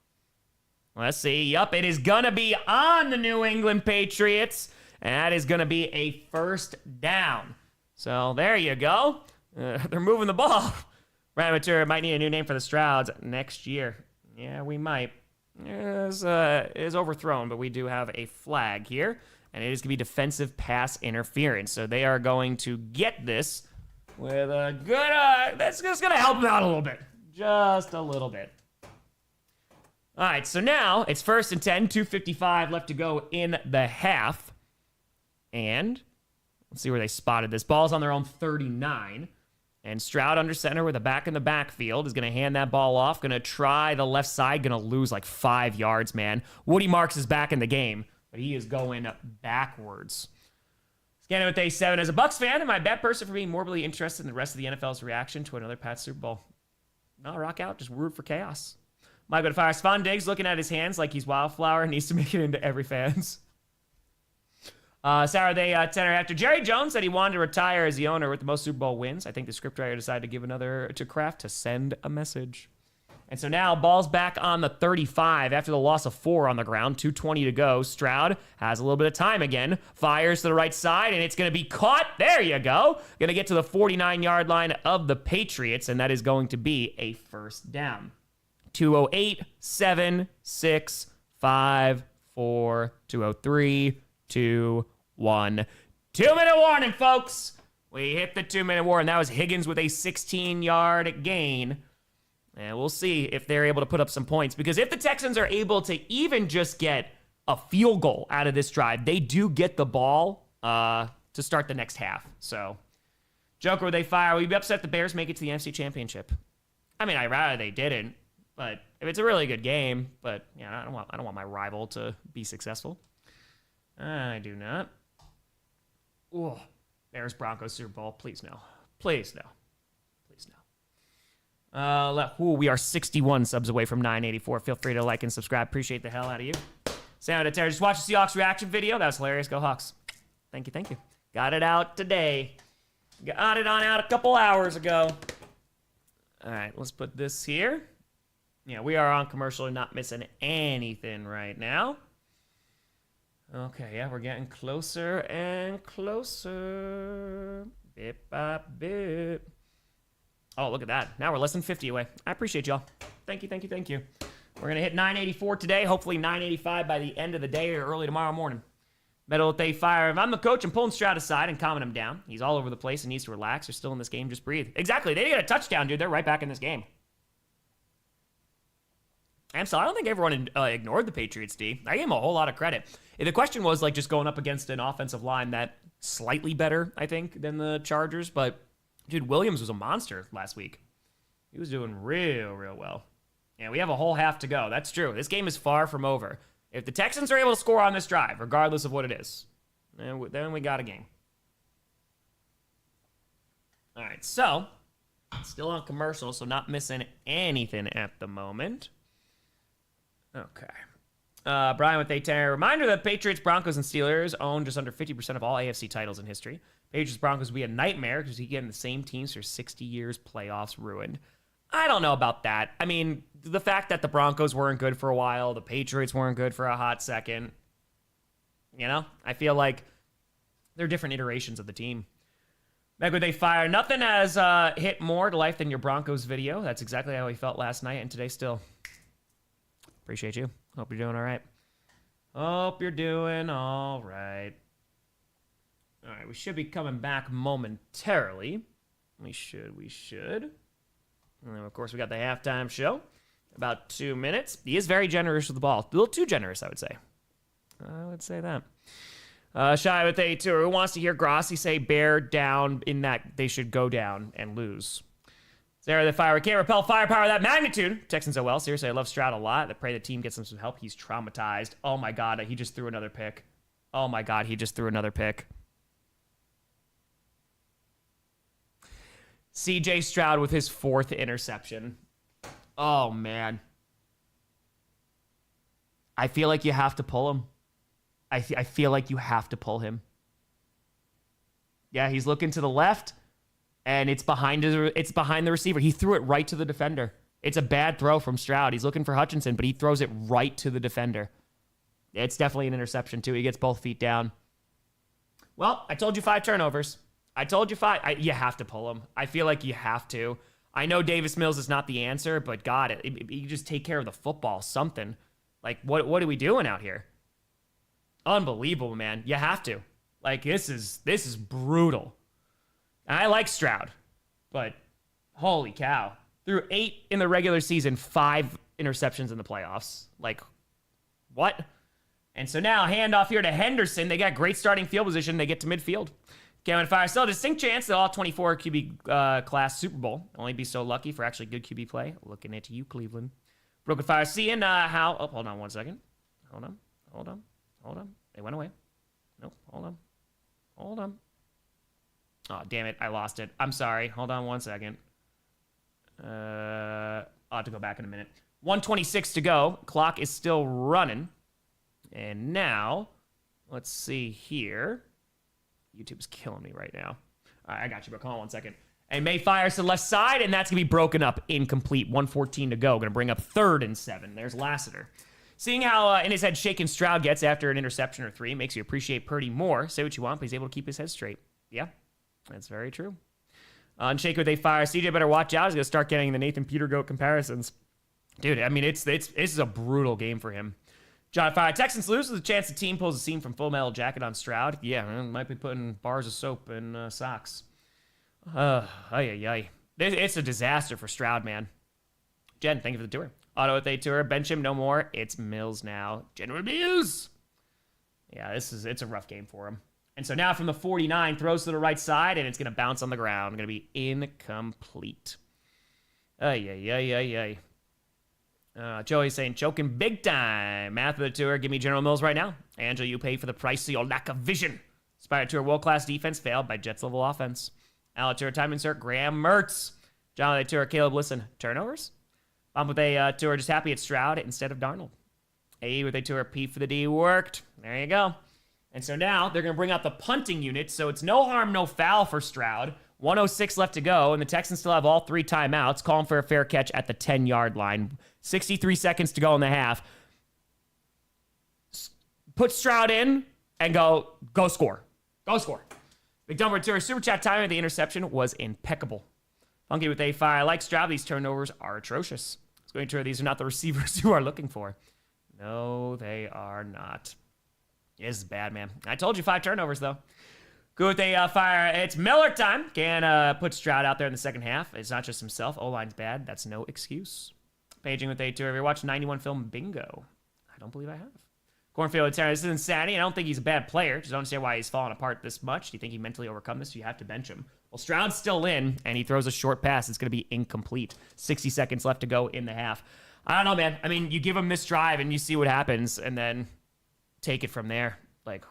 Let's see. Yup, it is going to be on the New England Patriots. And that is going to be a first down. So there you go. They're moving the ball. Ramateur might need a new name for the Strouds next year. Yeah, we might. It is overthrown, but we do have a flag here. And it is going to be defensive pass interference. So they are going to get this with a good... that's just going to help them out a little bit. Just a little bit. All right, so now it's 1st and 10, 2:55 left to go in the half. And let's see where they spotted this. Ball's on their own 39. And Stroud under center with a back in the backfield is going to hand that ball off. Going to try the left side. Going to lose like 5 yards, man. Woody Marks is back in the game, but he is going backwards. Scanning with A7. As a Bucs fan, am I a bad person for being morbidly interested in the rest of the NFL's reaction to another Pats Super Bowl? No, rock out. Just root for chaos. Michael Fire. Spawn Diggs looking at his hands like he's Wildflower. Needs to make it into every fan's. Saturday, tenor actor Jerry Jones said he wanted to retire as the owner with the most Super Bowl wins. I think the scriptwriter decided to give another to Kraft to send a message. And so now ball's back on the 35 after the loss of 4 on the ground. 2:20 to go. Stroud has a little bit of time again. Fires to the right side, and it's going to be caught. There you go. Going to get to the 49-yard line of the Patriots, and that is going to be a first down. 2:08, 7, 6, 5, 4, 2:03, 2, 1. 2-minute warning, folks. We hit the 2-minute warning. That was Higgins with a 16-yard gain. And we'll see if they're able to put up some points. Because if the Texans are able to even just get a field goal out of this drive, they do get the ball to start the next half. So, Joker, would they fire? We'd be upset if the Bears make it to the AFC Championship. I mean, I'd rather they didn't. But if it's a really good game, but yeah, I don't want my rival to be successful. I do not. Ooh, Bears Broncos Super Bowl. Please no. Please no. Please no. We are 61 subs away from 984. Feel free to like and subscribe. Appreciate the hell out of you. Sound to Terry. Just watch the Seahawks reaction video. That was hilarious. Go Hawks. Thank you. Thank you. Got it out today. Got it on out a couple hours ago. All right, let's put this here. Yeah, we are on commercial and not missing anything right now. Okay, yeah, we're getting closer and closer. Bip, bop, bip. Oh, look at that. Now we're less than 50 away. I appreciate y'all. Thank you. We're going to hit 984 today. Hopefully 985 by the end of the day or early tomorrow morning. Metal they fire. If I'm the coach, I'm pulling Stroud aside and calming him down. He's all over the place and needs to relax. They're still in this game. Just breathe. Exactly. They didn't get a touchdown, dude. They're right back in this game. I'm sorry. I don't think everyone ignored the Patriots, D. I gave them a whole lot of credit. The question was like just going up against an offensive line that slightly better, I think, than the Chargers. But, dude, Williams was a monster last week. He was doing real well. Yeah, we have a whole half to go. That's true. This game is far from over. If the Texans are able to score on this drive, regardless of what it is, then we got a game. All right, so still on commercial, so not missing anything at the moment. Okay. Brian with A10. Reminder that Patriots, Broncos, and Steelers own just under 50% of all AFC titles in history. Patriots, Broncos will be a nightmare because you get the same teams for 60 years, playoffs ruined. I don't know about that. I mean, the fact that the Broncos weren't good for a while, the Patriots weren't good for a hot second, you know, I feel like they're different iterations of the team. Meg, would they fire? Nothing has hit more to life than your Broncos video. That's exactly how we felt last night and today still. Appreciate you. Hope you're doing all right. Hope you're doing all right. All right, we should be coming back momentarily. We should. And then, of course, we got the halftime show. About 2 minutes. He is very generous with the ball. A little too generous, I would say. I would say that. Shy with A2. Who wants to hear Grossi say bear down in that they should go down and lose? Sarah the fire. We can't repel firepower of that magnitude. Texans are well. Seriously, I love Stroud a lot. I pray the team gets him some help. He's traumatized. Oh, my God. He just threw another pick. Oh, my God. He just threw another pick. CJ Stroud with his 4th interception. Oh, man. I feel like you have to pull him. I feel like you have to pull him. Yeah, he's looking to the left, and it's behind the receiver. He threw it right to the defender. It's a bad throw from Stroud. He's looking for Hutchinson, but he throws it right to the defender. It's definitely an interception, too. He gets both feet down. Well, I told you 5 turnovers. I told you 5. You have to pull him. I feel like you have to. I know Davis Mills is not the answer, but God, you just take care of the football, something. Like, what are we doing out here? Unbelievable, man. You have to. Like, this is brutal. And I like Stroud, but holy cow. Through 8 in the regular season, 5 interceptions in the playoffs. Like, what? And so now, handoff here to Henderson. They got great starting field position. They get to midfield. Cameron Fire, still a distinct chance that all 24 QB class Super Bowl. Only be so lucky for actually good QB play. Looking at you, Cleveland. Broken Fire, seeing how... Oh, hold on 1 second. Hold on. They went away. Nope, hold on. Oh, damn it. I lost it. I'm sorry. Hold on 1 second. have to go back in a minute. 1:26 to go. Clock is still running. And now, let's see here. YouTube's killing me right now. All right, I got you, but hold on 1 second. And Maye fires to the left side, and that's going to be broken up, incomplete. 1:14 to go. Going to bring up 3rd and 7. There's Lassiter. Seeing how in his head shaken Stroud gets after an interception or 3 makes you appreciate Purdy more. Say what you want, but he's able to keep his head straight. Yeah, that's very true. On Shaker, they fire. CJ better watch out. He's going to start getting the Nathan Peter Goat comparisons. Dude, I mean, this is a brutal game for him. John fire. Texans lose with a chance the team pulls a scene from Full Metal Jacket on Stroud. Yeah, might be putting bars of soap in socks. It's a disaster for Stroud, man. Jen, thank you for the tour. Auto with a tour. Bench him no more. It's Mills now. General Mills. Yeah, it's a rough game for him. And so now from the 49, throws to the right side, and it's going to bounce on the ground. Going to be incomplete. Joey's saying, choking big time. Math of the tour, give me General Mills right now. Angela, you pay for the price of your lack of vision. Spire tour, world-class defense failed by Jets-level offense. Al tour, time insert, Graham Mertz. John the tour, Caleb, listen, turnovers? Bump with a tour, just happy it's Stroud instead of Darnold. A with a tour, P for the D, worked. There you go. And so now they're going to bring out the punting unit, so it's no harm, no foul for Stroud. 1:06 left to go, and the Texans still have all 3 timeouts, calling for a fair catch at the 10-yard line. 63 seconds to go in the half. Put Stroud in and go score. Go score. Big Dumber Tour, super chat timing of the interception was impeccable. Funky with a fire. Like Stroud, these turnovers are atrocious. It's going to these are not the receivers you are looking for. No, they are not. This is bad, man. I told you 5 turnovers, though. Good with a fire. It's Miller time. Can put Stroud out there in the second half. It's not just himself. O-line's bad. That's no excuse. Paging with a tour. Have you watched 91 film Bingo? I don't believe I have. Cornfield, this is insanity. I don't think he's a bad player. Just don't understand why he's falling apart this much. Do you think he mentally overcome this? You have to bench him. Well, Stroud's still in, and he throws a short pass. It's going to be incomplete. 60 seconds left to go in the half. I don't know, man. I mean, you give him this drive, and you see what happens, and then take it from there. Like,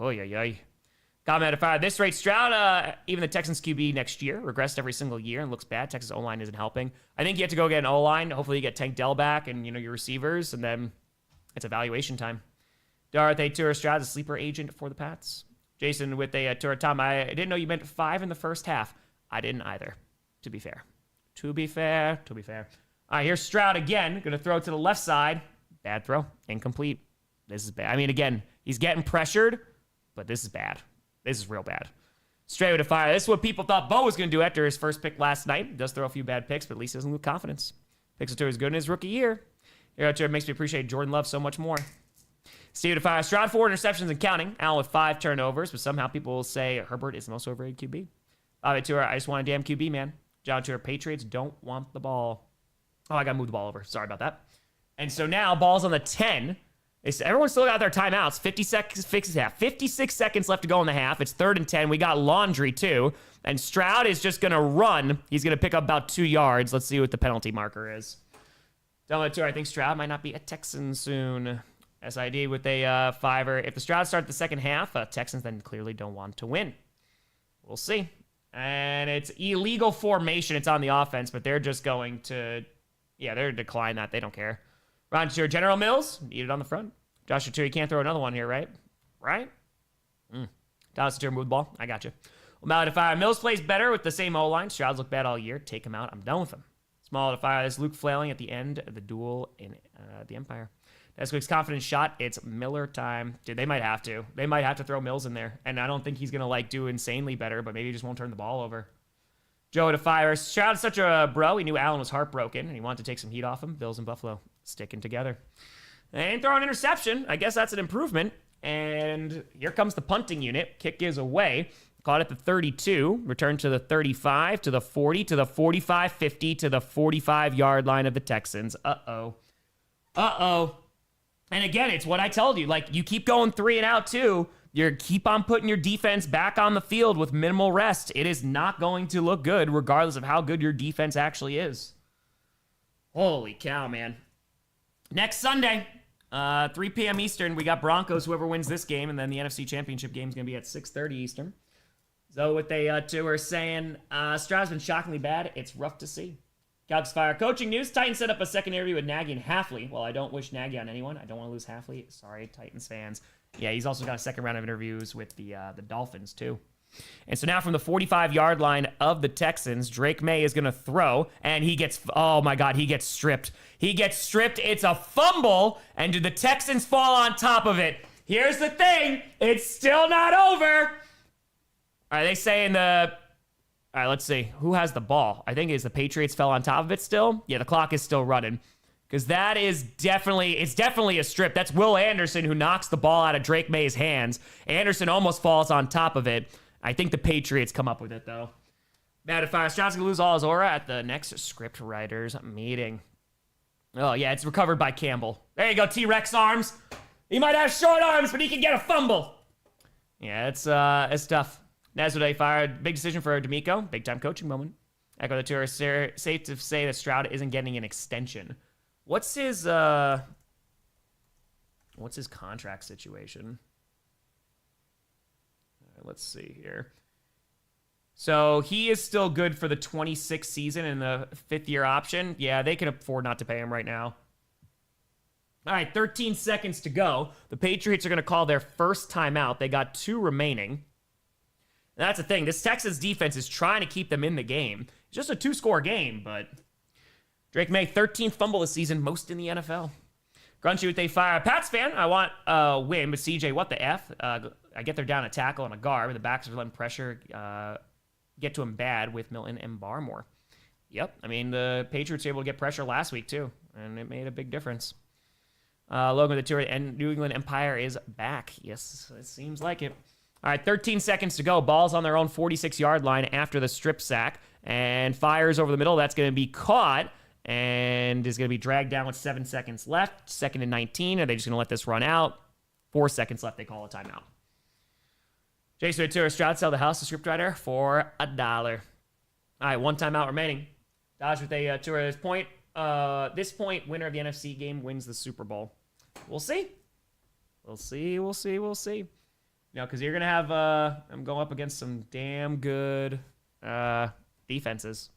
Comment at fire. This rate, Stroud, even the Texans QB next year, regressed every single year and looks bad. Texas O-line isn't helping. I think you have to go get an O-line. Hopefully you get Tank Dell back and, your receivers, and then it's evaluation time. Darth, a tour. Stroud's a sleeper agent for the Pats. Jason with a tour. Tom, I didn't know you meant 5 in the first half. I didn't either, to be fair. To be fair. All right, here's Stroud again. Going to throw to the left side. Bad throw. Incomplete. This is bad. I mean, again, he's getting pressured, but this is bad. This is real bad. Straight with a fire. This is what people thought Bo was going to do after his first pick last night. He does throw a few bad picks, but at least he doesn't lose confidence. Picks to his good in his rookie year. It makes me appreciate Jordan Love so much more. Steve with a fire. Stroud 4 interceptions and counting. Allen with 5 turnovers, but somehow people will say Herbert is the most overrated QB. Bobby Tour, I just want a damn QB, man. John Tour, Patriots don't want the ball. Oh, I got to move the ball over. Sorry about that. And so now ball's on the 10. Everyone's still got their timeouts. 56 seconds left to go in the half. It's 3rd and 10. We got laundry, too. And Stroud is just going to run. He's going to pick up about 2 yards. Let's see what the penalty marker is. Down to I think Stroud might not be a Texan soon. SID with a 5er. If the Stroud start the second half, Texans then clearly don't want to win. We'll see. And it's illegal formation. It's on the offense, but they're just going to, they're decline that. They don't care. Ron Tour, General Mills, need it on the front. Joshua Tour, you can't throw another one here, right? Thomas Tour, move the ball. I got you. Well, to fire. Mills plays better with the same O-line. Stroud's look bad all year. Take him out. I'm done with him. Small to fire. This Luke flailing at the end of the duel in the Empire. That's quick's confidence shot. It's Miller time. Dude, they might have to. They might have to throw Mills in there. And I don't think he's going to, do insanely better, but maybe he just won't turn the ball over. Joe to fire. Stroud's such a bro. He knew Allen was heartbroken, and he wanted to take some heat off him. Bills and Buffalo sticking together. They ain't throwing an interception. I guess that's an improvement. And here comes the punting unit. Kick gives away. Caught at the 32. Returned to the 35, to the 40, to the 45, 50, to the 45-yard line of the Texans. Uh-oh. And again, it's what I told you. You keep going 3 and out, too. You keep on putting your defense back on the field with minimal rest. It is not going to look good, regardless of how good your defense actually is. Holy cow, man. Next Sunday, 3 p.m. Eastern, we got Broncos, whoever wins this game, and then the NFC Championship game is going to be at 6:30 Eastern. So what they two are saying, Stroud's been shockingly bad. It's rough to see. Couch Fire. Coaching news. Titans set up a second interview with Nagy and Halfley. Well, I don't wish Nagy on anyone. I don't want to lose Halfley. Sorry, Titans fans. Yeah, he's also got a second round of interviews with the Dolphins, too. And so now from the 45-yard line of the Texans, Drake Maye is going to throw, and he gets, oh my God, he gets stripped. He gets stripped. It's a fumble, and do the Texans fall on top of it? Here's the thing. It's still not over. Are they saying the... All right, let's see. Who has the ball? I think it's the Patriots fell on top of it still. Yeah, the clock is still running. Because that is it's definitely a strip. That's Will Anderson who knocks the ball out of Drake Maye's hands. Anderson almost falls on top of it. I think the Patriots come up with it, though. Mad if Stroud's going to lose all his aura at the next script writers meeting. Oh, yeah, it's recovered by Campbell. There you go, T-Rex arms. He might have short arms, but he can get a fumble. Yeah, it's tough. That's what they fired. Big decision for D'Amico. Big time coaching moment. Echo the tour. Safe to say that Stroud isn't getting an extension. What's his contract situation? All right, let's see here. So he is still good for the 26th season and the 5th-year option. Yeah, they can afford not to pay him right now. All right, 13 seconds to go. The Patriots are going to call their first timeout. They got 2 remaining. And that's the thing. This Texans defense is trying to keep them in the game. It's just a 2-score game, but Drake Maye, 13th fumble this season, most in the NFL. Grungy with a fire. Pats fan, I want a win, but CJ, what the F? I get they're down a tackle and a guard, but the backs are letting pressure get to him bad with Milton and Barmore. Yep, I mean, the Patriots were able to get pressure last week, too, and it made a big difference. Logan with the tour, and New England Empire is back. Yes, it seems like it. All right, 13 seconds to go. Ball's on their own 46-yard line after the strip sack, and fires over the middle. That's going to be caught and is going to be dragged down with 7 seconds left. 2nd and 19. Are they just going to let this run out? 4 seconds left. They call a timeout. Jason Ventura, Stroud sell the house, the scriptwriter, for $1. All right, 1 timeout remaining. Dodge with a tour at this point. This point, winner of the NFC game wins the Super Bowl. We'll see. We'll see. You know, because you're going to have, I'm going up against some damn good defenses.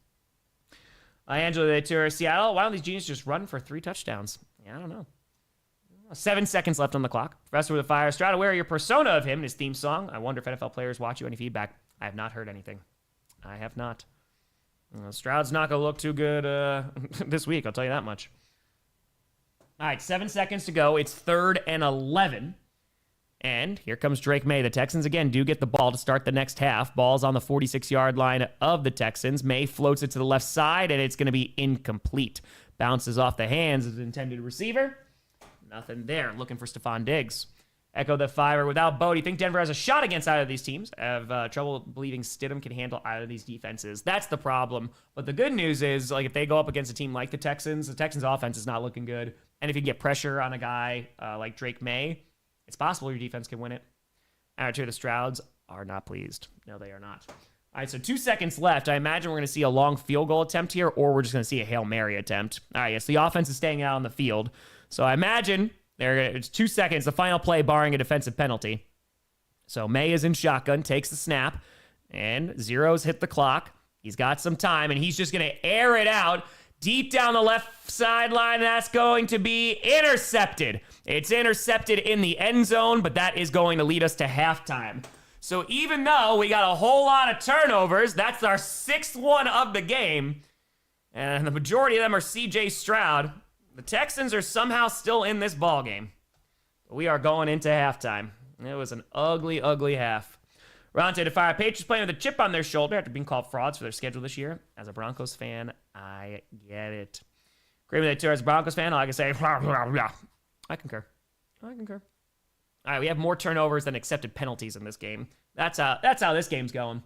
Angela de Tour, Seattle. Why don't these geniuses just run for 3 touchdowns? Yeah, I don't know. 7 seconds left on the clock. Professor with a fire. Stroud, aware of your persona of him and his theme song. I wonder if NFL players watch you. Any feedback? I have not heard anything. I have not. Stroud's not going to look too good this week, I'll tell you that much. All right, 7 seconds to go. It's 3rd and 11. And here comes Drake Maye. The Texans, again, do get the ball to start the next half. Ball's on the 46-yard line of the Texans. Maye floats it to the left side, and it's going to be incomplete. Bounces off the hands of the intended receiver. Nothing there. Looking for Stephon Diggs. Echo the fiver without Bo. Do you think Denver has a shot against either of these teams? I have trouble believing Stidham can handle either of these defenses. That's the problem. But the good news is, like, if they go up against a team like the Texans offense is not looking good. And if you can get pressure on a guy like Drake Maye, it's possible your defense can win it. Actually, the Strouds are not pleased. No, they are not. All right, so 2 seconds left. I imagine we're going to see a long field goal attempt here, or we're just going to see a Hail Mary attempt. All right, yes, the offense is staying out on the field. So I imagine it's 2 seconds, the final play barring a defensive penalty. So Maye is in shotgun, takes the snap, and zeros hit the clock. He's got some time, and he's just going to air it out deep down the left sideline. That's going to be intercepted. It's intercepted in the end zone, but that is going to lead us to halftime. So even though we got a whole lot of turnovers, that's our 6th one of the game, and the majority of them are C.J. Stroud, the Texans are somehow still in this ball game. We are going into halftime. It was an ugly, ugly half. Ronte to fire. Patriots playing with a chip on their shoulder after being called frauds for their schedule this year. As a Broncos fan, I get it. Great with it too. As a Broncos fan, all I can say, I concur. All right, we have more turnovers than accepted penalties in this game. That's how this game's going.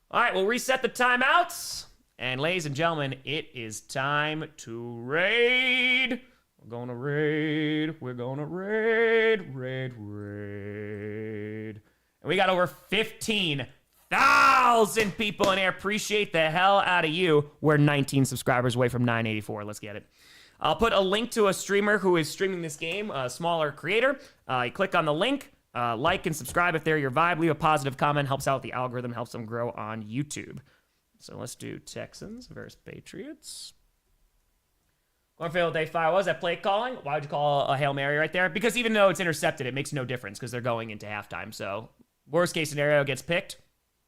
All right, we'll reset the timeouts. And ladies and gentlemen, it is time to raid. We're going to raid. And we got over 15,000 people in here. Appreciate the hell out of you. We're 19 subscribers away from 984. Let's get it. I'll put a link to a streamer who is streaming this game, a smaller creator. You click on the link, like and subscribe if they're your vibe. Leave a positive comment. Helps out the algorithm, helps them grow on YouTube. So let's do Texans versus Patriots. Cornfield, they fire. What was that play calling? Why would you call a Hail Mary right there? Because even though it's intercepted, it makes no difference because they're going into halftime. So worst case scenario gets picked.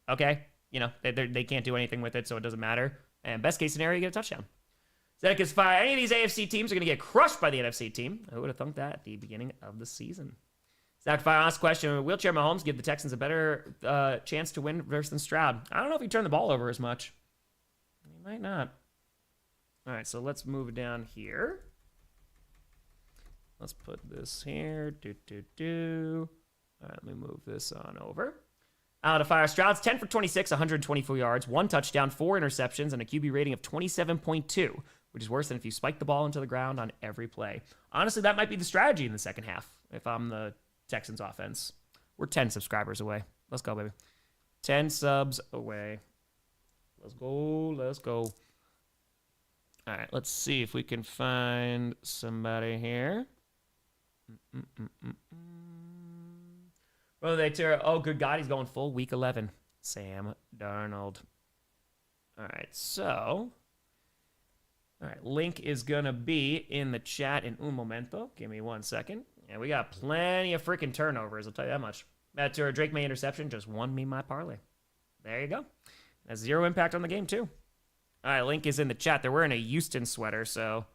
Okay. They can't do anything with it, so it doesn't matter. And best case scenario, you get a touchdown. Zedek is fire. Any of these AFC teams are going to get crushed by the NFC team. Who would have thunk that at the beginning of the season? Zach Fire asked question, wheelchair Mahomes give the Texans a better chance to win versus Stroud? I don't know if he turned the ball over as much. He might not. All right, so let's move down here. Let's put this here. All right, let me move this on over. Out of fire. Stroud's 10 for 26, 124 yards, 1 touchdown, 4 interceptions, and a QB rating of 27.2, which is worse than if you spike the ball into the ground on every play. Honestly, that might be the strategy in the second half if I'm the Texans offense. We're 10 subscribers away. Let's go, baby. 10 subs away. Let's go. All right, let's see if we can find somebody here. Oh, good God, he's going full week 11. Sam Darnold. All right, link is going to be in the chat in un momento. Give me 1 second. Yeah, we got plenty of freaking turnovers, I'll tell you that much. That Drake Maye interception just won me my parlay. There you go. Has 0 impact on the game, too. All right, link is in the chat. They're wearing a Houston sweater, so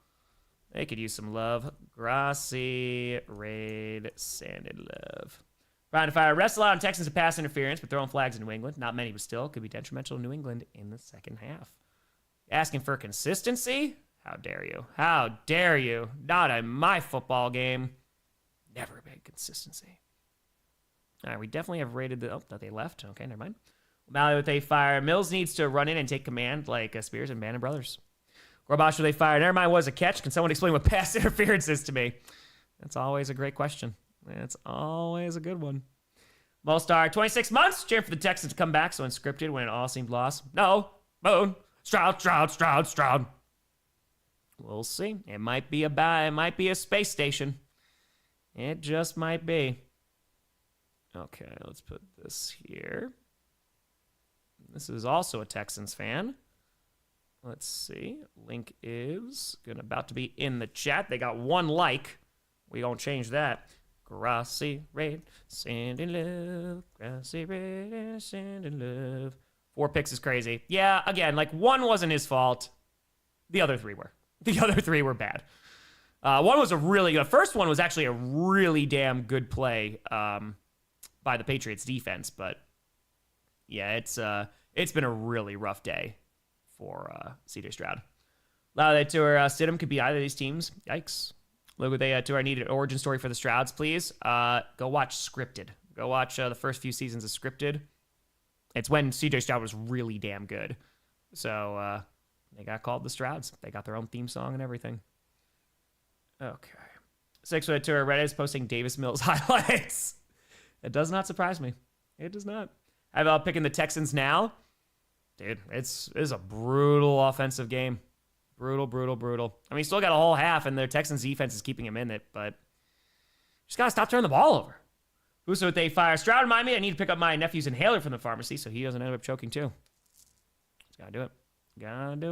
they could use some love. Grossi, Raid, Sanded Love. Trying to fire. Wrestle out on Texans to pass interference, but throwing flags in New England. Not many, but still could be detrimental to New England in the second half. Asking for consistency? How dare you? How dare you? Not in my football game. Never been consistency. All right, we definitely have rated the... Oh, no, they left. Okay, never mind. Maye with a fire. Mills needs to run in and take command like Spears and Bannon Brothers. Gorbachev with a fire. Never mind, was a catch. Can someone explain what pass interference is to me? That's always a great question. It's always a good one. Molstar, 26 months. Cheering for the Texans to come back so unscripted when it all seemed lost. No. Boone. Stroud. We'll see. It might be a space station. It just might be. Okay, let's put this here. This is also a Texans fan. Let's see. Link is about to be in the chat. They got 1 like. We don't change that. Grossi, Raid, Sand and Love. Grossi, Raid, Sand and Love. 4 picks is crazy. Yeah, again, 1 wasn't his fault. The other 3 were. The other 3 were bad. One was the first one was actually a really damn good play by the Patriots defense, but yeah, it's been a really rough day for CJ Stroud. They tour Stidham could be either of these teams. Yikes. Look what they tour. I need an origin story for the Strouds, please. Go watch Scripted. Go watch the first few seasons of Scripted. It's when CJ Stroud was really damn good. So they got called the Strouds. They got their own theme song and everything. Okay. 6-foot tour. Reddit is posting Davis Mills highlights. It does not surprise me. It does not. I'm picking the Texans now. Dude, it's a brutal offensive game. Brutal. I mean, still got a whole half, and their Texans defense is keeping him in it, but just got to stop turning the ball over. Who's with they fire? Stroud, remind me, I need to pick up my nephew's inhaler from the pharmacy so he doesn't end up choking too. Just gotta do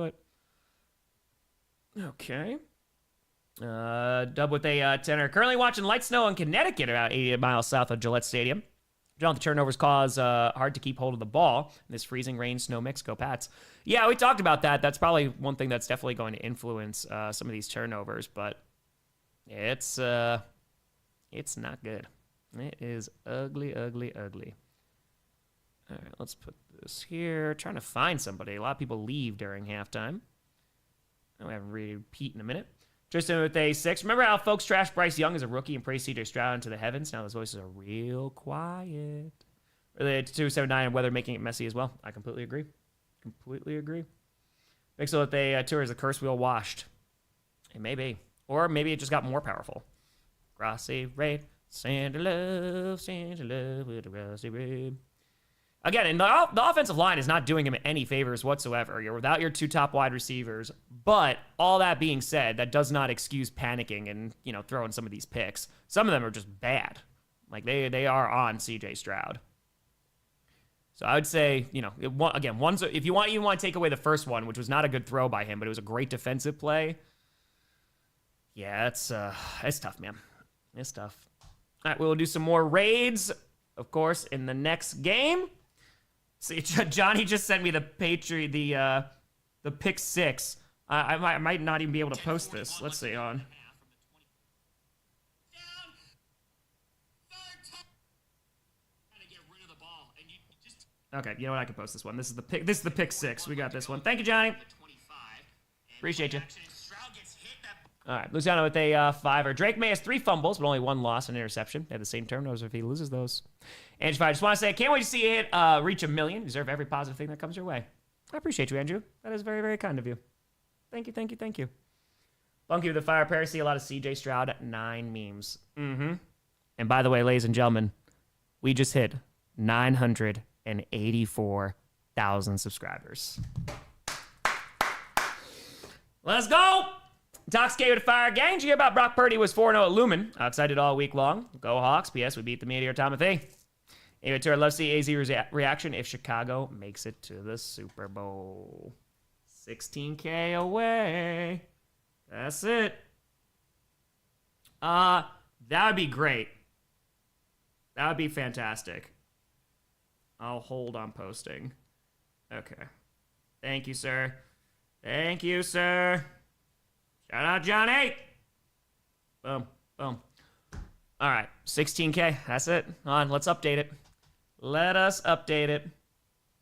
it. Okay. Dub with a tenor. Currently watching light snow in Connecticut, about 80 miles south of Gillette Stadium. Don't the turnovers cause hard to keep hold of the ball in this freezing rain snow mix? Go Pats. Yeah, we talked about that. That's probably one thing that's definitely going to influence some of these turnovers, but it's not good. It is ugly. All right, let's put this here. Trying to find somebody. A lot of people leave during halftime. I haven't read Pete in a minute. Tristan with a 6. Remember how folks trashed Bryce Young as a rookie and praised CJ Stroud into the heavens? Now those voices are real quiet. Related to 279 and weather making it messy as well. I completely agree. Pixel with a tour is a curse wheel washed. It may be. Or maybe it just got more powerful. Grossi, Raid, Sand love with a Grossi, Raid. Again, and the offensive line is not doing him any favors whatsoever. You're without your 2 top wide receivers. But all that being said, that does not excuse panicking and, throwing some of these picks. Some of them are just bad. They are on CJ Stroud. So I would say, if you want to take away the first one, which was not a good throw by him, but it was a great defensive play. Yeah, it's tough, man. It's tough. All right, we'll do some more raids, of course, in the next game. See, Johnny just sent me the pick six. I might not even be able to post this. Let's see on. Okay, you know what? I can post this one. This is the pick. This is the pick six. We got this one. Thank you, Johnny. Appreciate you. All right, Luciano with a 5. Drake Maye has 3 fumbles, but only 1 loss and interception. They have the same turnovers if he loses those. Andrew, I just want to say, I can't wait to see you hit reach 1 million. You deserve every positive thing that comes your way. I appreciate you, Andrew. That is very, very kind of you. Thank you, thank you, thank you. Bunky with the fire. Paris, see a lot of CJ Stroud at 9 memes. Mm-hmm. And by the way, ladies and gentlemen, we just hit 984,000 subscribers. Let's go! Intoxicated with fire gang. Did you hear about Brock Purdy was 4-0 at Lumen? Excited all week long. Go Hawks. P.S. We beat the Meteor Timothy. Anyway, to our love see AZ's reaction if Chicago makes it to the Super Bowl. 16K away. That's it. That would be great. That would be fantastic. I'll hold on posting. Okay. Thank you, sir. Thank you, sir. Shout out, Johnny. Boom. Boom. All right. 16K. That's it. On. Let's update it. Let us update it.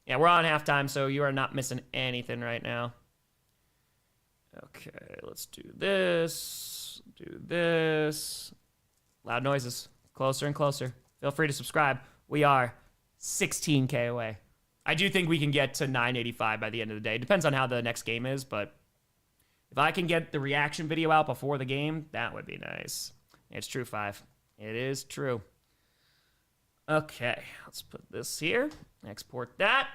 Yeah, we're on halftime, so you are not missing anything right now. Okay. Let's do this. Do this. Loud noises. Closer and closer. Feel free to subscribe. We are 16K away. I do think we can get to 985 by the end of the day. Depends on how the next game is, but if I can get the reaction video out before the game, that would be nice. It's true, 5. It is true. Okay, let's put this here. Export that.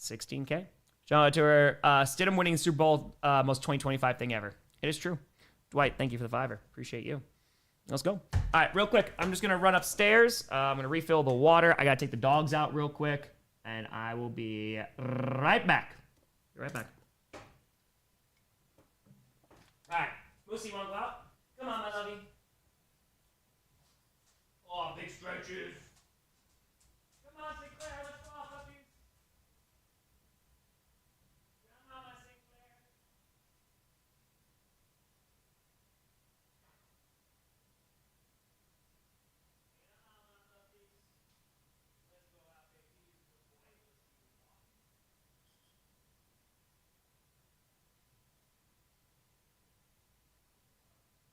16K. John Tour, Stidham winning the Super Bowl, most 2025 thing ever. It is true. Dwight, thank you for the 5. Appreciate you. Let's go. All right, real quick. I'm just going to run upstairs. I'm going to refill the water. I got to take the dogs out real quick, and I will be right back. Be right back. All right, Moosey, you want to go out? Come on, my lovey. Oh, big stretches. Come on, Sinclair, let's go off, puppies. Come on, my Sinclair. Come on, my puppies. Let's go out, baby. Good boy. Let's see you walk.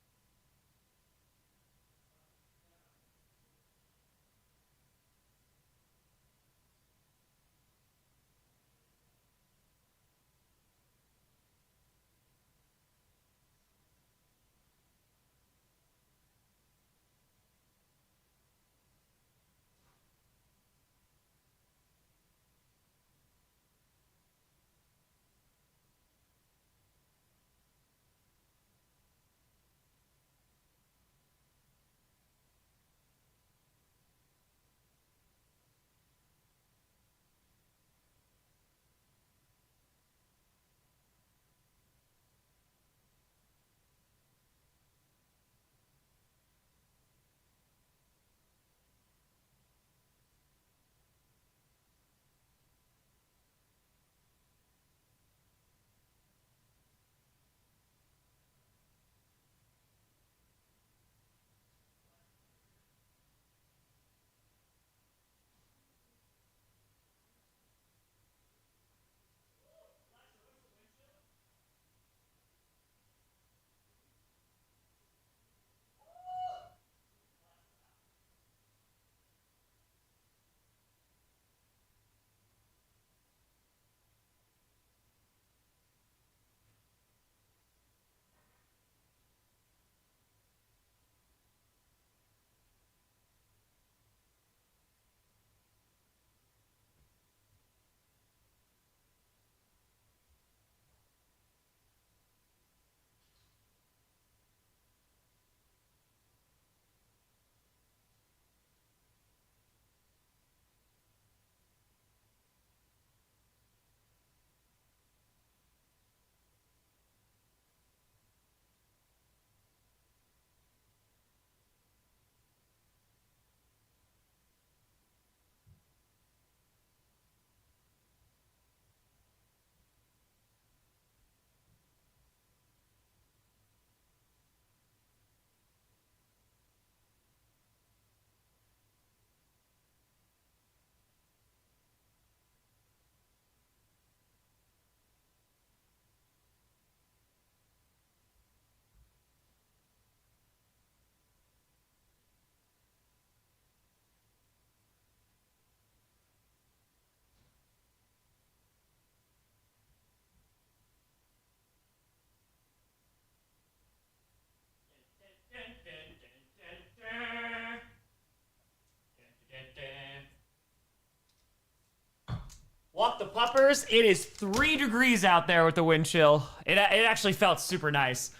Walk the puppers. It is 3 degrees out there with the wind chill. It actually felt super nice.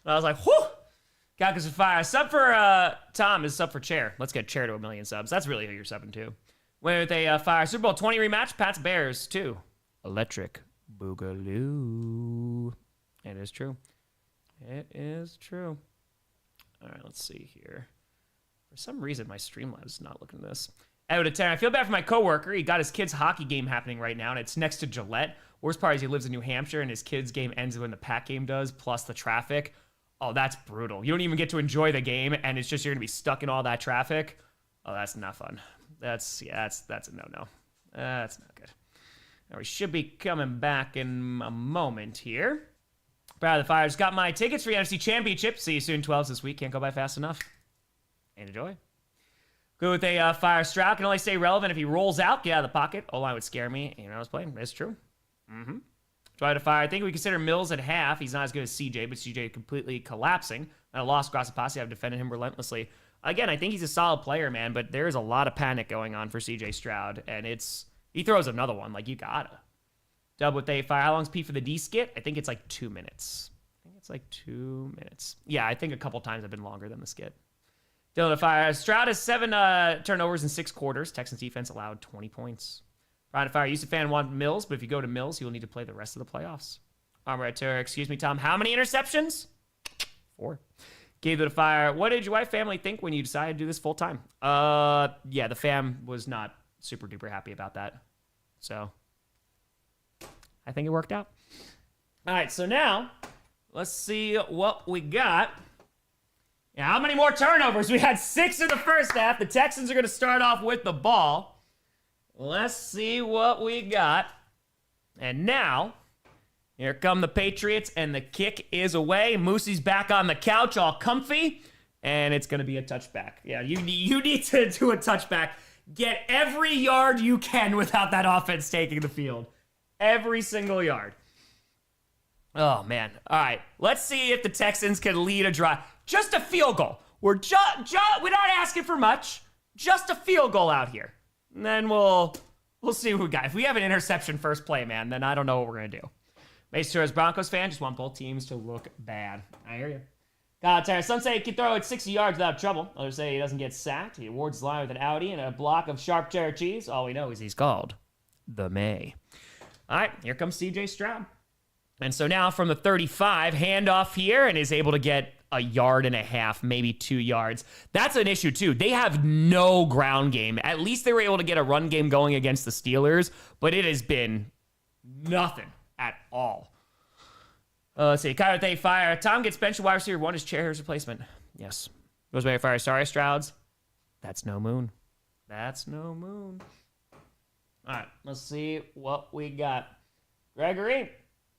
I was like, whew. Got some fire. Sub for Tom is sub for Chair. Let's get Chair to 1 million subs. That's really who you're subbing to. Went with a fire. Super Bowl 20 rematch. Pats Bears 2. Electric Boogaloo. It is true. It is true. All right, let's see here. For some reason, my Streamlabs is not looking at this. Out of 10. I feel bad for my coworker. He got his kid's hockey game happening right now, and it's next to Gillette. Worst part is he lives in New Hampshire, and his kid's game ends when the Pack game does, plus the traffic. Oh, that's brutal. You don't even get to enjoy the game, and it's just you're going to be stuck in all that traffic. Oh, that's not fun. That's a no-no. That's not good. Now, we should be coming back in a moment here. Proud of the Fires. Got my tickets for the AFC Championship. See you soon, 12s this week. Can't go by fast enough. And enjoy. Good with a Fire. Stroud can only stay relevant if he rolls out. Get out of the pocket. O-line would scare me. You know, I was playing. It's true. Try to Fire. I think we consider Mills at half. He's not as good as CJ, but CJ completely collapsing. I lost Grossi. I've defended him relentlessly. Again, I think he's a solid player, man, but there's a lot of panic going on for CJ Stroud, and he throws another one. Like, you gotta. Dub with a Fire. How long's P for the D skit? I think it's like 2 minutes. Yeah, I think a couple times I've been longer than the skit. Dylan to Fire. Stroud has 7 turnovers in 6 quarters. Texans defense allowed 20 points. Brian to Fire. Used to fan want Mills, but if you go to Mills, you'll need to play the rest of the playoffs. Armor Terror. Excuse me, Tom. How many interceptions? 4. Gave it a Fire. What did your wife family think when you decided to do this full time? Yeah, the fam was not super duper happy about that. So I think it worked out. All right, so now let's see what we got. Yeah, how many more turnovers? We had 6 in the first half. The Texans are going to start off with the ball. Let's see what we got. And now, here come the Patriots, and the kick is away. Moosey's back on the couch, all comfy, and it's going to be a touchback. Yeah, you need to do a touchback. Get every yard you can without that offense taking the field. Every single yard. Oh, man. All right, let's see if the Texans can lead a drive. Just a field goal. We're not asking for much. Just a field goal out here. And then we'll see what we got. If we have an interception first play, man, then I don't know what we're going to do. Mace as Broncos fan, just want both teams to look bad. I hear you. God, some say he can throw it 60 yards without trouble. Others say he doesn't get sacked. He awards the line with an Audi and a block of sharp cheddar cheese. All we know is he's called the Maye. All right, here comes CJ Stroud. And so now from the 35, handoff here, and is able to get a yard and a half, maybe 2 yards. That's an issue, too. They have no ground game. At least they were able to get a run game going against the Steelers, but it has been nothing at all. Let's see. Kyler Thay Fire. Tom gets benched wide receiver 1 as Chair's replacement. Yes. Goes by Fire. Sorry, Strouds. That's no moon. That's no moon. All right. Let's see what we got. Gregory.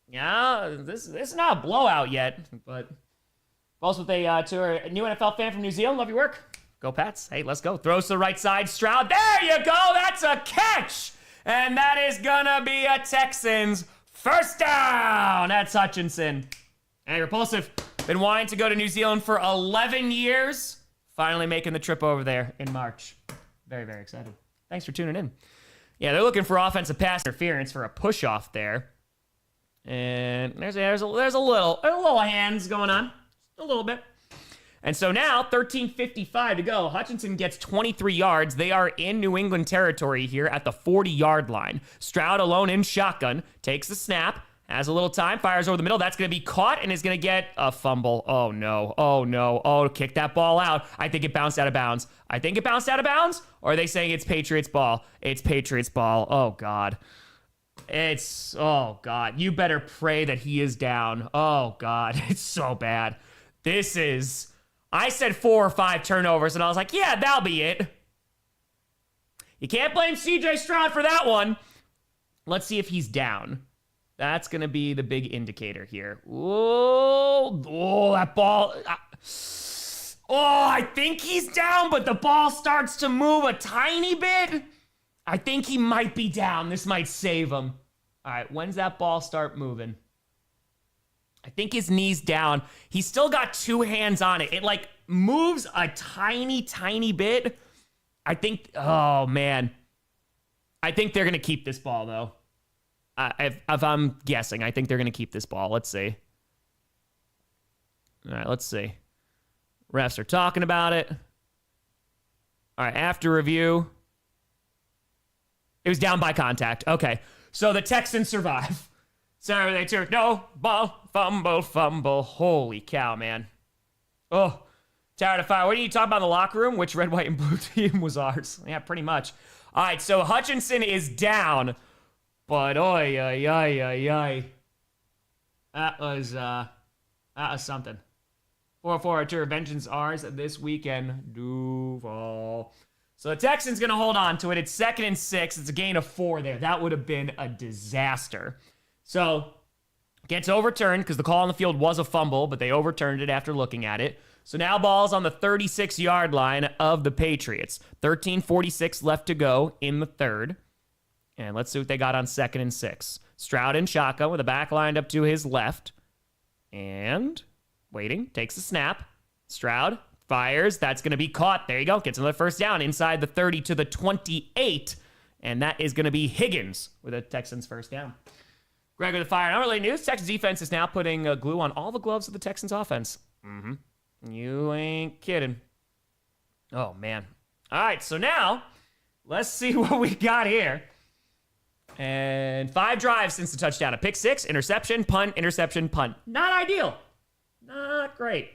Yeah, this is not a blowout yet, but also with a new NFL fan from New Zealand. Love your work. Go Pats. Hey, let's go. Throws to the right side. Stroud. There you go. That's a catch. And that is going to be a Texans first down. That's Hutchinson. Hey, Repulsive. Been wanting to go to New Zealand for 11 years. Finally making the trip over there in March. Very, very excited. Thanks for tuning in. Yeah, they're looking for offensive pass interference for a push-off there. And there's a little hands going on. A little bit. And so now, 13:55 to go. Hutchinson gets 23 yards. They are in New England territory here at the 40-yard line. Stroud alone in shotgun. Takes the snap. Has a little time. Fires over the middle. That's going to be caught and is going to get a fumble. Oh, no. Oh, no. Oh, kick that ball out. I think it bounced out of bounds. Or are they saying it's Patriots ball? It's Patriots ball. Oh, God. Oh, God. You better pray that he is down. Oh, God. It's so bad. I said 4 or 5 turnovers, and I was like, yeah, that'll be it. You can't blame CJ Stroud for that one. Let's see if he's down. That's going to be the big indicator here. Oh, that ball. I think he's down, but the ball starts to move a tiny bit. I think he might be down. This might save him. All right, when's that ball start moving? I think his knee's down. He's still got 2 hands on it. It, moves a tiny, tiny bit. I think, oh, man. I think they're going to keep this ball, though. If I'm guessing, I think they're going to keep this ball. Let's see. All right, let's see. Refs are talking about it. All right, after review. It was down by contact. Okay, so the Texans survive. So they took no ball, fumble. Holy cow, man. Oh, Tower to Fire. What are you talking about in the locker room? Which red, white, and blue team was ours? Yeah, pretty much. All right, so Hutchinson is down. But, oy. That was something. 4-4 to Revengeance ours this weekend. Duval. So the Texans going to hold on to it. It's 2nd and 6. It's a gain of 4 there. That would have been a disaster. So, gets overturned because the call on the field was a fumble, but they overturned it after looking at it. So now ball's on the 36-yard line of the Patriots. 13:46 left to go in the third. And let's see what they got on 2nd and 6. Stroud in shotgun with a back lined up to his left. And waiting, takes a snap. Stroud fires. That's going to be caught. There you go. Gets another first down inside the 30 to the 28. And that is going to be Higgins with a Texans first down. Greg with the Fire. And unrelated news, Texans defense is now putting glue on all the gloves of the Texans offense. You ain't kidding. Oh, man. All right, so now let's see what we got here. And 5 drives since the touchdown. A pick 6, interception, punt, interception, punt. Not ideal. Not great.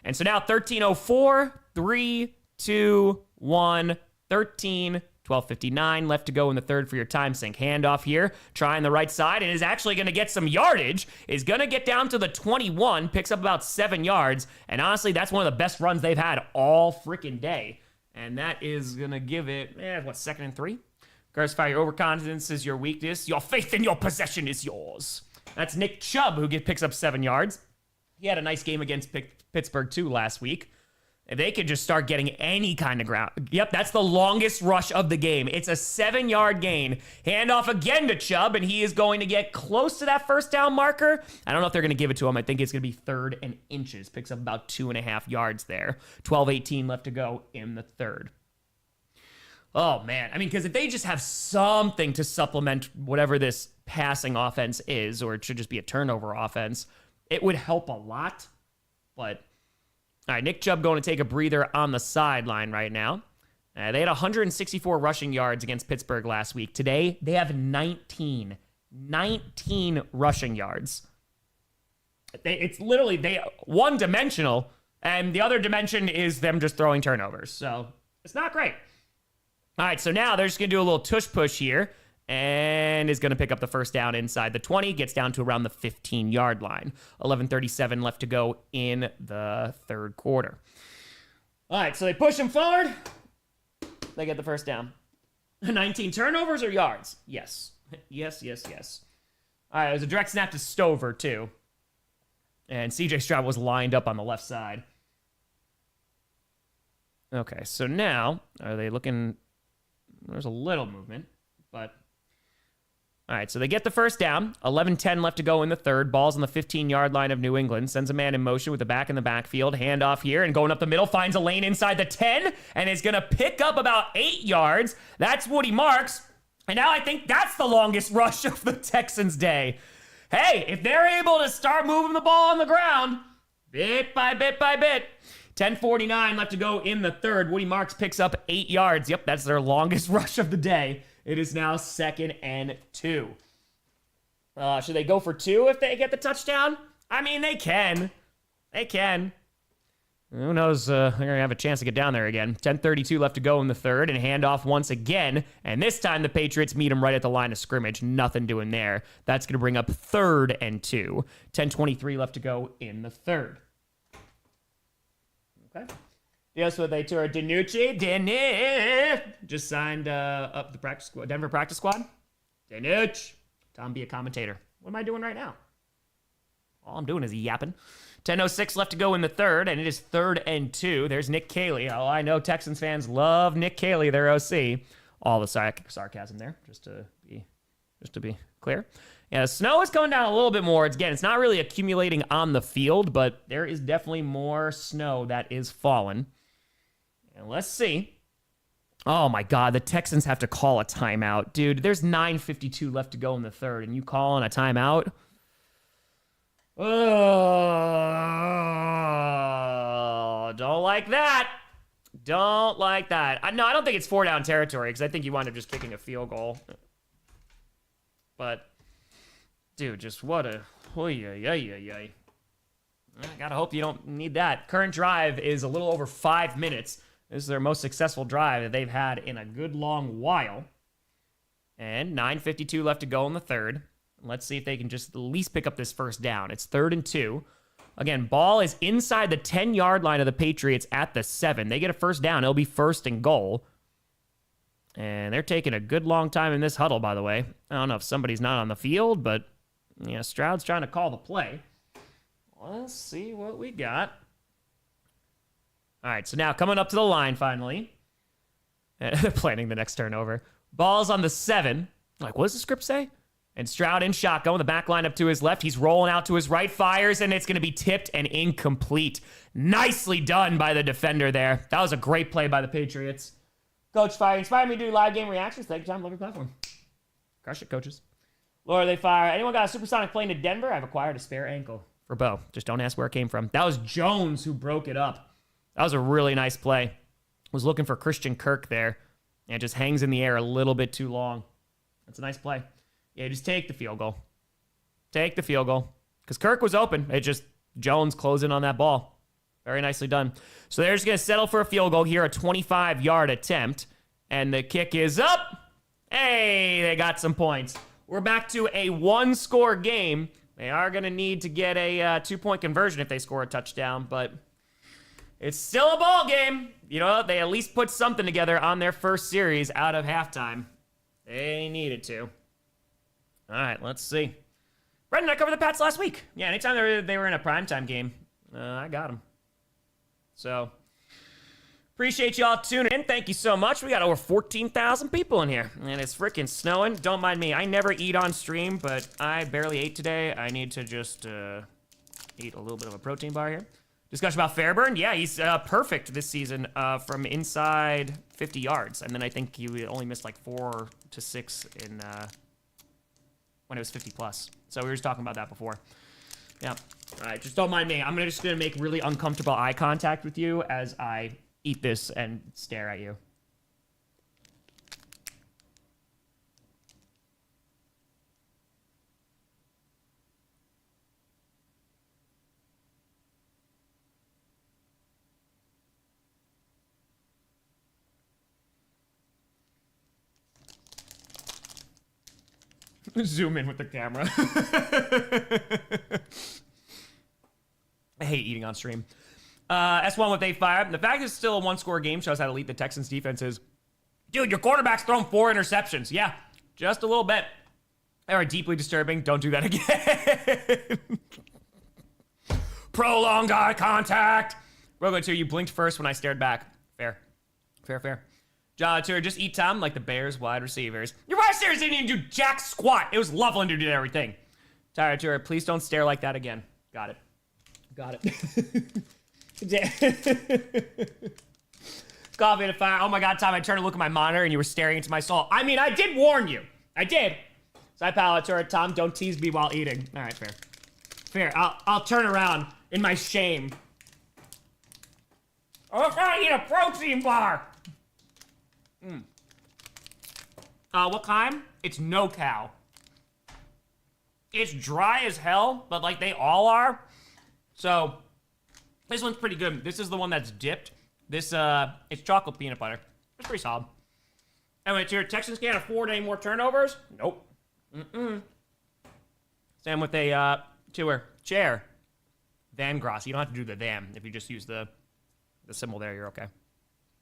And so now 13:04, 3, 2, 1, 13, 12:59 left to go in the third for your time sync. Handoff here, trying the right side, and is actually going to get some yardage. Is going to get down to the 21, picks up about 7 yards. And honestly, that's one of the best runs they've had all freaking day. And that is going to give it, 2nd and 3? Grossi, your overconfidence is your weakness. Your faith in your possession is yours. That's Nick Chubb, who picks up 7 yards. He had a nice game against Pittsburgh, too, last week. If they could just start getting any kind of ground. Yep, that's the longest rush of the game. It's a 7-yard gain. Handoff again to Chubb, and he is going to get close to that first down marker. I don't know if they're going to give it to him. I think it's going to be 3rd and inches. Picks up about 2.5 yards there. 12:18 left to go in the third. Oh, man. I mean, because if they just have something to supplement whatever this passing offense is, or it should just be a turnover offense, it would help a lot. But, all right, Nick Chubb going to take a breather on the sideline right now. They had 164 rushing yards against Pittsburgh last week. Today, they have 19 rushing yards. It's literally one-dimensional, and the other dimension is them just throwing turnovers. So, it's not great. All right, so now they're just going to do a little tush-push here and is going to pick up the first down inside the 20, gets down to around the 15-yard line. 11:37 left to go in the third quarter. All right, so they push him forward. They get the first down. 19 turnovers or yards? Yes. Yes. All right, it was a direct snap to Stover, too. And C.J. Stroud was lined up on the left side. Okay, so now, are they looking... There's a little movement, but... All right, so they get the first down. 11:10 left to go in the third. Ball's on the 15-yard line of New England. Sends a man in motion with the back in the backfield. Handoff here, and going up the middle, finds a lane inside the 10, and is going to pick up about 8 yards. That's Woody Marks, and now I think that's the longest rush of the Texans' day. Hey, if they're able to start moving the ball on the ground, bit by bit by bit, 10:49 left to go in the third. Woody Marks picks up 8 yards. Yep, that's their longest rush of the day. It is now 2nd and 2. Should they go for 2 if they get the touchdown? I mean, they can. They can. Who knows? They're going to have a chance to get down there again. 10:32 left to go in the third, and handoff once again. And this time the Patriots meet them right at the line of scrimmage. Nothing doing there. That's going to bring up 3rd and 2. 10:23 left to go in the third. Okay. Yes, what they tour DiNucci just signed up the practice squad, Denver practice squad. DiNucci. Tom, be a commentator. What am I doing right now? All I'm doing is yapping. 10:06 left to go in the third, and it is 3rd and 2. There's Nick Caley. Oh, I know Texans fans love Nick Caley, their OC. All the sarcasm there, just to be clear. Yeah, the snow is coming down a little bit more. It's not really accumulating on the field, but there is definitely more snow that is falling. And let's see. Oh my God, the Texans have to call a timeout. Dude, there's 9:52 left to go in the third, and you calling a timeout? Oh, don't like that. Don't like that. No, I don't think it's 4-down territory, because I think you wind up just kicking a field goal. But, dude, just what a... I gotta hope you don't need that. Current drive is a little over 5 minutes. This is their most successful drive that they've had in a good long while. And 9:52 left to go in the third. Let's see if they can just at least pick up this first down. It's 3rd and 2. Again, ball is inside the 10-yard line of the Patriots at the 7. They get a first down. It'll be 1st and goal. And they're taking a good long time in this huddle, by the way. I don't know if somebody's not on the field, but yeah, Stroud's trying to call the play. Let's see what we got. All right, so now coming up to the line finally. Planning the next turnover. Ball's on the 7. Like, what does the script say? And Stroud in shotgun with the back line up to his left. He's rolling out to his right, fires, and it's going to be tipped and incomplete. Nicely done by the defender there. That was a great play by the Patriots. Coach Fire inspired me to do live game reactions. Thank you, John. Love your platform. Crush it, coaches. Lord, they fire. Anyone got a supersonic plane to Denver? I've acquired a spare ankle for Bo. Just don't ask where it came from. That was Jones who broke it up. That was a really nice play. Was looking for Christian Kirk there. And it just hangs in the air a little bit too long. That's a nice play. Yeah, just take the field goal. Take the field goal. Because Kirk was open. It just, Jones closing on that ball. Very nicely done. So they're just going to settle for a field goal here, a 25-yard attempt. And the kick is up. Hey, they got some points. We're back to a one-score game. They are going to need to get a two-point conversion if they score a touchdown, but it's still a ball game. You know, they at least put something together on their first series out of halftime. They needed to. All right, let's see. Brendan, I covered the Pats last week. Yeah, anytime they were in a primetime game, I got them. So, appreciate y'all tuning in. Thank you so much. We got over 14,000 people in here, and it's freaking snowing. Don't mind me. I never eat on stream, but I barely ate today. I need to just eat a little bit of a protein bar here. Discussion about Fairburn. Yeah, he's perfect this season from inside 50 yards, and then I think he only missed like 4 to 6 in when it was 50 plus. So we were just talking about that before. Yeah. All right, just don't mind me. I'm just gonna make really uncomfortable eye contact with you as I eat this and stare at you. Zoom in with the camera. I hate eating on stream. S1 with 8-5. The fact it's still a one-score game shows how elite the Texans defense is. Dude, your quarterback's thrown 4 interceptions. Yeah, just a little bit. They are deeply disturbing. Don't do that again. Prolonged eye contact. Rogo 2, you blinked first when I stared back. Fair. Fair. John Tour, just eat Tom like the Bears wide receivers. Your wide receivers didn't even do jack squat. It was Loveland who did everything. Tyler Tour, please don't stare like that again. Got it. Coffee and a fire. Oh my God, Tom, I turned to look at my monitor and you were staring into my soul. I mean, I did warn you. I did. Side palate Tour, Tom, don't tease me while eating. All right, fair. Fair. I'll turn around in my shame. I'm trying to eat a protein bar. What kind? It's no cow. It's dry as hell, but like they all are. So this one's pretty good. This is the one that's dipped. This it's chocolate peanut butter. It's pretty solid. Anyway, to your Texans can't afford any more turnovers? Nope. Same with a tour chair. Van Grossi. You don't have to do the van. If you just use the symbol there, you're okay.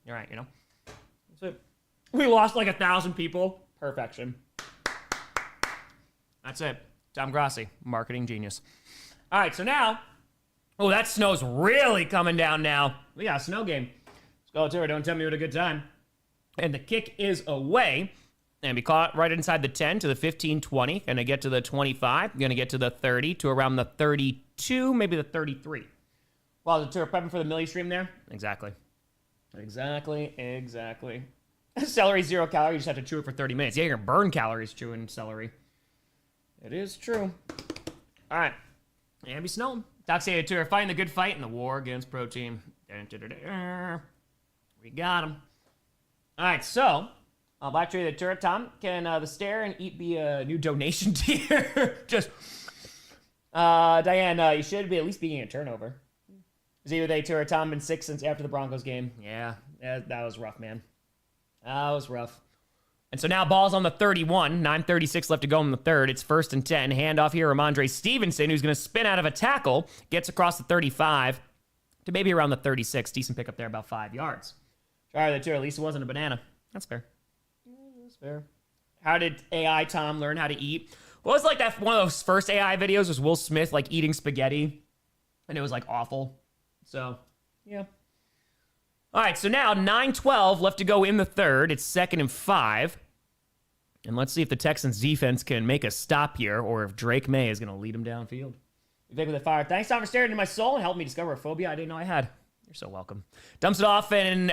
You're right, you know? That's it. We lost like 1,000 people. Perfection. That's it. Tom Grossi, marketing genius. All right, so now, oh, that snow's really coming down now. We got a snow game. Let's go to it. Don't tell me what a good time. And the kick is away. And be caught right inside the 10 to the 15-20. Gonna get to the 25. Gonna get to the 30 to around the 32, maybe the 33. Well, the tour prepping for the Millie stream there? Exactly. Celery, 0 calorie. You just have to chew it for 30 minutes. Yeah, you're going to burn calories chewing celery. It is true. All right. And be snowing. Toxiated Tour, fighting the good fight in the war against protein. We got him. All right, so Black Tree the Tour, Tom, can the stare and eat be a new donation tier? Just, Diane, you should be at least being a turnover. Is either they Tour, Tom, been sick since after the Broncos game? Yeah, that was rough, man. That was rough. And so now ball's on the 31, 9:36 left to go in the third. It's 1st and 10. Handoff here, Ramondre Stevenson, who's going to spin out of a tackle, gets across the 35 to maybe around the 36. Decent pickup there, about 5 yards. Try the Tour, at least it wasn't a banana. That's fair. That's fair. How did AI Tom learn how to eat? What was like that one of those first AI videos was Will Smith like eating spaghetti, and it was like awful. So, yeah. All right, so now 9:12 left to go in the third. It's 2nd and 5. And let's see if the Texans defense can make a stop here or if Drake Maye is going to lead them downfield. Vic with the fire. Thanks, Tom, for staring into my soul and helping me discover a phobia I didn't know I had. You're so welcome. Dumps it off and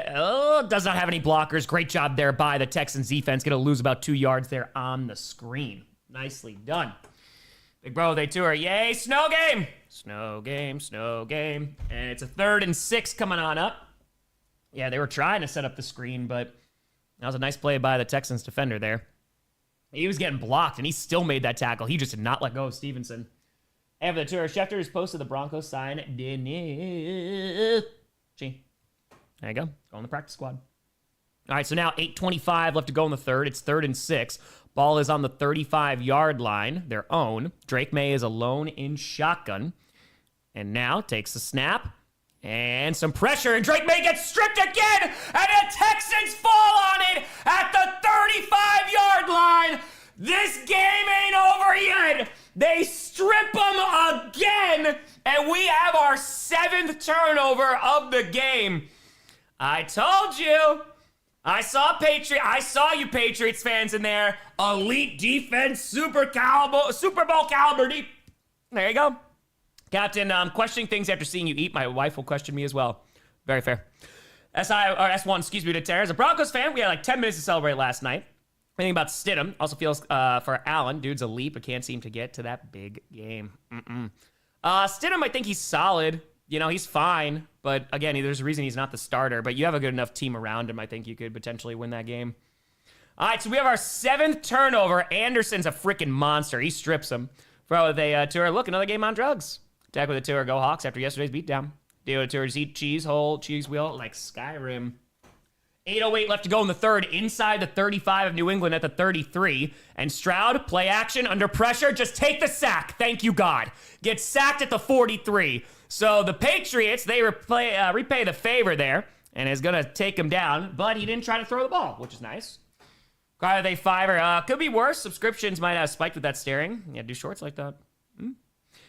does not have any blockers. Great job there by the Texans defense. Going to lose about 2 yards there on the screen. Nicely done. Big bro, they tour. Yay, snow game. Snow game, snow game. And it's a 3rd and 6 coming on up. Yeah, they were trying to set up the screen, but that was a nice play by the Texans defender there. He was getting blocked, and he still made that tackle. He just did not let go of Stevenson. After the tour, Schefter has posted the Broncos sign. There you go. Go on the practice squad. All right, so now 8:25 left to go in the third. It's 3rd and 6. Ball is on the 35-yard line, their own. Drake Maye is alone in shotgun. And now takes the snap. And some pressure, and Drake Maye gets stripped again, and the Texans fall on it at the 35-yard line. This game ain't over yet. They strip him again, and we have our 7th turnover of the game. I told you. I saw you Patriots fans in there. Elite defense, Super Bowl caliber deep. There you go. Captain, questioning things after seeing you eat. My wife will question me as well. Very fair. S1, excuse me, to Tara. As a Broncos fan, we had like 10 minutes to celebrate last night. Anything about Stidham. Also feels for Allen. Dude's elite, but can't seem to get to that big game. Stidham, I think he's solid. You know, he's fine. But again, there's a reason he's not the starter. But you have a good enough team around him. I think you could potentially win that game. All right, so we have our 7th turnover. Anderson's a freaking monster. He strips him. Bro, they tour. Look, another game on drugs. Attack with a tour. Go Hawks after yesterday's beatdown. Deal with a tour. Just eat cheese hole, cheese wheel like Skyrim. 8:08 left to go in the third. Inside the 35 of New England at the 33. And Stroud, play action, under pressure. Just take the sack. Thank you, God. Gets sacked at the 43. So the Patriots, they repay the favor there. And is going to take him down. But he didn't try to throw the ball, which is nice. Are they fiver? Could be worse. Subscriptions might have spiked with that staring. Yeah, do shorts like that.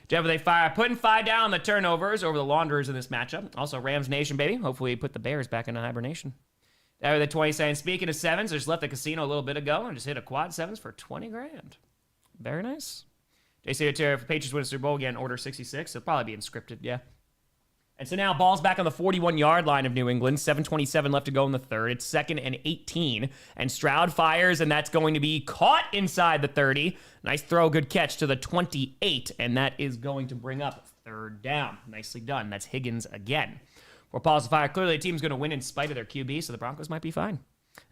Jeff, they fire. Putting 5 down on the turnovers over the Launderers in this matchup. Also, Rams Nation, baby. Hopefully, put the Bears back into hibernation. There the 20 saying, speaking of 7s, I just left the casino a little bit ago and just hit a quad 7s for 20 grand. Very nice. JC Otero, if the Patriots win a Super Bowl again, order 66. It'll probably be inscripted, yeah. And so now ball's back on the 41-yard line of New England. 7:27 left to go in the third. It's 2nd and 18. And Stroud fires, and that's going to be caught inside the 30. Nice throw, good catch to the 28. And that is going to bring up 3rd down. Nicely done. That's Higgins again. For pause the fire, clearly the team's going to win in spite of their QB, so the Broncos might be fine.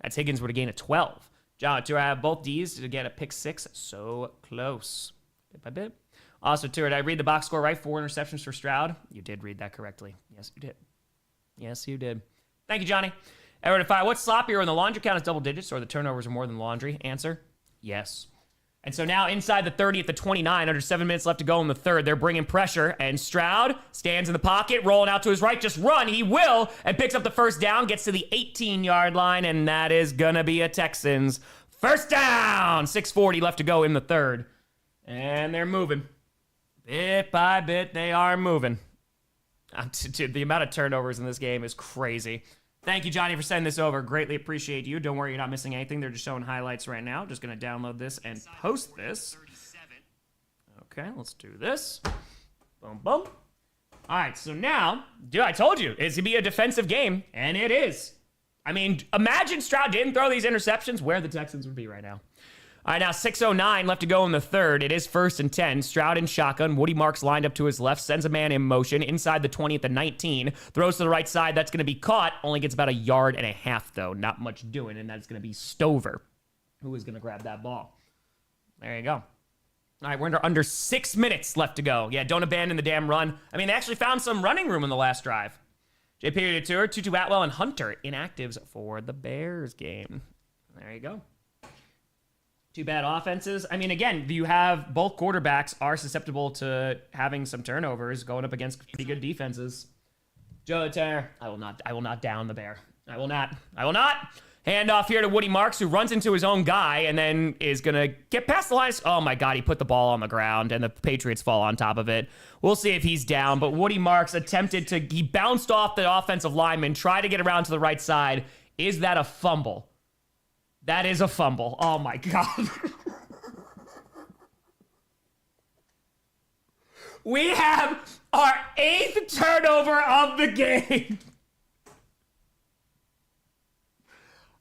That's Higgins with a gain of 12. John, to have both Ds to get a pick 6. So close. Bit by bit. Also, Tua, did I read the box score right? 4 interceptions for Stroud. You did read that correctly. Yes, you did. Yes, you did. Thank you, Johnny. Edward, what's sloppier when the laundry count is double digits or the turnovers are more than laundry? Answer, yes. And so now inside the 30 at the 29, under 7 minutes left to go in the third, they're bringing pressure, and Stroud stands in the pocket, rolling out to his right, just run, he will, and picks up the 1st down, gets to the 18-yard line, and that is going to be a Texans 1st down. 6:40 left to go in the third, and they're moving. Bit by bit, they are moving. Dude, the amount of turnovers in this game is crazy. Thank you, Johnny, for sending this over. Greatly appreciate you. Don't worry, you're not missing anything. They're just showing highlights right now. Just going to download this and post this. Okay, let's do this. Boom, boom. All right, so now, dude, I told you, it's going to be a defensive game, and it is. I mean, imagine Stroud didn't throw these interceptions, where the Texans would be right now. All right, now 6:09 left to go in the third. It is 1st and 10. Stroud in shotgun. Woody Marks lined up to his left, sends a man in motion inside the 20 at the 19. Throws to the right side. That's going to be caught. Only gets about 1.5 yards, though. Not much doing, and that's going to be Stover, who is going to grab that ball. There you go. All right, we're under 6 minutes left to go. Yeah, don't abandon the damn run. I mean, they actually found some running room in the last drive. JP Tour, Tutu Atwell, and Hunter inactives for the Bears game. There you go. Two bad offenses. I mean, again, you have both quarterbacks are susceptible to having some turnovers going up against pretty good defenses. Joe Terry, I will not down the Bear. I will not. Hand off here to Woody Marks, who runs into his own guy and then is going to get past the line. Oh my God, he put the ball on the ground and the Patriots fall on top of it. We'll see if he's down, but Woody Marks he bounced off the offensive lineman, tried to get around to the right side. Is that a fumble? That is a fumble. Oh my God. We have our 8th turnover of the game.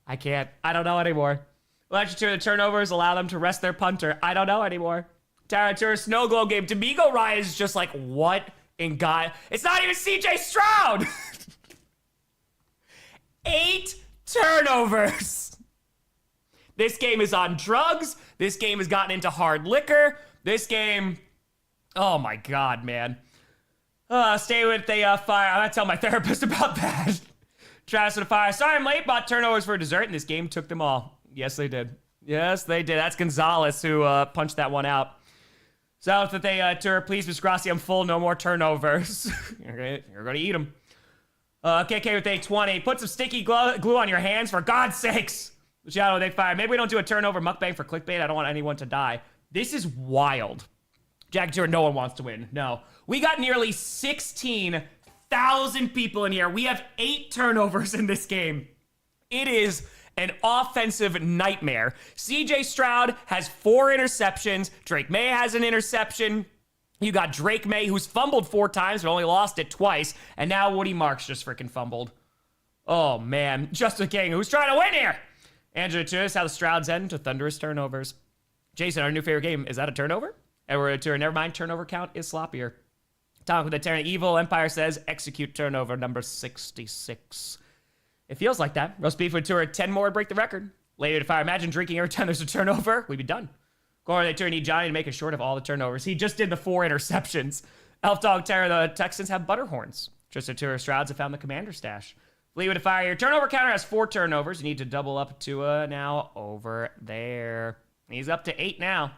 I can't. I don't know anymore. We'll actually turn the turnovers, allow them to rest their punter. I don't know anymore. Tara snow globe game. D'Amico Ryan is just like, what in God? It's not even CJ Stroud. 8 turnovers. This game is on drugs. This game has gotten into hard liquor. This game, oh my God, man. Stay with the fire. I'm gonna tell my therapist about that. Travis with the fire. Sorry I'm late. Bought turnovers for dessert, and this game took them all. Yes, they did. Yes, they did. That's Gonzalez who punched that one out. So if they tour, please, Miss Grossi, I'm full. No more turnovers. You're gonna eat them. KK with a 20. Put some sticky glue on your hands, for God's sakes. Shadow, they fire. Maybe we don't do a turnover mukbang for clickbait. I don't want anyone to die. This is wild. Jack Tour, no one wants to win. No. We got nearly 16,000 people in here. We have 8 turnovers in this game. It is an offensive nightmare. CJ Stroud has 4 interceptions. Drake Maye has an interception. You got Drake Maye, who's fumbled 4 times but only lost it twice. And now Woody Marks just freaking fumbled. Oh, man. Justin King, who's trying to win here? Andrew Tunis, how the Strouds end to thunderous turnovers. Jason, our new favorite game, is that a turnover? Edward Tour, never mind, turnover count is sloppier. Talk with the Terran Evil Empire says, execute turnover number 66. It feels like that. Roast Beef with Tour, 10 more to break the record. Later to fire, imagine drinking every time there's a turnover. We'd be done. Gore, they need Johnny to make it short of all the turnovers. He just did the 4 interceptions. Elf Dog Terror, the Texans have butterhorns. Tristan Tour, Strouds have found the commander stash. Flee with a fire. Your turnover counter has 4 turnovers. You need to double up to now over there. He's up to 8 now.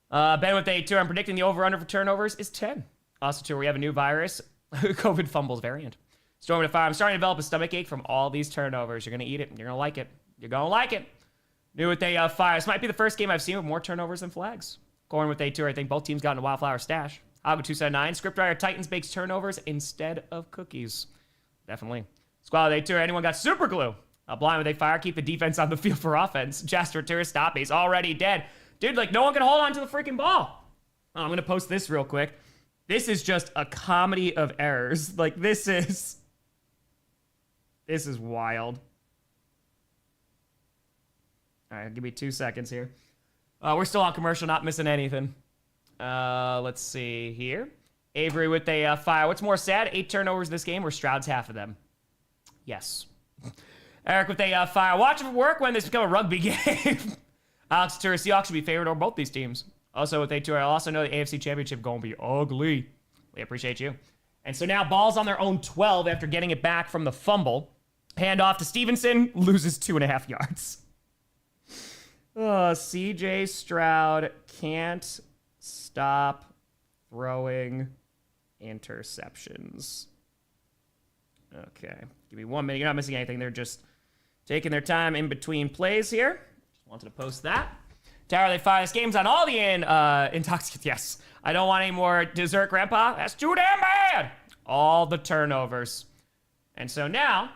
Ben with a 2. I'm predicting the over-under for turnovers is 10. Also, too, we have a new virus, COVID fumbles variant. Storm with a fire. I'm starting to develop a stomachache from all these turnovers. You're going to eat it. You're going to like it. You're going to like it. New with a fire. This might be the first game I've seen with more turnovers than flags. Corn with a 2. I think both teams got in a Wildflower stash. Algo 279. Scriptwriter Titans bakes turnovers instead of cookies. Definitely. Squad with a 2. Anyone got super glue? Blind with a fire. Keep the defense on the field for offense. Jasper Tourist stop. He's already dead. Dude, like, no one can hold on to the freaking ball. Oh, I'm going to post this real quick. This is just a comedy of errors. Like, this is wild. All right, give me 2 seconds here. We're still on commercial, not missing anything. Let's see here. Avery with a fire. What's more sad? 8 turnovers this game, or Stroud's half of them? Yes. Eric with a fire. Watch it work when this become a rugby game. Alex Tour, Seahawks should be favored over both these teams. Also with a 2, I also know the AFC Championship going to be ugly. We appreciate you. And so now ball's on their own 12 after getting it back from the fumble. Hand off to Stevenson, loses 2.5 yards. CJ Stroud can't stop throwing interceptions. Okay, give me 1 minute. You're not missing anything. They're just taking their time in between plays here. Just wanted to post that. Tower, they fire. This game's on all the intoxicants. Yes. I don't want any more dessert, Grandpa. That's too damn bad. All the turnovers. And so now,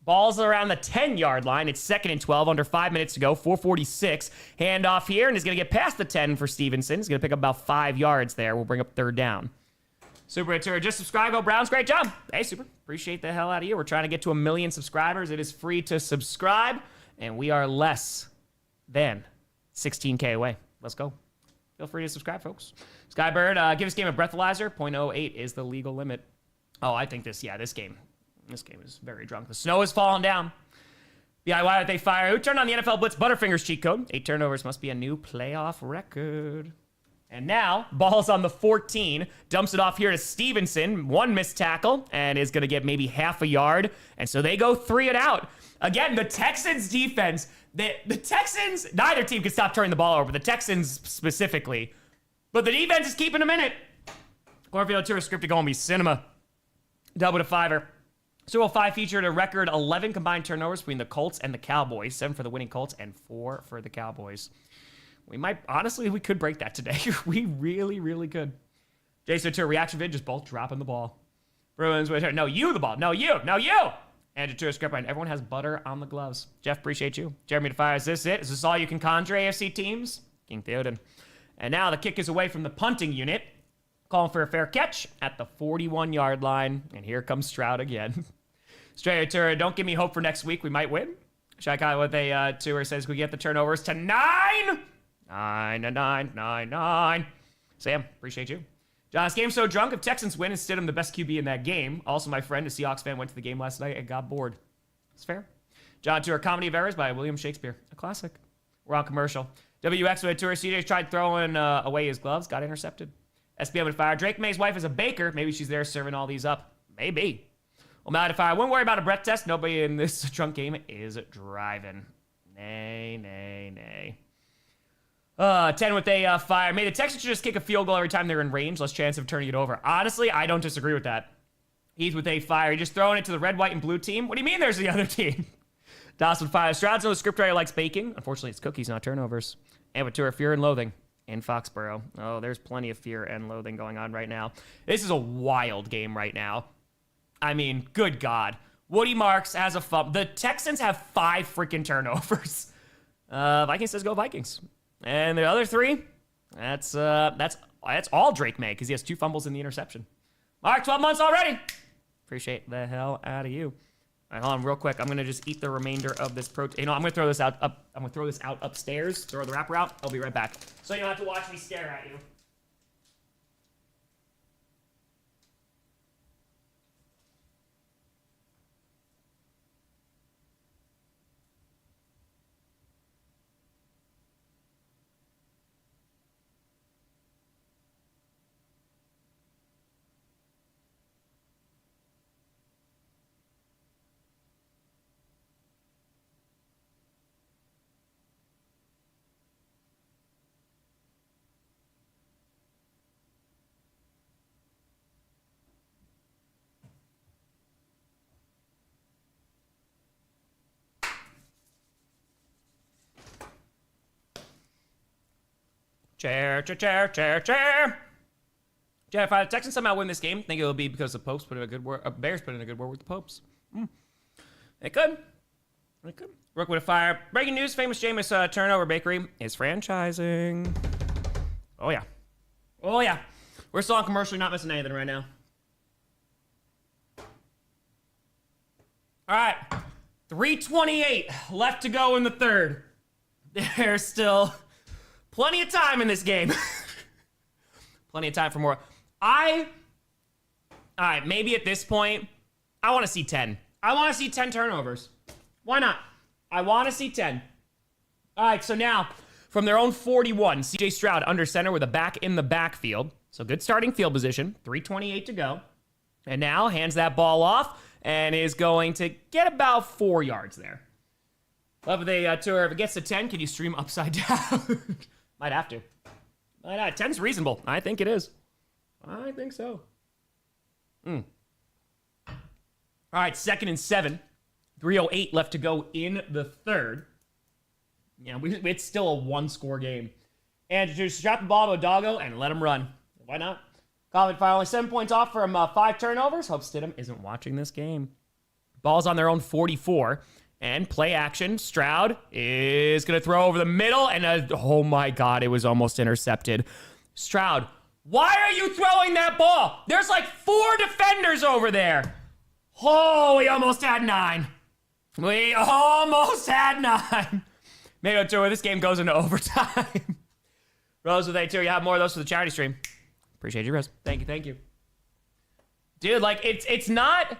ball's around the 10-yard line. It's 2nd and 12, under 5 minutes to go. 4:46. Handoff here, and he's going to get past the 10 for Stevenson. He's going to pick up about 5 yards there. We'll bring up 3rd down. Super Tour, just subscribe. Go Browns. Great job. Hey, Super. Appreciate the hell out of you. We're trying to get to 1 million subscribers. It is free to subscribe, and we are less than 16K away. Let's go. Feel free to subscribe, folks. Skybird, give this game a breathalyzer. 0.08 is the legal limit. Oh, I think this game is very drunk. The snow is falling down. Yeah, why did they fire? Who turned on the NFL Blitz Butterfingers cheat code? 8 turnovers must be a new playoff record. And now, ball's on the 14. Dumps it off here to Stevenson. 1 missed tackle and is going to get maybe half a yard. And so they go 3 and out. Again, the Texans defense, the Texans, neither team can stop turning the ball over. The Texans specifically. But the defense is keeping them in it. Cornfield Tour scripted going to be cinema. Double to fiver. Super Bowl 5 featured a record 11 combined turnovers between the Colts and the Cowboys. 7 for the winning Colts and 4 for the Cowboys. We could break that today. We really, really could. Jason Tour reaction vid, just both dropping the ball. Bruins, no, you the ball. No, you. And Tour script line, everyone has butter on the gloves. Jeff, appreciate you. Jeremy Defire, is this it? Is this all you can conjure, AFC teams? King Theoden. And now the kick is away from the punting unit. Calling for a fair catch at the 41-yard line. And here comes Stroud again. Straight Tour, don't give me hope for next week. We might win. Shy Kyle with a tour says we get the turnovers to 9. 9. Sam, appreciate you. John, this game's so drunk. If Texans win, it's Stidham the best QB in that game. Also, my friend, a Seahawks fan, went to the game last night and got bored. It's fair. John Tour, Comedy of Errors by William Shakespeare. A classic. We're on commercial. WX with a tour. CJ tried throwing away his gloves. Got intercepted. SBM with fire. Drake May's wife is a baker. Maybe she's there serving all these up. Maybe. Well, Matt, if I wouldn't worry about a breath test, nobody in this drunk game is driving. Nay. 10 with a fire. May the Texans should just kick a field goal every time they're in range. Less chance of turning it over. Honestly, I don't disagree with that. He's with a fire. You're just throwing it to the red, white, and blue team. What do you mean there's the other team? Das with fire. Stroud's no scriptwriter likes baking. Unfortunately, it's cookies, not turnovers. And with tour, fear and loathing in Foxborough. Oh, there's plenty of fear and loathing going on right now. This is a wild game right now. I mean, good God. Woody Marks has a fumble. The Texans have 5 freaking turnovers. Vikings says go Vikings. And the other 3, that's all Drake May because he has 2 fumbles in the interception. Mark, 12 months already. Appreciate the hell out of you. All right, hold on real quick. I'm gonna just eat the remainder of this protein. You know, I'm gonna throw this out upstairs. Throw the wrapper out. I'll be right back. So you don't have to watch me stare at you. Chair. Jeff, if the Texans somehow win this game, think it'll be because the Popes put in a good word. Bears put in a good word with the Popes. It could. Rook with a fire. Breaking news: famous Jameis Turnover Bakery is franchising. Oh yeah. We're still on commercial. Not missing anything right now. All right. 3:28 left to go in the third. There's still plenty of time in this game. Plenty of time for more. All right, maybe at this point, I want to see 10. I want to see 10 turnovers. Why not? I want to see 10. All right, so now, from their own 41, CJ Stroud under center with a back in the backfield. So good starting field position. 3:28 to go. And now hands that ball off and is going to get about 4 yards there. Love the tour. If it gets to 10, can you stream upside down? Might have to. 10's reasonable. I think it is. I think so. All right, 2nd and 7. 3:08 left to go in the third. Yeah, it's still a 1-score game. And just strap the ball to Odago and let him run. Why not? College fire only 7 points off from 5 turnovers. Hope Stidham isn't watching this game. Ball's on their own 44. And play action. Stroud is going to throw over the middle. And oh my God, it was almost intercepted. Stroud, Why are you throwing that ball? There's like 4 defenders over there. Oh, we almost had 9. We almost had 9. Maybe tour. This game goes into overtime. Rose with A2. You have more of those for the charity stream. Appreciate you, Rose. Thank you. Dude, like it's not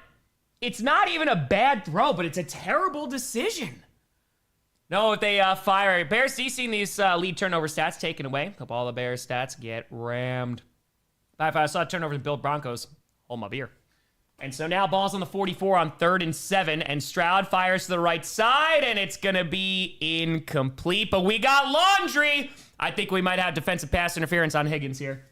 even a bad throw, but it's a terrible decision. No, if they fire Bears, seeing these lead turnover stats taken away. Hope all the Bears stats get rammed. If I saw turnovers and build Broncos, hold my beer. And so now ball's on the 44 on 3rd and 7, and Stroud fires to the right side, and it's gonna be incomplete. But we got laundry. I think we might have defensive pass interference on Higgins here.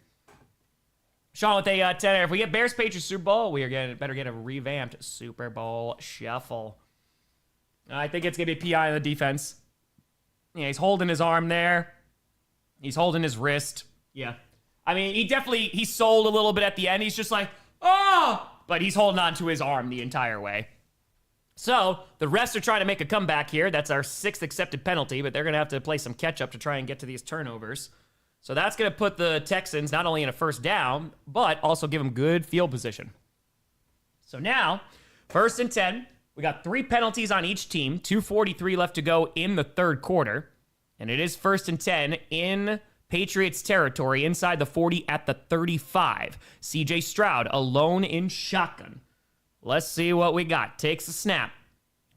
Sean with a 10. If we get Bears Patriots Super Bowl, we are better get a revamped Super Bowl shuffle. I think it's going to be a PI on the defense. Yeah, he's holding his arm there. He's holding his wrist. Yeah. I mean, he sold a little bit at the end. He's just like, oh! But he's holding on to his arm the entire way. So, the refs are trying to make a comeback here. That's our 6th accepted penalty, but they're going to have to play some catch-up to try and get to these turnovers. So that's going to put the Texans not only in a first down, but also give them good field position. So now, 1st and 10. We got 3 penalties on each team, 2:43 left to go in the 3rd quarter. And it is 1st and 10 in Patriots territory, inside the 40 at the 35. CJ Stroud alone in shotgun. Let's see what we got. Takes a snap.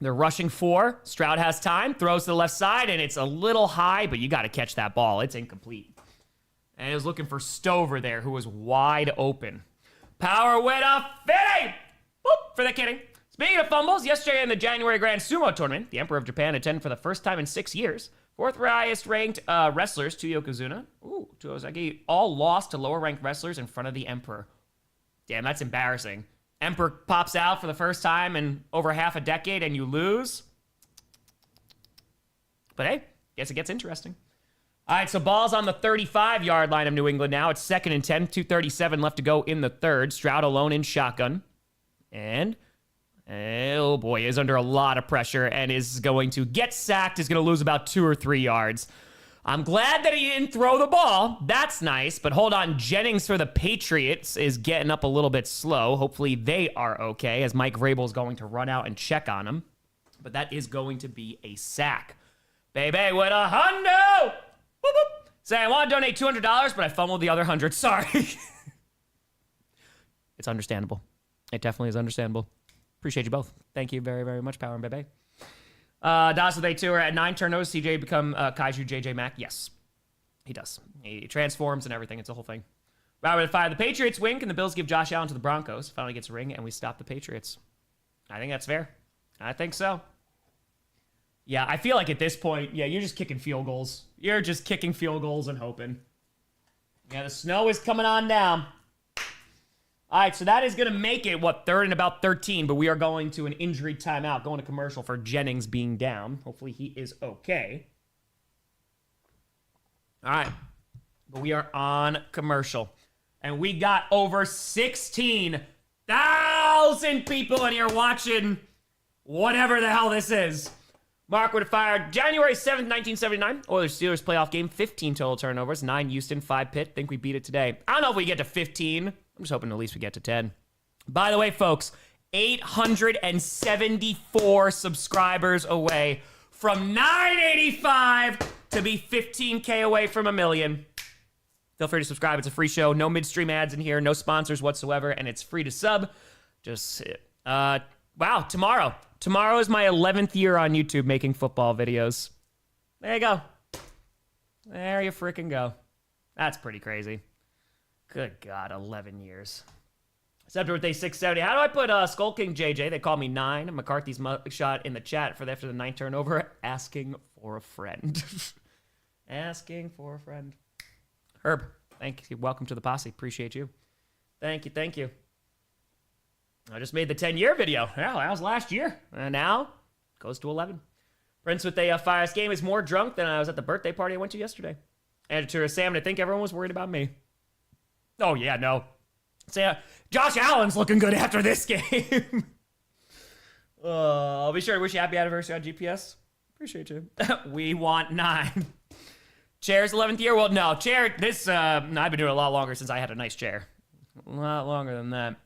They're rushing 4. Stroud has time, throws to the left side, and it's a little high, but you got to catch that ball. It's incomplete. And he was looking for Stover there, who was wide open. Power with a fitting! Boop, for the kidding. Speaking of fumbles, yesterday in the January Grand Sumo Tournament, the Emperor of Japan attended for the first time in 6 years. 4th highest ranked wrestlers, to Yokozuna, to Ozaki, all lost to lower ranked wrestlers in front of the Emperor. Damn, that's embarrassing. Emperor pops out for the first time in over half a decade and you lose. But hey, guess it gets interesting. All right, so ball's on the 35-yard line of New England now. It's 2nd and 10, 2:37 left to go in the 3rd. Stroud alone in shotgun. And... oh boy, is under a lot of pressure and is going to get sacked, is going to lose about 2 or 3 yards. I'm glad that he didn't throw the ball. That's nice, but hold on. Jennings for the Patriots is getting up a little bit slow. Hopefully they are okay, as Mike Vrabel is going to run out and check on him. But that is going to be a sack. Baby with a hundo! Boop, boop. Say, I want to donate $200, but I fumbled the other 100. Sorry. It's understandable. It definitely is understandable. Appreciate you both. Thank you very, very much, Power and Bebe. Das with A2 are at 9 turnovers. CJ become Kaiju JJ Mack. Yes, he does. He transforms and everything. It's a whole thing. Robert at 5. The Patriots win. Can the Bills give Josh Allen to the Broncos? Finally gets a ring, and we stop the Patriots. I think that's fair. I think so. Yeah, I feel like at this point, yeah, you're just kicking field goals. You're just kicking field goals and hoping. Yeah, the snow is coming on down. All right, so that is going to make it, 3rd and about 13, but we are going to an injury timeout, going to commercial for Jennings being down. Hopefully he is okay. All right, but we are on commercial. And we got over 16,000 people in here watching whatever the hell this is. Mark would have fired January 7th, 1979. Oilers-Steelers playoff game, 15 total turnovers, 9 Houston, 5 Pitt. Think we beat it today. I don't know if we get to 15. I'm just hoping at least we get to 10. By the way, folks, 874 subscribers away from 985 to be 15K away from a million. Feel free to subscribe. It's a free show. No midstream ads in here. No sponsors whatsoever. And it's free to sub. Just, wow, tomorrow. Tomorrow is my 11th year on YouTube making football videos. There you go. There you freaking go. That's pretty crazy. Good God, 11 years. September birthday 670. How do I put Skull King JJ? They call me 9. McCarthy's shot in the chat for after the 9th turnover. Asking for a friend. Asking for a friend. Herb, thank you. Welcome to the posse. Appreciate you. Thank you, thank you. I just made the 10-year video. Well, that was last year. And now, goes to 11. Prince with a Fire's game is more drunk than I was at the birthday party I went to yesterday. And to Sam, I think everyone was worried about me. Oh, yeah, no. Sam, Josh Allen's looking good after this game. I'll be sure to wish you happy anniversary on GPS. Appreciate you. We want 9. Chair's 11th year? Well, no. Chair, I've been doing it a lot longer since I had a nice chair. A lot longer than that.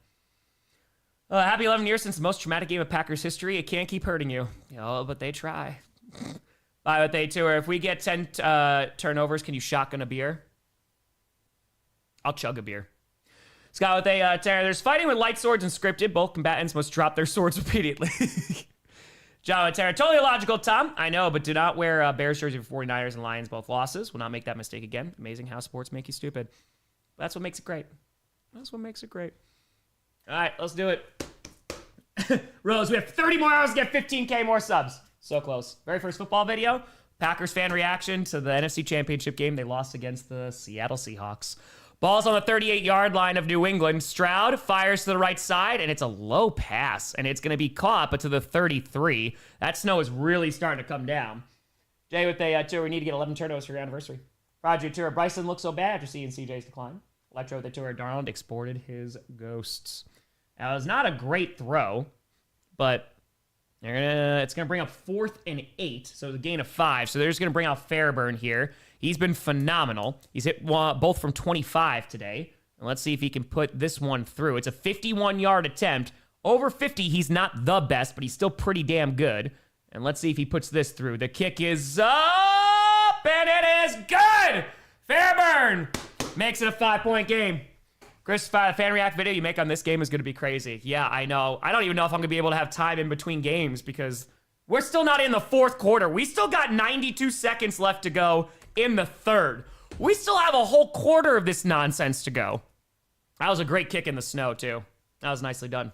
Happy 11 years since the most traumatic game of Packers history. It can't keep hurting you. Oh, but they try. Bye, but they tour. If we get 10 turnovers, can you shotgun a beer? I'll chug a beer. Scott with a there's fighting with light swords and scripted. Both combatants must drop their swords repeatedly. John with Terra, totally illogical, Tom. I know, but do not wear Bears jersey for 49ers and Lions, both losses. Will not make that mistake again. Amazing how sports make you stupid. That's what makes it great. That's what makes it great. All right, let's do it. Rose, we have 30 more hours to get 15K more subs. So close. Very first football video. Packers fan reaction to the NFC Championship game. They lost against the Seattle Seahawks. Ball's on the 38-yard line of New England. Stroud fires to the right side, and it's a low pass, and it's going to be caught, but to the 33. That snow is really starting to come down. Jay with a tour. We need to get 11 turnovers for your anniversary. Roger tour. Bryson looks so bad after seeing CJ's decline. Electro with the tour. Darnold exported his ghosts. Now, it was not a great throw, but it's going to bring up 4th and 8, so it's a gain of 5. So they're just going to bring out Fairburn here. He's been phenomenal. He's hit both from 25 today. And let's see if he can put this one through. It's a 51-yard attempt. Over 50, he's not the best, but he's still pretty damn good. And let's see if he puts this through. The kick is up, and it is good! Fairburn makes it a 5-point game. Chris, the fan react video you make on this game is going to be crazy. Yeah, I know. I don't even know if I'm going to be able to have time in between games because we're still not in the fourth quarter. We still got 92 seconds left to go in the third. We still have a whole quarter of this nonsense to go. That was a great kick in the snow, too. That was nicely done.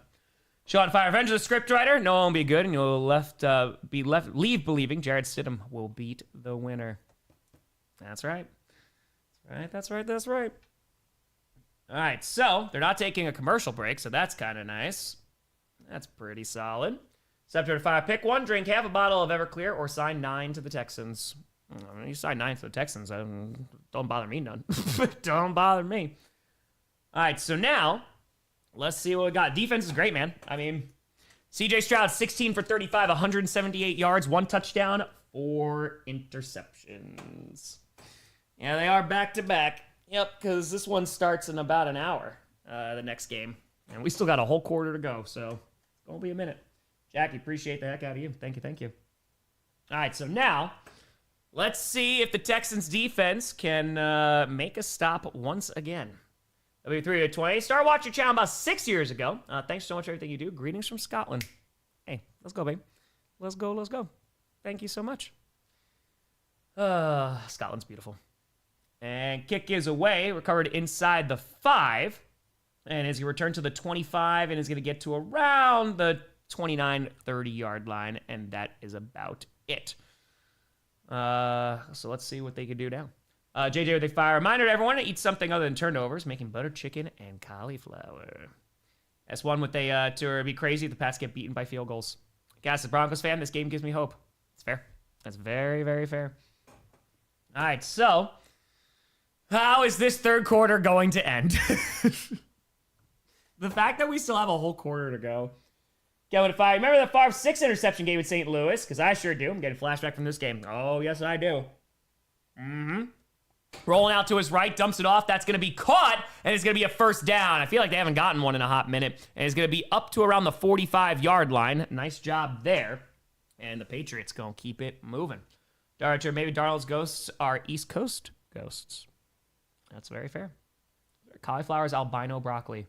Sean Fire, Revenge of the scriptwriter. No one will be good, and you'll leave believing Jared Stidham will beat the winner. That's right. That's right. All right, so they're not taking a commercial break, so that's kind of nice. That's pretty solid. Scepter to 5, pick 1, drink half a bottle of Everclear, or sign 9 to the Texans. You sign 9 to the Texans, don't bother me none. Don't bother me. All right, so now, let's see what we got. Defense is great, man. I mean, CJ Stroud, 16 for 35, 178 yards, 1 touchdown, 4 interceptions. Yeah, they are back-to-back. Yep, because this one starts in about an hour, the next game. And we still got a whole quarter to go, so it's going to be a minute. Jackie, appreciate the heck out of you. Thank you. All right, so now, let's see if the Texans defense can make a stop once again. W320, started watching your channel about 6 years ago. Thanks so much for everything you do. Greetings from Scotland. Hey, let's go, babe. Let's go. Thank you so much. Scotland's beautiful. And kick is away, recovered inside the 5. And is he returned to the 25 and is going to get to around the 29, 30-yard line. And that is about it. So let's see what they can do now. JJ with a fire. Reminder to everyone to eat something other than turnovers, making butter chicken and cauliflower. S1 with a to be crazy if the Pats get beaten by field goals. Guys, as a Broncos fan, this game gives me hope. It's fair. That's very, very fair. All right, so how is this third quarter going to end? The fact that we still have a whole quarter to go. Kevin, if I remember the Favre 6 interception game in St. Louis, because I sure do. I'm getting a flashback from this game. Oh, yes, I do. Rolling out to his right, dumps it off. That's going to be caught, and it's going to be a first down. I feel like they haven't gotten one in a hot minute. And it's going to be up to around the 45-yard line. Nice job there. And the Patriots going to keep it moving. Darcher, maybe Darnold's ghosts are East Coast ghosts. That's very fair. Cauliflower's albino broccoli.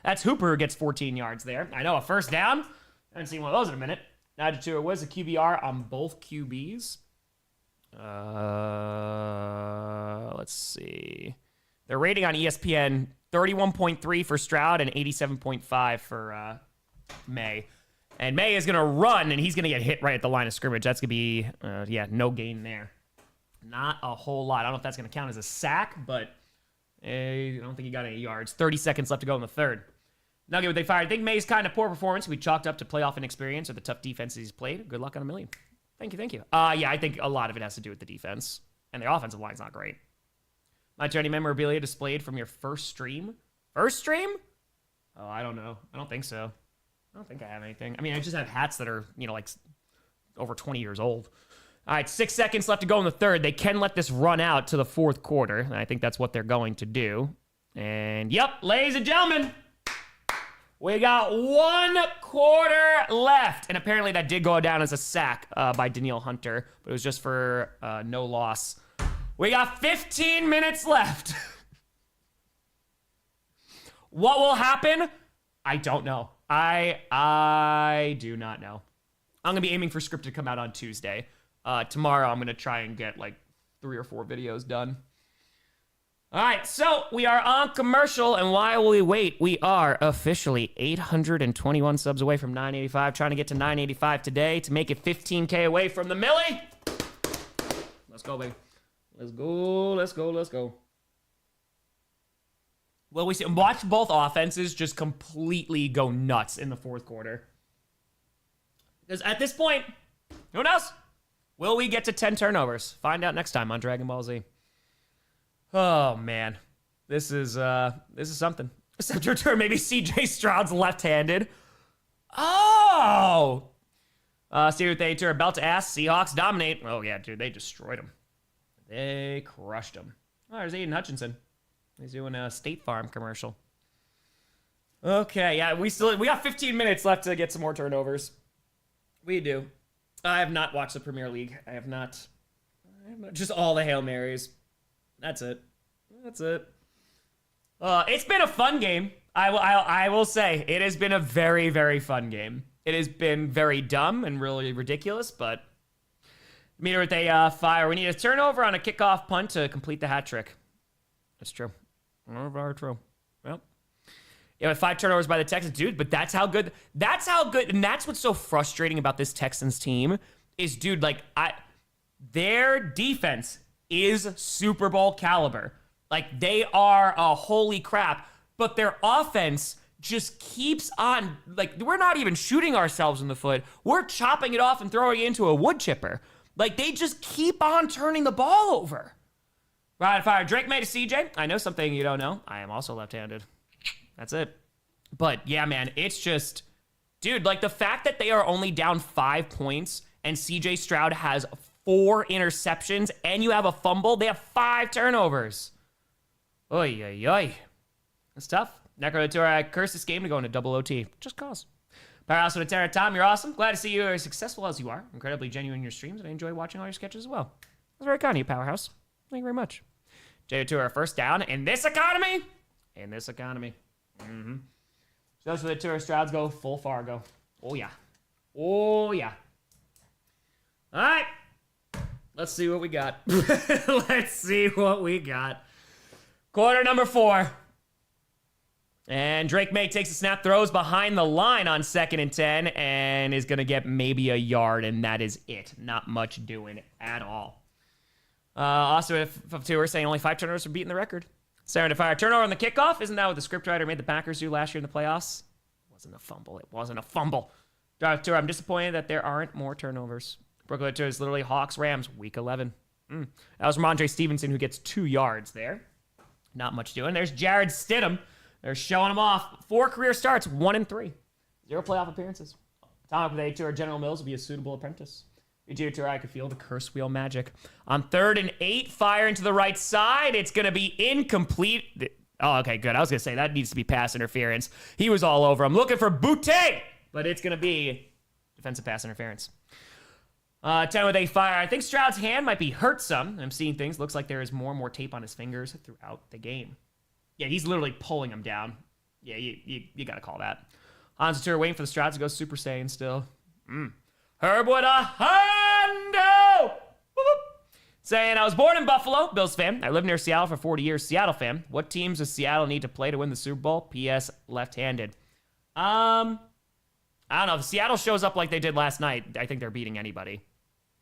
That's Hooper who gets 14 yards there. I know, a first down. I haven't seen one of those in a minute. Najee, what is the QBR on both QBs? Let's see. Their rating on ESPN, 31.3 for Stroud and 87.5 for Maye. And Maye is going to run, and he's going to get hit right at the line of scrimmage. That's going to be, no gain there. Not a whole lot. I don't know if that's going to count as a sack, but I don't think he got any yards. 30 seconds left to go in the third. Nugget, what they fired. I think Maye's kind of poor performance we chalked up to playoff inexperience or the tough defenses he's played. Good luck on a million. Thank you. Yeah, I think a lot of it has to do with the defense. And the offensive line's not great. My journey memorabilia displayed from your first stream? First stream? Oh, I don't know. I don't think so. I don't think I have anything. I mean, I just have hats that are, like over 20 years old. All right, 6 seconds left to go in the third. They can let this run out to the fourth quarter. And I think that's what they're going to do. And yep, ladies and gentlemen, we got 1 quarter left. And apparently that did go down as a sack by Danielle Hunter, but it was just for no loss. We got 15 minutes left. What will happen? I don't know. I do not know. I'm going to be aiming for script to come out on Tuesday. Tomorrow I'm going to try and get like 3 or 4 videos done. All right, so we are on commercial, and while we wait, we are officially 821 subs away from 985, trying to get to 985 today to make it 15K away from the Millie. Let's go, baby. Let's go, let's go, let's go. Well, we see, watch both offenses just completely go nuts in the fourth quarter. Because at this point, who knows? Will we get to 10 turnovers? Find out next time on Dragon Ball Z. Oh, man. This is something. Except your turn. Maybe CJ Stroud's left-handed. Oh! See what they are about to ask. Seahawks dominate. Oh, yeah, dude. They destroyed them. They crushed them. Oh, there's Aiden Hutchinson. He's doing a State Farm commercial. Okay, yeah, we got 15 minutes left to get some more turnovers. We do. I have not watched the Premier League. I have not just all the Hail Marys. That's it. It's been a fun game. I will say it has been a very, very fun game. It has been very dumb and really ridiculous, but meter with a fire. We need a turnover on a kickoff punt to complete the hat trick. That's true. Very true. Well, yeah, with 5 turnovers by the Texans, dude. But that's how good. That's how good, and that's what's so frustrating about this Texans team is, dude. Like their defense is Super Bowl caliber. Like they are a holy crap. But their offense just keeps on. Like we're not even shooting ourselves in the foot. We're chopping it off and throwing it into a wood chipper. Like they just keep on turning the ball over. Right, fire. Drake Maye to CJ. I know something you don't know. I am also left-handed. That's it. But yeah, man, it's just, dude, like the fact that they are only down 5 points and CJ Stroud has 4 interceptions and you have a fumble, they have 5 turnovers. Oy, oy, oy. That's tough. Necro to I curse this game to go into double OT. Just cause. Powerhouse with a Terra. Tom, you're awesome. Glad to see you are as successful as you are. Incredibly genuine in your streams, and I enjoy watching all your sketches as well. That's very kind of you, Powerhouse. Thank you very much. J2 first down in this economy. Mm-hmm. So that's where the tour Strouds go full Fargo. Oh, yeah. Oh, yeah. All right. Let's see what we got. Let's see what we got. Quarter number 4. And Drake Maye takes a snap, throws behind the line on 2nd and 10, and is going to get maybe a yard, and that is it. Not much doing at all. Also, if two are saying only 5 turnovers for beating the record. Starting to fire. Turnover on the kickoff. Isn't that what the scriptwriter made the Packers do last year in the playoffs? It wasn't a fumble. I'm disappointed that there aren't more turnovers. Brooklyn is literally Hawks, Rams, week 11. That was Ramondre Stevenson, who gets 2 yards there. Not much doing. There's Jared Stidham. They're showing him off. 4 career starts, 1-3. 0 playoff appearances. Tom with A2, General Mills will be a suitable apprentice. Vegeta, I could feel the curse wheel magic. On 3rd and 8, fire into the right side. It's going to be incomplete. Oh, okay, good. I was going to say that needs to be pass interference. He was all over him. Looking for Boutte, but it's going to be defensive pass interference. 10 with a fire. I think Stroud's hand might be hurt some. I'm seeing things. Looks like there is more and more tape on his fingers throughout the game. Yeah, he's literally pulling him down. Yeah, you got to call that. Hans Tour waiting for the Strouds to go Super Saiyan still. Herb with a hundo! Saying, I was born in Buffalo, Bills fan. I lived near Seattle for 40 years, Seattle fan. What teams does Seattle need to play to win the Super Bowl? P.S. left-handed. I don't know. If Seattle shows up like they did last night, I think they're beating anybody.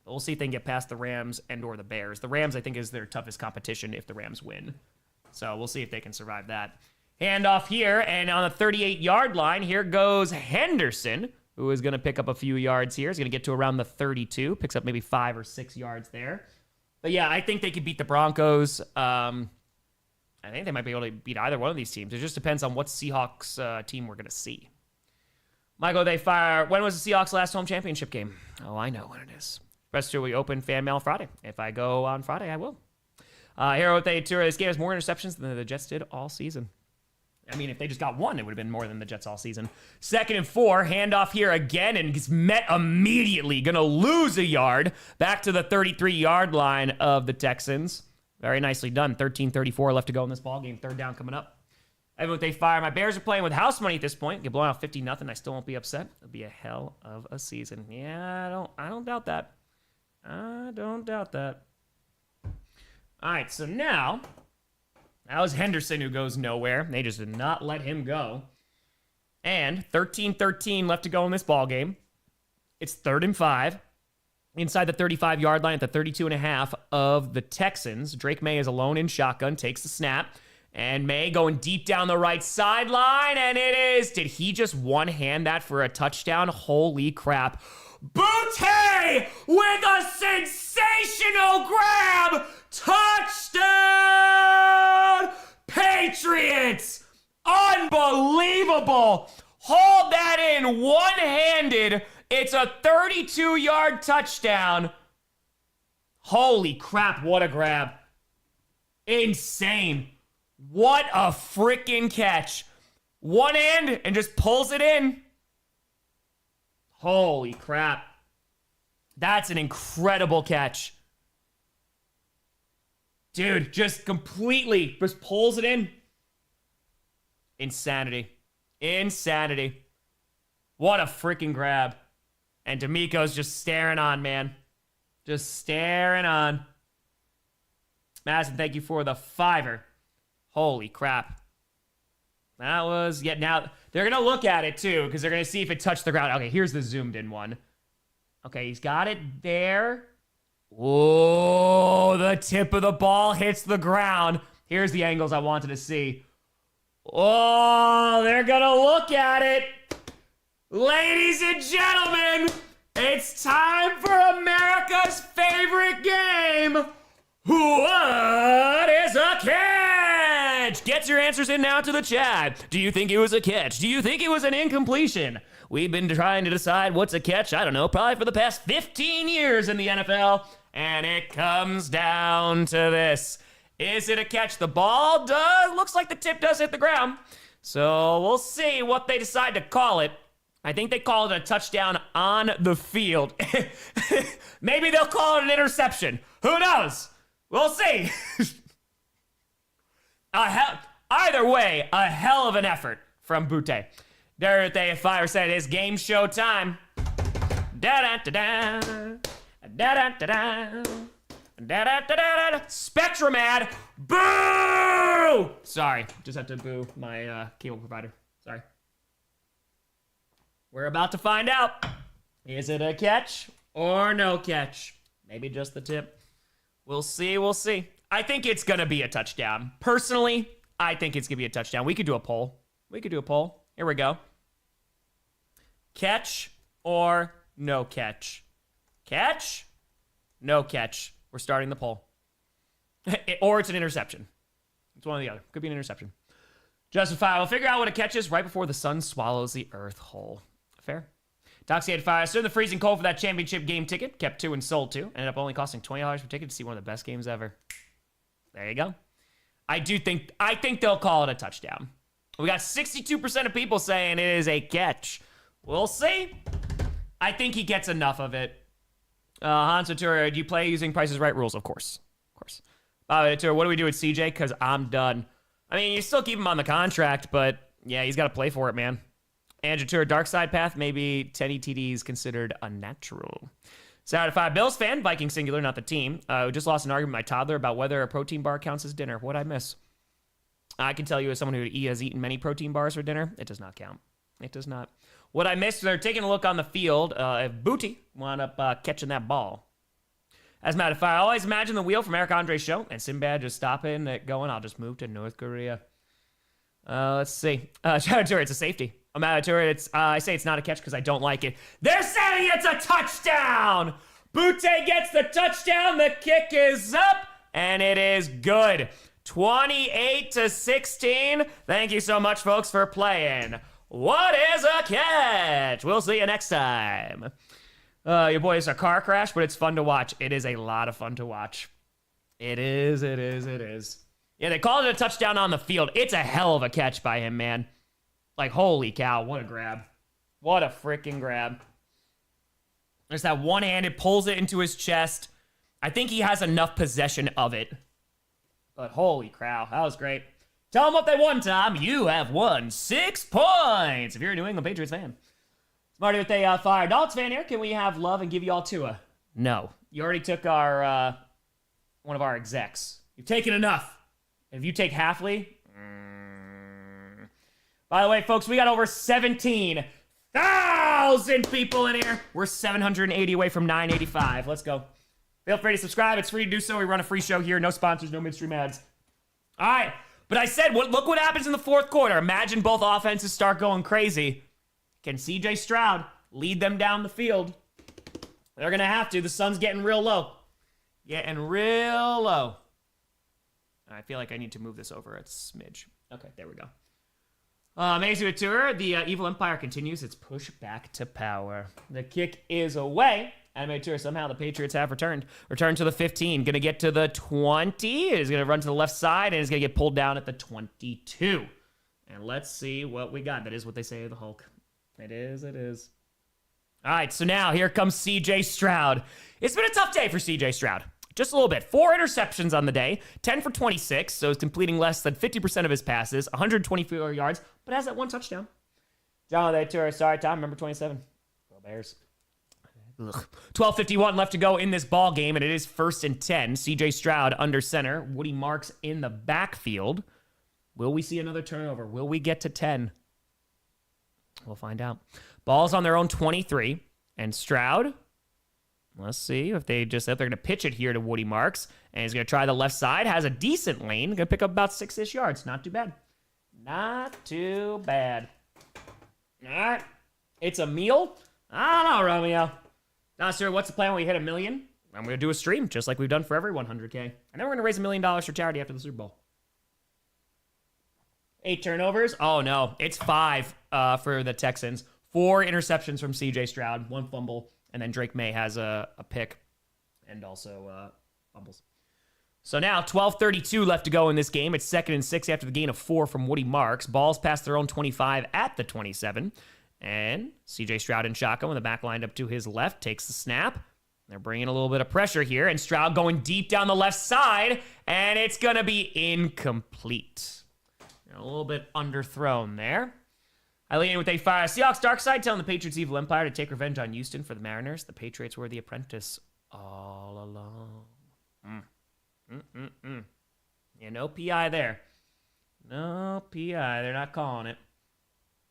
We'll see if they can get past the Rams and or the Bears. The Rams, I think, is their toughest competition if the Rams win. So we'll see if they can survive that. Handoff here, and on the 38-yard line, here goes Henderson, who is going to pick up a few yards here. He's going to get to around the 32. Picks up maybe 5 or 6 yards there. But yeah, I think they could beat the Broncos. I think they might be able to beat either one of these teams. It just depends on what Seahawks team we're going to see. Michael, they fire. When was the Seahawks' last home championship game? Oh, I know when it is. Rest assured we open fan mail Friday. If I go on Friday, I will. Here with a tour, this game has more interceptions than the Jets did all season. I mean, if they just got one, it would have been more than the Jets all season. 2nd and 4, handoff here again, and gets met immediately. Gonna lose a yard. Back to the 33-yard line of the Texans. Very nicely done. 13:34 left to go in this ball game. 3rd down coming up. Even if they fire, my Bears are playing with house money at this point. Get blown out 50-0. I still won't be upset. It'll be a hell of a season. Yeah, I don't doubt that. I don't doubt that. All right, so now that was Henderson who goes nowhere. They just did not let him go. And 13-13 left to go in this ball game. It's 3rd and 5. Inside the 35-yard line at the 32.5 of the Texans. Drake Maye is alone in shotgun, takes the snap. And Maye going deep down the right sideline, and it is. Did he just one-hand that for a touchdown? Holy crap. Boutte with a sensational grab. Touchdown! Patriots! Unbelievable! Hold that in one-handed. It's a 32-yard touchdown. Holy crap, what a grab. Insane. What a freaking catch. One hand and just pulls it in. Holy crap. That's an incredible catch. Dude, just completely just pulls it in. Insanity. Insanity. What a freaking grab. And D'Amico's just staring on, man. Just staring on. Madison, thank you for the $5. Holy crap. That was, now they're going to look at it too, because they're going to see if it touched the ground. Okay, here's the zoomed in one. Okay, he's got it there. Oh, the tip of the ball hits the ground. Here's the angles I wanted to see. Oh, they're going to look at it. Ladies and gentlemen, it's time for America's favorite game. What is a catch? Get your answers in now to the chat. Do you think it was a catch? Do you think it was an incompletion? We've been trying to decide what's a catch, I don't know, probably for the past 15 years in the NFL. And it comes down to this. Is it a catch? The ball looks like the tip does hit the ground. So we'll see what they decide to call it. I think they call it a touchdown on the field. Maybe they'll call it an interception. Who knows? We'll see. Either way, a hell of an effort from Boutte. There at Fire said it is game show time. Da-da-da-da. Da-da-da-da. Da-da-da-da-da. Spectrum ad. Boo! Sorry, just have to boo my cable provider. Sorry. We're about to find out. Is it a catch or no catch? Maybe just the tip. We'll see, we'll see. I think it's going to be a touchdown. Personally, I think it's going to be a touchdown. We could do a poll. Here we go. Catch or no catch? Catch? No catch. We're starting the poll. Or it's an interception. It's one or the other. Could be an interception. Justify. We'll figure out what a catch is right before the sun swallows the earth whole. Fair. Doxy had fire. Stood in the freezing cold for that championship game ticket. Kept 2 and sold 2. Ended up only costing $20 per ticket to see one of the best games ever. There you go. I think they'll call it a touchdown. We got 62% of people saying it is a catch. We'll see. I think he gets enough of it. Hans Ventura, do you play using Price is Right rules? Of course. Of course. Ventura, what do we do with CJ? Because I'm done. I mean, you still keep him on the contract, but yeah, he's got to play for it, man. Andrew Tour, dark side path, maybe 10 ETDs considered unnatural. Saturday 5 Bills fan, Viking singular, not the team. Who just lost an argument with my toddler about whether a protein bar counts as dinner. What'd I miss? I can tell you as someone who has eaten many protein bars for dinner, it does not count. It does not. What I missed, they're taking a look on the field. If Booty wound up catching that ball. As a matter of fact, I always imagine the wheel from Eric Andre's show and Sinbad just stopping it going, I'll just move to North Korea. Let's see. Tour, it's a safety. I say it's not a catch because I don't like it. They're saying it's a touchdown! Boutte gets the touchdown, the kick is up, and it is good. 28-16. Thank you so much, folks, for playing. What is a catch? We'll see you next time. Your boy is a car crash, but it's fun to watch. It is a lot of fun to watch. It is. Yeah, they called it a touchdown on the field. It's a hell of a catch by him, man. Like, holy cow, what a grab. What a freaking grab. There's that one-handed, pulls it into his chest. I think he has enough possession of it. But holy cow, that was great. Tell them what they won, Tom. You have won 6 points if you're a New England Patriots fan. Smarty with a Fire Dogs fan here. Can we have love and give you all Tua? No. You already took our one of our execs. You've taken enough. If you take Halfley... By the way, folks, we got over 17,000 people in here. We're 780 away from 985. Let's go. Feel free to subscribe. It's free to do so. We run a free show here. No sponsors, no midstream ads. All right. But I said, look what happens in the fourth quarter. Imagine both offenses start going crazy. Can CJ Stroud lead them down the field? They're going to have to. The sun's getting real low. Getting real low. I feel like I need to move this over a smidge. Okay, there we go. Amazing with Tour. The Evil Empire continues its push back to power. The kick is away. Anime Tour, somehow the Patriots have returned. Return to the 15. Going to get to the 20. Is going to run to the left side and is going to get pulled down at the 22. And let's see what we got. That is what they say of the Hulk. It is. All right, so now here comes CJ Stroud. It's been a tough day for CJ Stroud. Just a little bit. 4 interceptions on the day, 10 for 26, so he's completing less than 50% of his passes, 124 yards, but has that 1 touchdown. John, they tour. Sorry, Tom. Remember 27. Go Bears. 12:51 left to go in this ball game, and it is 1st and 10. CJ Stroud under center. Woody Marks in the backfield. Will we see another turnover? Will we get to 10? We'll find out. Ball's on their own 23, and Stroud... Let's see if they're going to pitch it here to Woody Marks. And he's going to try the left side. Has a decent lane. Going to pick up about 6-ish yards. Not too bad. Not too bad. All right. It's a meal. I don't know, Romeo. Not sure what's the plan when we hit 1 million. I'm going to do a stream just like we've done for every 100K. And then we're going to raise $1 million for charity after the Super Bowl. 8 turnovers. Oh, no. It's 5 for the Texans. 4 interceptions from CJ Stroud. 1 fumble. And then Drake Maye has a pick and also fumbles. So now 12:32 left to go in this game. It's 2nd and 6 after the gain of 4 from Woody Marks. Ball's past their own 25 at the 27. And CJ Stroud in shotgun with the back lined up to his left. Takes the snap. They're bringing a little bit of pressure here. And Stroud going deep down the left side. And it's going to be incomplete. A little bit underthrown there. I lean in with a Fire Seahawks dark side, telling the Patriots Evil Empire to take revenge on Houston for the Mariners. The Patriots were the apprentice all along. Yeah, no PI there. No PI. They're not calling it.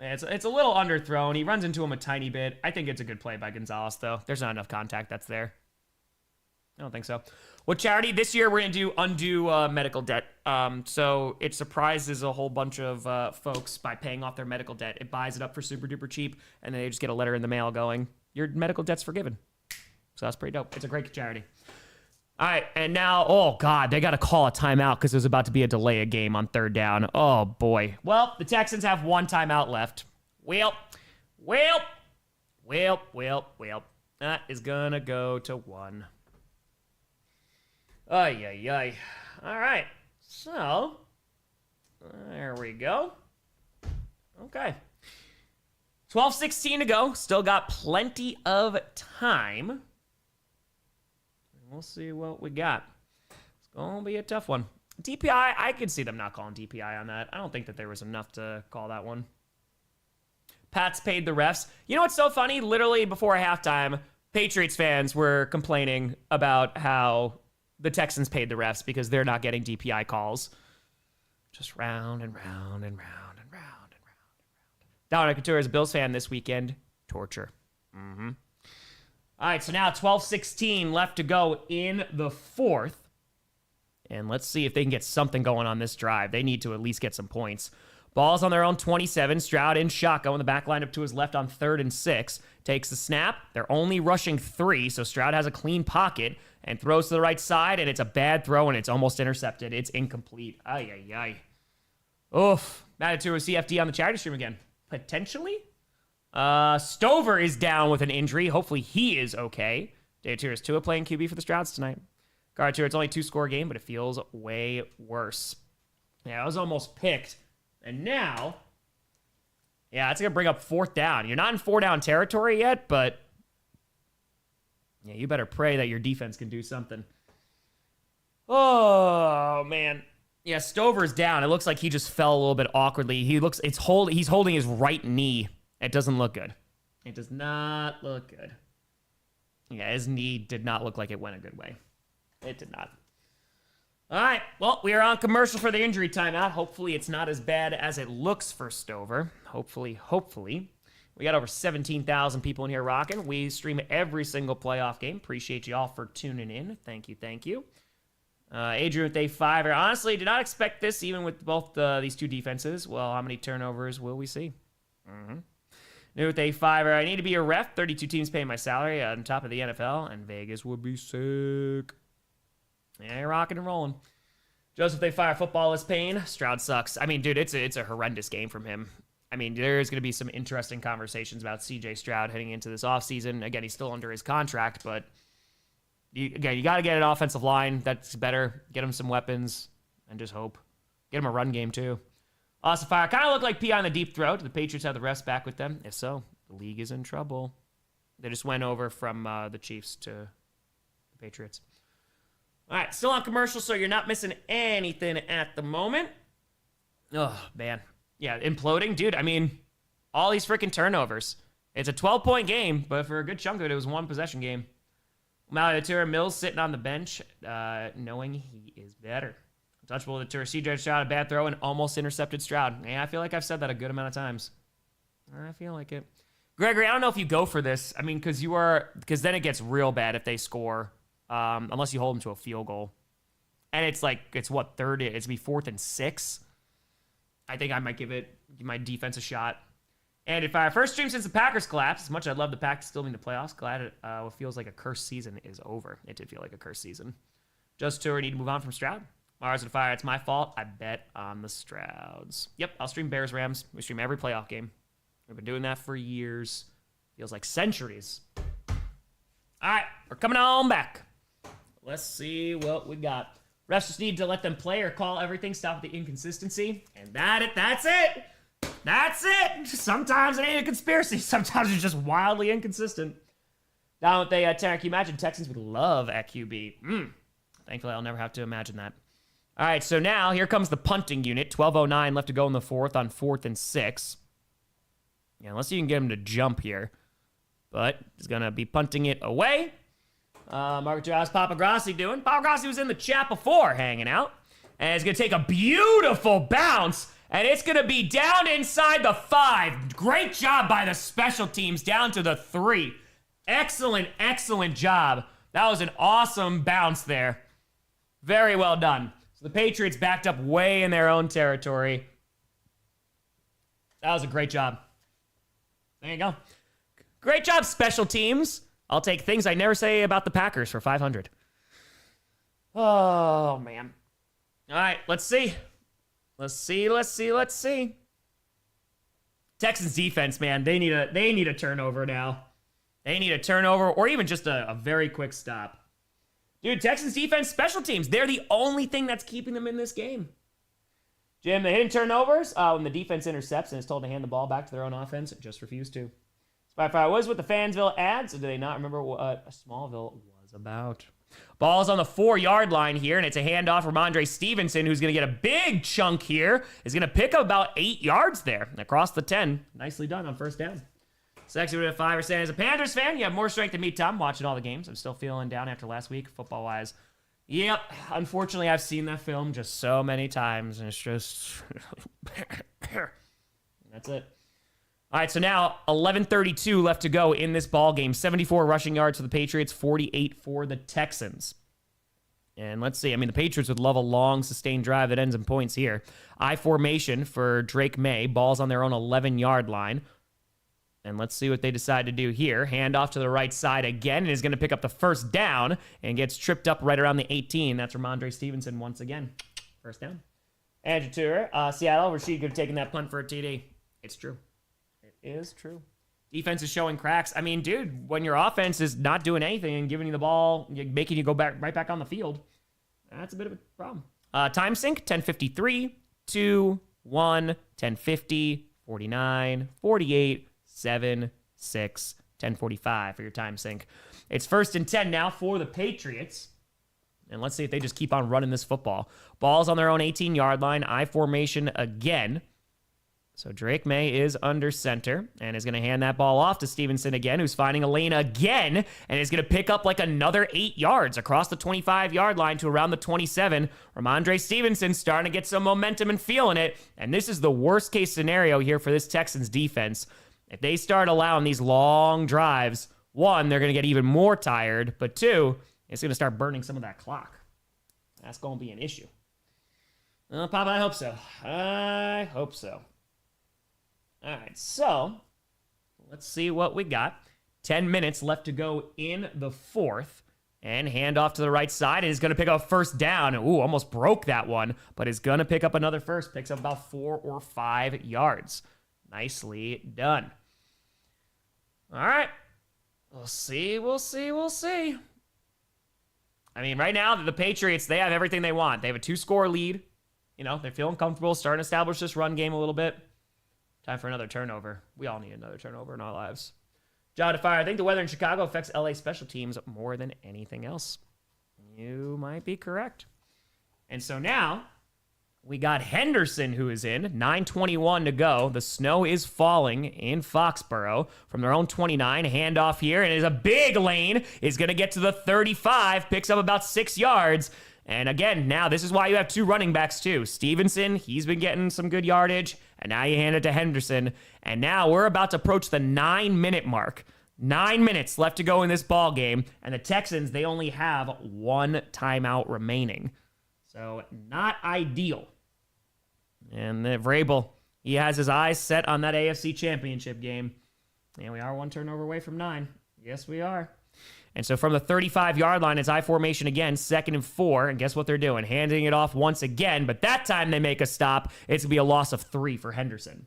It's a little underthrown. He runs into him a tiny bit. I think it's a good play by Gonzalez, though. There's not enough contact that's there. I don't think so. With charity, this year we're going to do undo medical debt. So it surprises a whole bunch of folks by paying off their medical debt. It buys it up for super duper cheap, and then they just get a letter in the mail going, your medical debt's forgiven. So that's pretty dope. It's a great charity. All right, and now, oh, God, they got to call a timeout because there's about to be a delay of game on 3rd down. Oh, boy. Well, the Texans have 1 timeout left. Well. That is going to go to 1. Ay. All right. So, there we go. Okay. 12:16 to go. Still got plenty of time. We'll see what we got. It's going to be a tough one. DPI, I could see them not calling DPI on that. I don't think that there was enough to call that one. Pats paid the refs. You know what's so funny? Literally before halftime, Patriots fans were complaining about how the Texans paid the refs because they're not getting DPI calls. Just round and round and round and round and round and round. Dominic Couture is a Bills fan this weekend. Torture. All right, so now 12:16 left to go in the 4th. And let's see if they can get something going on this drive. They need to at least get some points. Ball's on their own 27. Stroud in shotgun with the back line up to his left on 3rd and 6. Takes the snap. They're only rushing 3, so Stroud has a clean pocket and throws to the right side, and it's a bad throw, and it's almost intercepted. It's incomplete. Ay. Oof. Matt to a CFD on the charity stream again. Potentially? Stover is down with an injury. Hopefully he is okay. Day-2 is Tua playing QB for the Strouds tonight. Guard-2, it's only a 2-score game, but it feels way worse. Yeah, I was almost picked. And now, yeah, it's going to bring up 4th down. You're not in 4-down territory yet, but yeah, you better pray that your defense can do something. Oh, man. Yeah, Stover's down. It looks like he just fell a little bit awkwardly. He's holding his right knee. It doesn't look good. It does not look good. Yeah, his knee did not look like it went a good way. It did not. All right, well, we are on commercial for the injury timeout. Hopefully it's not as bad as it looks for Stover. Hopefully. We got over 17,000 people in here rocking. We stream every single playoff game. Appreciate you all for tuning in. Thank you. Adrian with A5. Honestly, did not expect this even with both these two defenses. Well, how many turnovers will we see? New with A5. I need to be a ref. 32 teams paying my salary on top of the NFL, and Vegas would be sick. Yeah, you're rocking and rolling. Joseph A5. Football is pain. Stroud sucks. I mean, dude, it's a horrendous game from him. I mean, there's going to be some interesting conversations about CJ Stroud heading into this offseason. Again, he's still under his contract, but you got to get an offensive line that's better. Get him some weapons and just hope. Get him a run game, too. Awesome Fire. Kind of look like P on the deep throat. The Patriots have the refs back with them. If so, the league is in trouble. They just went over from the Chiefs to the Patriots. All right, still on commercial, so you're not missing anything at the moment. Oh, man. Yeah, imploding. Dude, I mean, all these freaking turnovers. It's a 12-point game, but for a good chunk of it was a one-possession game. Maye Mills sitting on the bench, knowing he is better. Untouchable to Tour. CJ Stroud, a bad throw, and almost intercepted Stroud. Yeah, I feel like I've said that a good amount of times. I feel like it. Gregory, I don't know if you go for this. I mean, because then it gets real bad if they score, unless you hold them to a field goal. And it's what, third? It's be 4th and 6. I think I might give my defense a shot. And if our first stream since the Packers collapsed, as much as I'd love the Pack to still be in the playoffs, glad it feels like a cursed season is over. It did feel like a cursed season. Just Tour, need to move on from Stroud. Mars and Fire, it's my fault. I bet on the Strouds. Yep, I'll stream Bears Rams. We stream every playoff game. We've been doing that for years. Feels like centuries. All right, we're coming on back. Let's see what we got. Refs just need to let them play or call everything, stop the inconsistency. And that's it. That's it. Sometimes it ain't a conspiracy. Sometimes it's just wildly inconsistent. Down with the Tarek. Can you imagine Texans would love at QB? Thankfully, I'll never have to imagine that. All right, so now here comes the punting unit. 12:09 left to go in the 4th on 4th and 6. Yeah, unless you can get him to jump here. But he's going to be punting it away. Margaret, how's Papa Grossi doing? Papa Grossi was in the chat before hanging out. And it's going to take a beautiful bounce. And it's going to be down inside the 5. Great job by the special teams down to the 3. Excellent job. That was an awesome bounce there. Very well done. So the Patriots backed up way in their own territory. That was a great job. There you go. Great job, special teams. I'll take things I never say about the Packers for 500. Oh, man. All right, let's see. Let's see. Texans defense, man, they need a turnover now. They need a turnover or even just a very quick stop. Dude, Texans defense, special teams, they're the only thing that's keeping them in this game. Jim, the hidden turnovers, when the defense intercepts and is told to hand the ball back to their own offense, just refuse to. Spyfire was with the Fansville ads, so do they not remember what Smallville was about? Ball's on the 4-yard line here, and it's a handoff from Ramondre Stevenson, who's going to get a big chunk here. Is going to pick up about 8 yards there across the 10. Nicely done on first down. Sexy with a 5 are saying, as a Panthers fan, you have more strength than me, Tom. Watching all the games. I'm still feeling down after last week, football-wise. Yep, unfortunately, I've seen that film just so many times, and it's just... That's it. All right, so now 11:32 left to go in this ball game. 74 rushing yards for the Patriots, 48 for the Texans. And let's see. I mean, the Patriots would love a long, sustained drive that ends in points here. I formation for Drake Maye. Ball's on their own 11-yard line. And let's see what they decide to do here. Hand off to the right side again, and is going to pick up the first down and gets tripped up right around the 18. That's Ramondre Stevenson once again. First down. Andrew Seattle, Rashid could have taken that punt for a TD. It's true. It is true. Defense is showing cracks. I mean, dude, when your offense is not doing anything and giving you the ball, making you go right back on the field, that's a bit of a problem. Time sync, 10:53, 2, 1, 10:50, 49, 48, 7, 6, 10:45 for your time sync. It's 1st and 10 now for the Patriots. And let's see if they just keep on running this football. Ball's on their own 18-yard line. I formation again. So Drake Maye is under center and is going to hand that ball off to Stevenson again, who's finding a lane again and is going to pick up like another 8 yards across the 25-yard line to around the 27. Ramondre Stevenson starting to get some momentum and feeling it. And this is the worst-case scenario here for this Texans defense. If they start allowing these long drives, 1, they're going to get even more tired, but 2, it's going to start burning some of that clock. That's going to be an issue. Papa, I hope so. I hope so. All right, so let's see what we got. 10 minutes left to go in the 4th. And handoff to the right side. And he's going to pick up a 1st down. Ooh, almost broke that one. But is going to pick up another first. Picks up about 4 or 5 yards. Nicely done. All right. We'll see. I mean, right now, the Patriots, they have everything they want. They have a 2-score lead. You know, they're feeling comfortable, starting to establish this run game a little bit. Time for another turnover. We all need another turnover in our lives. John DeFire, I think the weather in Chicago affects LA special teams more than anything else. You might be correct. And so now, we got Henderson who is in. 9:21 to go. The snow is falling in Foxborough from their own 29. Handoff here, and it is a big lane. Is going to get to the 35. Picks up about 6 yards. And again, now this is why you have 2 running backs too. Stevenson, he's been getting some good yardage. And now you hand it to Henderson. And now we're about to approach the 9-minute mark. 9 minutes left to go in this ball game. And the Texans, they only have 1 timeout remaining. So not ideal. And Vrabel, he has his eyes set on that AFC Championship game. And we are 1 turnover away from 9. Yes, we are. And so from the 35-yard line, it's I formation again, 2nd and 4. And guess what they're doing? Handing it off once again. But that time they make a stop. It's going to be a loss of 3 for Henderson.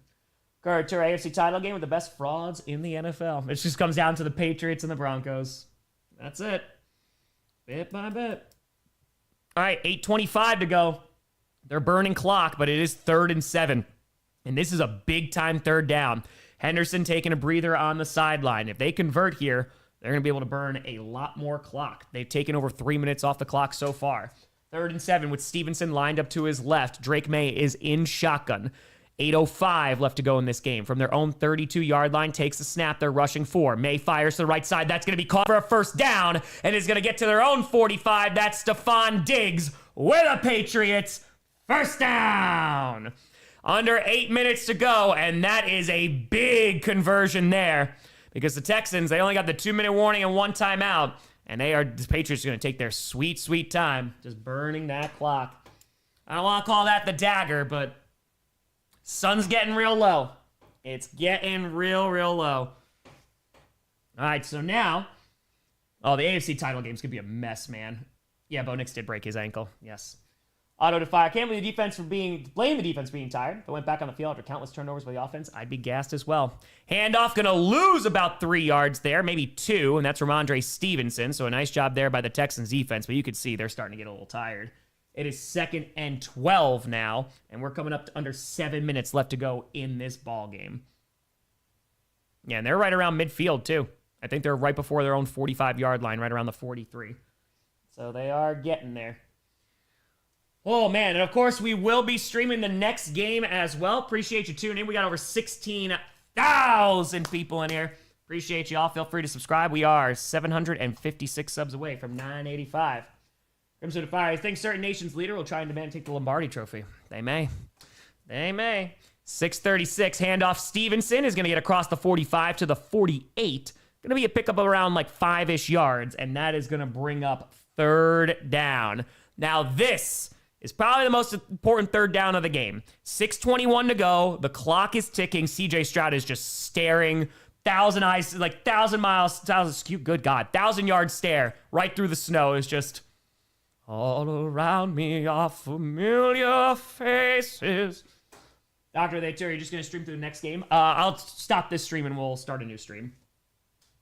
Current tour AFC title game with the best frauds in the NFL. It just comes down to the Patriots and the Broncos. That's it. Bit by bit. All right, 8:25 to go. They're burning clock, but it is 3rd and 7. And this is a big-time 3rd down. Henderson taking a breather on the sideline. If they convert here, they're going to be able to burn a lot more clock. They've taken over 3 minutes off the clock so far. 3rd and 7 with Stevenson lined up to his left. Drake Maye is in shotgun. 8:05 left to go in this game. From their own 32-yard line, takes the snap. They're rushing 4. Maye fires to the right side. That's going to be caught for a 1st down and is going to get to their own 45. That's Stephon Diggs with the Patriots. 1st down. Under 8 minutes to go, and that is a big conversion there. Because the Texans, they only got the 2-minute warning and 1 timeout. And the Patriots are going to take their sweet, sweet time just burning that clock. I don't want to call that the dagger, but sun's getting real low. It's getting real, real low. All right, so now, the AFC title game's going to be a mess, man. Yeah, Bo Nix did break his ankle. Yes. Auto defy. I can't blame the defense being tired. If I went back on the field after countless turnovers by the offense, I'd be gassed as well. Handoff going to lose about 3 yards there, maybe 2, and that's Ramondre Stevenson. So a nice job there by the Texans defense, but you could see they're starting to get a little tired. It is 2nd and 12 now, and we're coming up to under 7 minutes left to go in this ball game. Yeah, and they're right around midfield too. I think they're right before their own 45-yard line, right around the 43. So they are getting there. Oh, man. And, of course, we will be streaming the next game as well. Appreciate you tuning in. We got over 16,000 people in here. Appreciate you all. Feel free to subscribe. We are 756 subs away from 985. Crimson to Fire. I think certain nations' leader will try and demand to take the Lombardi trophy. They may. 6:36. Handoff. Stevenson is going to get across the 45 to the 48. Going to be a pickup of around like 5-ish yards, and that is going to bring up 3rd down. Now, this is probably the most important 3rd down of the game. 6:21 to go. The clock is ticking. CJ Stroud is just staring. 1,000 eyes, like 1,000 miles, 1,000-yard stare right through the snow is just all around me are familiar faces. Doctor, you're just going to stream through the next game? I'll stop this stream and we'll start a new stream.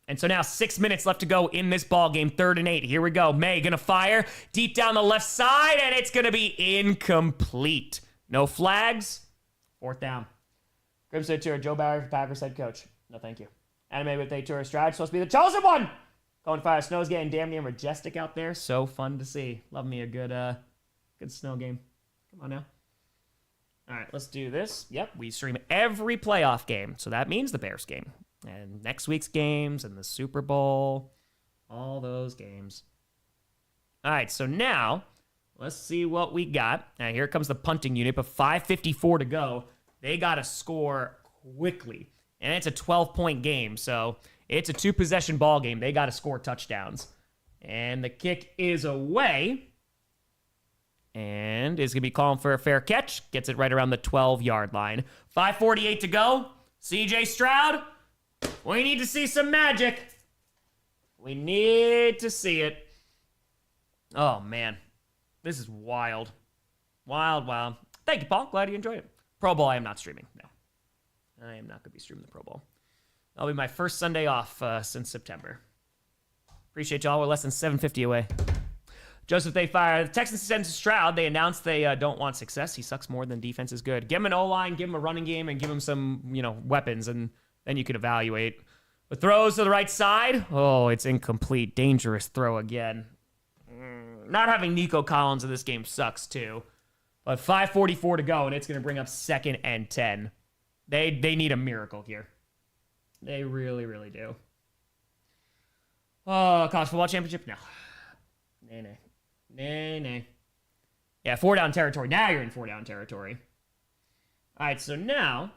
And so now 6 minutes left to go in this ball game. 3rd and 8. Here we go. Maye going to fire deep down the left side, and it's going to be incomplete. No flags. 4th down. Crimson Tour, Joe Barry, Packers head coach. No, thank you. Anime with a tour Stroud, supposed to be the chosen one. Going to fire. Snow's getting damn near majestic out there. So fun to see. Love me a good snow game. Come on now. All right, let's do this. Yep, we stream every playoff game. So that means the Bears game. And next week's games and the Super Bowl. All those games. All right, so now let's see what we got. Now here comes the punting unit, but 5:54 to go. They got to score quickly. And it's a 12-point game, so it's a 2-possession ball game. They got to score touchdowns. And the kick is away. And is going to be calling for a fair catch. Gets it right around the 12-yard line. 5:48 to go. CJ Stroud, we need to see some magic. We need to see it. Oh, man. This is wild. Wild, wild. Thank you, Paul. Glad you enjoyed it. Pro Bowl, I am not streaming. No. I am not going to be streaming the Pro Bowl. That'll be my first Sunday off since September. Appreciate y'all. We're less than 750 away. Joseph, they fire. The Texans send to Stroud. They announced they don't want success. He sucks more than defense is good. Give him an O-line, give him a running game, and give him some, weapons, and then you could evaluate. But throws to the right side. Oh, it's incomplete. Dangerous throw again. Not having Nico Collins in this game sucks, too. But 5:44 to go, and it's going to bring up 2nd and 10. They need a miracle here. They really, really do. Oh, college football championship? No. Nay. Yeah, 4-down territory. Now you're in 4-down territory. All right, so now,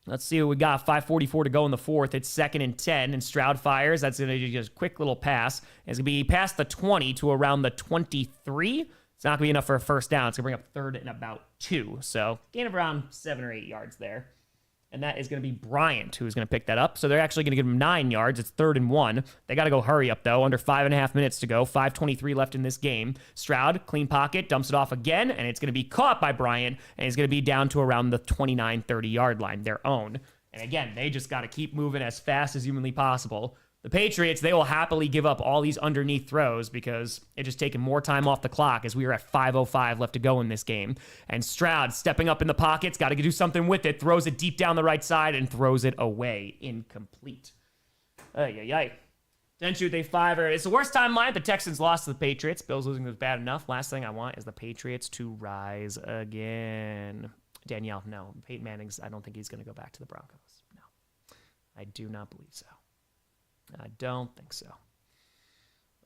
let's see what we got. 5:44 to go in the 4th. It's 2nd and 10, and Stroud fires. That's going to be just a quick little pass. It's going to be past the 20 to around the 23. It's not going to be enough for a first down. It's going to bring up 3rd and about 2. So gain of around 7 or 8 yards there. And that is going to be Bryant who's going to pick that up. So they're actually going to give him 9 yards. It's 3rd and 1. They got to go hurry up, though. Under 5.5 minutes to go. 5:23 left in this game. Stroud, clean pocket, dumps it off again, and it's going to be caught by Bryant, and he's going to be down to around the 29, 30-yard line, their own. And again, they just got to keep moving as fast as humanly possible. The Patriots, they will happily give up all these underneath throws because it's just taking more time off the clock as we are at 5:05 left to go in this game. And Stroud stepping up in the pockets, got to do something with it, throws it deep down the right side and throws it away. Incomplete. Ay. Then shoot, they fiver. It's the worst timeline. The Texans lost to the Patriots. Bills losing was bad enough. Last thing I want is the Patriots to rise again. Danielle, no. Peyton Manning's, I don't think he's going to go back to the Broncos. No. I do not believe so. I don't think so.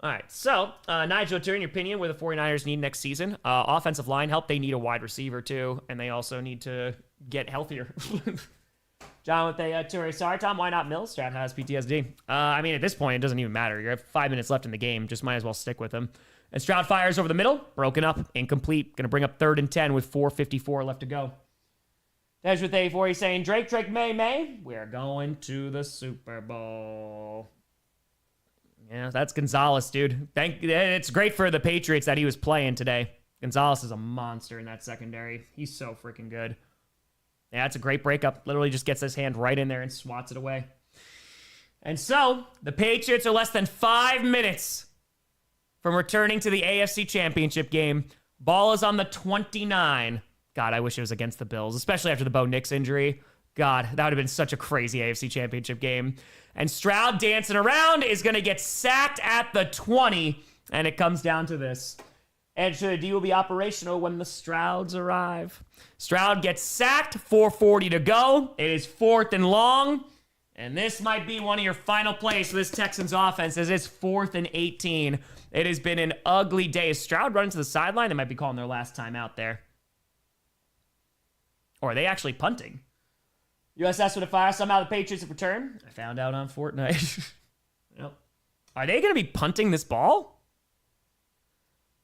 All right, so Nigel, in your opinion, where the 49ers need next season? Offensive line help. They need a wide receiver, too, and they also need to get healthier. John with a Toure. Sorry, Tom, why not Mills? Stroud has PTSD. At this point, it doesn't even matter. You have 5 minutes left in the game. Just might as well stick with him. And Stroud fires over the middle. Broken up. Incomplete. Going to bring up 3rd and 10 with 4:54 left to go. There's with A4. He's saying, Drake, Maye. We're going to the Super Bowl. Yeah, that's Gonzalez, dude. It's great for the Patriots that he was playing today. Gonzalez is a monster in that secondary. He's so freaking good. Yeah, it's a great breakup. Literally just gets his hand right in there and swats it away. And so, the Patriots are less than 5 minutes from returning to the AFC Championship game. Ball is on the 29. God, I wish it was against the Bills, especially after the Bo Nix injury. God, that would have been such a crazy AFC Championship game. And Stroud dancing around is going to get sacked at the 20, and it comes down to this. Edge to the D will be operational when the Strouds arrive. Stroud gets sacked, 4:40 to go. It is 4th and long, and this might be one of your final plays for this Texans offense as it's 4th and 18. It has been an ugly day. Is Stroud running to the sideline? They might be calling their last time out there. Or are they actually punting? USS with a fire. Somehow the Patriots have returned. I found out on Fortnite. Yep. Are they going to be punting this ball?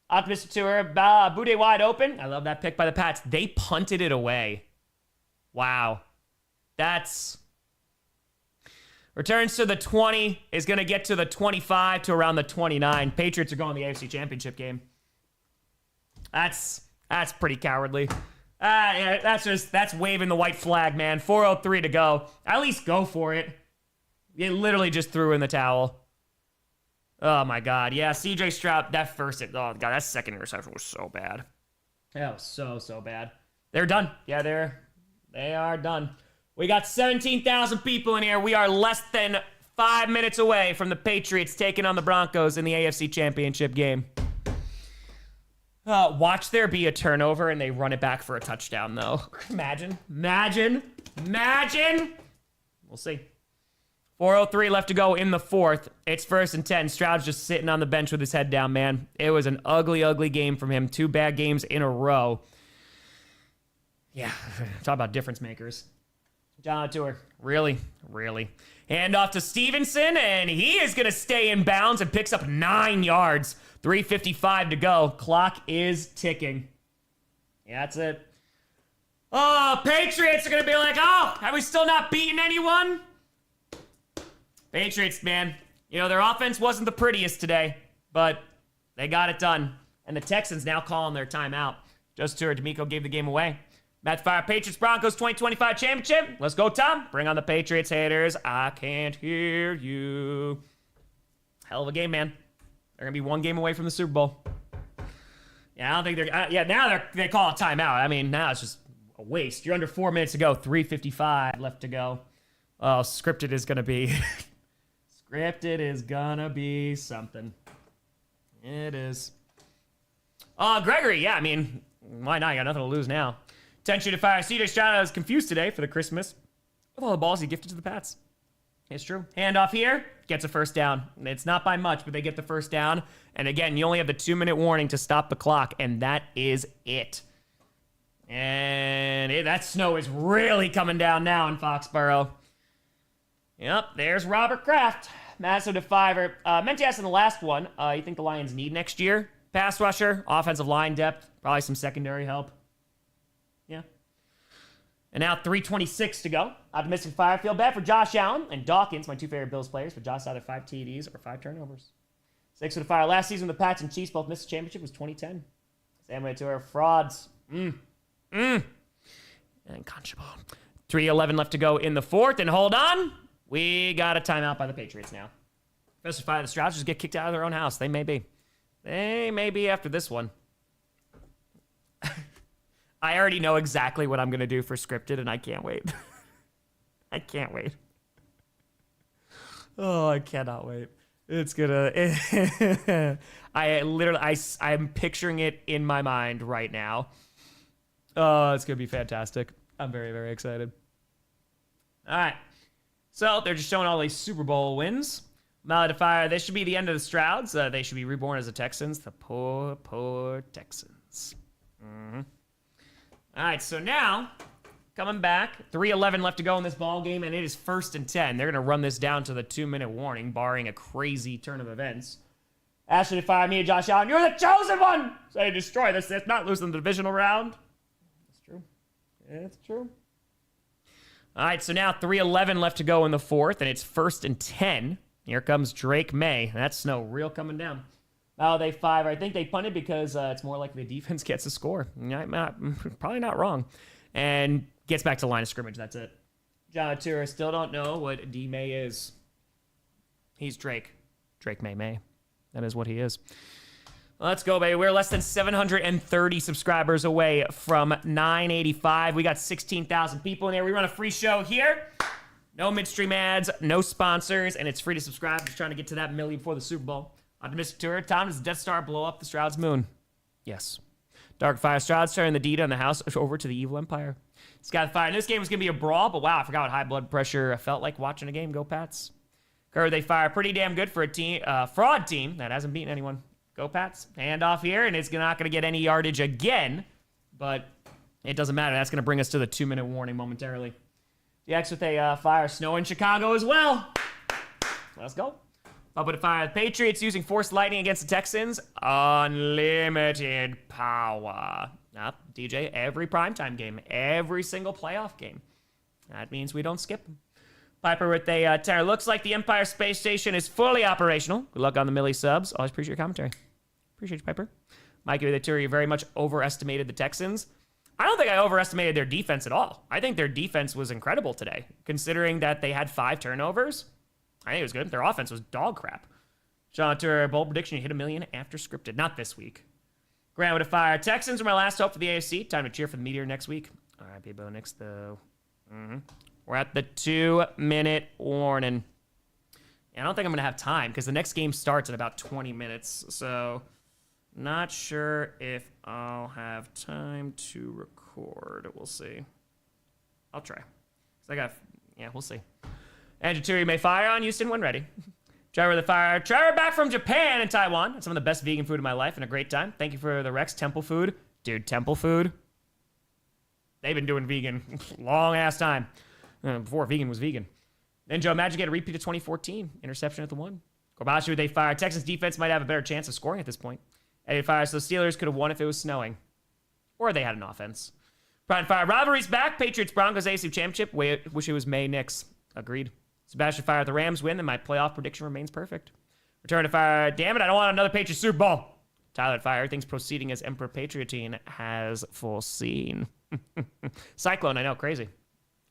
Optimistic Tour. Boutte wide open. I love that pick by the Pats. They punted it away. Wow. That's... Returns to the 20. Is going to get to the 25 to around the 29. Patriots are going to the AFC Championship game. That's pretty cowardly. Yeah, that's waving the white flag, man. 4:03 to go. At least go for it. You literally just threw in the towel. Oh my God. Yeah, CJ Stroud, that first, oh God, that second interception was so bad. That was so bad. They're done. Yeah, they are done. We got 17,000 people in here. We are less than 5 minutes away from the Patriots taking on the Broncos in the AFC Championship game. Watch there be a turnover and they run it back for a touchdown, though. Imagine. We'll see. 4:03 left to go in the fourth. It's 1st and 10. Stroud's just sitting on the bench with his head down, man. It was an ugly game from him. 2 bad games in a row. Yeah, talk about difference makers. John Tour, really. Hand off to Stevenson, and he is going to stay in bounds and picks up 9 yards. 3:55 to go. Clock is ticking. Yeah, that's it. Oh, Patriots are going to be like, oh, have we still not beaten anyone? Patriots, man. You know, their offense wasn't the prettiest today, but they got it done. And the Texans now calling their timeout. Just Tour, D'Amico gave the game away. Matt Fire, Patriots, Broncos 2025 championship. Let's go, Tom. Bring on the Patriots haters. I can't hear you. Hell of a game, man. They're going to be 1 game away from the Super Bowl. Yeah, I don't think they're... now they call a timeout. I mean, now it's just a waste. You're under 4 minutes to go. 3:55 left to go. Oh, scripted is going to be... scripted is going to be something. It is. Gregory, yeah, I mean, why not? You got nothing to lose now. Attention to fire. CJ Stroud is confused today for the Christmas with all the balls he gifted to the Pats. It's true. Handoff here. Gets a first down. It's not by much, but they get the first down. And again, you only have the 2-minute warning to stop the clock, and that is it. And that snow is really coming down now in Foxborough. Yep, there's Robert Kraft. Massive to Fiver. Meant to ask in the last one, you think the Lions need next year? Pass rusher, offensive line depth, probably some secondary help. Yeah. And now 3:26 to go. Optimistic Fire. Feel bad for Josh Allen and Dawkins, my 2 favorite Bills players, but Josh either 5 TDs or 5 turnovers. 6 for the Fire. Last season, the Pats and Chiefs both missed the championship was 2010. Same way to our frauds. Unconscionable. 3:11 left to go in the fourth, and hold on. We got a timeout by the Patriots now. Professor Fire, the Strouds just get kicked out of their own house. They may be. They may be after this one. I already know exactly what I'm going to do for scripted, and I can't wait. I can't wait. Oh, I cannot wait. It's gonna... I'm picturing it in my mind right now. Oh, it's going to be fantastic. I'm very, very excited. All right. So, they're just showing all these Super Bowl wins. Maye to Fire, this should be the end of the Strouds. They should be reborn as the Texans. The poor Texans. All right, so now, coming back, 3:11 left to go in this ball game, and it is 1st and 10. They're going to run this down to the 2-minute warning, barring a crazy turn of events. Ashley to Fire, me and Josh Allen, you're the chosen one! So they destroy this. It's not losing the divisional round. That's true. It's true. All right, so now 3:11 left to go in the fourth, and it's 1st and 10. Here comes Drake Maye. That's snow real coming down. Oh, they Fire. I think they punted because it's more likely the defense gets a score. Probably not wrong. And gets back to line of scrimmage. That's it. John Tura still don't know what D May is. He's Drake. Drake Maye. That is what he is. Let's go, baby. We're less than 730 subscribers away from 985. We got 16,000 people in there. We run a free show here. No midstream ads, no sponsors, and it's free to subscribe. Just trying to get to that million before the Super Bowl. Optimistic Tour. Tom, does the Death Star blow up the Stroud's moon? Yes. Dark Fire. Stroud's turning the deed on the house over to the evil empire. Sky the Fire. This game was going to be a brawl, but wow, I forgot what high blood pressure felt like watching a game. Go Pats. Curve, they Fire. Pretty damn good for a team, fraud team that hasn't beaten anyone. Go Pats. Hand off here, and it's not going to get any yardage again, but it doesn't matter. That's going to bring us to the 2-minute warning momentarily. The X with a Fire. Snow in Chicago as well. Let's go. Up with a Fire. The Patriots using forced lightning against the Texans. Unlimited power. DJ, every primetime game. Every single playoff game. That means we don't skip them. Piper with a Terror. Looks like the Empire Space Station is fully operational. Good luck on the Millie subs. Always appreciate your commentary. Appreciate you, Piper. Mikey with a Terror, you very much overestimated the Texans. I don't think I overestimated their defense at all. I think their defense was incredible today, considering that they had 5 turnovers. I think it was good. Their offense was dog crap. Sean Tour, bold prediction, you hit $1 million after scripted. Not this week. Grant with a fire. Texans are my last hope for the AFC. Time to cheer for the Meteor next week. All right, Bo Nix, though. We're at the 2-minute warning. Yeah, I don't think I'm going to have time because the next game starts in about 20 minutes. So, not sure if I'll have time to record. We'll see. I'll try. We'll see. Andrew Turi may fire on Houston when ready. Trevor the Fire. Trevor back from Japan and Taiwan. That's some of the best vegan food of my life and a great time. Thank you for the Rex Temple food. Dude, Temple food. They've been doing vegan long ass time. Before vegan was vegan. Then Joe Magic get a repeat of 2014. Interception at the 1. Korbashi, they fire. Texans defense might have a better chance of scoring at this point. Eddie fires. So the Steelers could have won if it was snowing. Or they had an offense. Brian fire. Rivalry's back. Patriots Broncos AFC Championship. Wish it was Maye Knicks. Agreed. Sebastian fire. The Rams win, and my playoff prediction remains perfect. Return to fire. Damn it, I don't want another Patriots Super Bowl. Tyler fire. Everything's proceeding as Emperor Patriotine has foreseen. Cyclone, I know, crazy.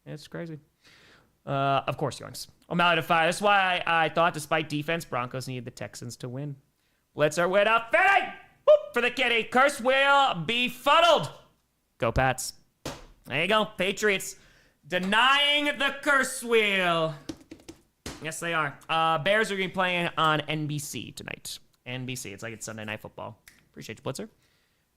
It's crazy. Of course, Youngs. O'Malley to fire. That's why I thought, despite defense, Broncos needed the Texans to win. Blitzer with a fitting! Whoop for the kitty. Curse will be fuddled. Go Pats. There you go. Patriots denying the curse wheel. Yes, they are. Bears are going to be playing on NBC tonight. NBC. It's like it's Sunday Night Football. Appreciate you, Blitzer.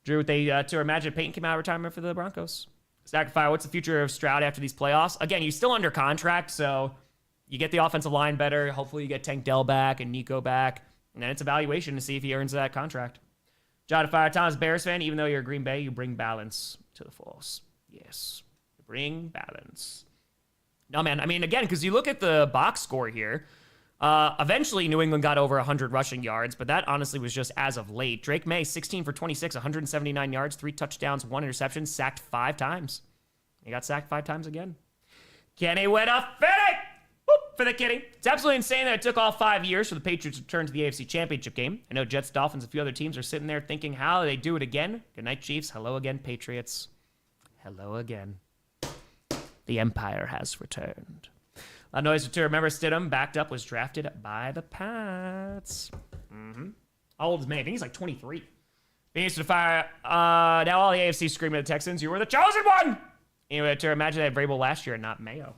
Drew, to imagine Peyton came out of retirement for the Broncos. Sacrifice, what's the future of Stroud after these playoffs? Again, he's still under contract, so you get the offensive line better. Hopefully you get Tank Dell back and Nico back. And then it's evaluation to see if he earns that contract. John Fire, Thomas Bears fan, even though you're Green Bay, you bring balance to the force. Yes. You bring balance. No, man. I mean, again, because you look at the box score here. Eventually, New England got over 100 rushing yards, but that honestly was just as of late. Drake Maye, 16 for 26, 179 yards, 3 touchdowns, 1 interception, sacked 5 times. He got sacked 5 times again. Kenny with a fitting! Whoop for the kitty. It's absolutely insane that it took all 5 years for the Patriots to return to the AFC Championship game. I know Jets, Dolphins, a few other teams are sitting there thinking, how do they do it again? Good night, Chiefs. Hello again, Patriots. Hello again. The Empire has returned. Noise to remember Stidham, backed up, was drafted by the Pats. How old is Maye? I think he's like 23. Phoenix to fire. Now all the AFC screaming at the Texans, you were the chosen one! Anyway, to imagine that Vrabel last year and not Mayo.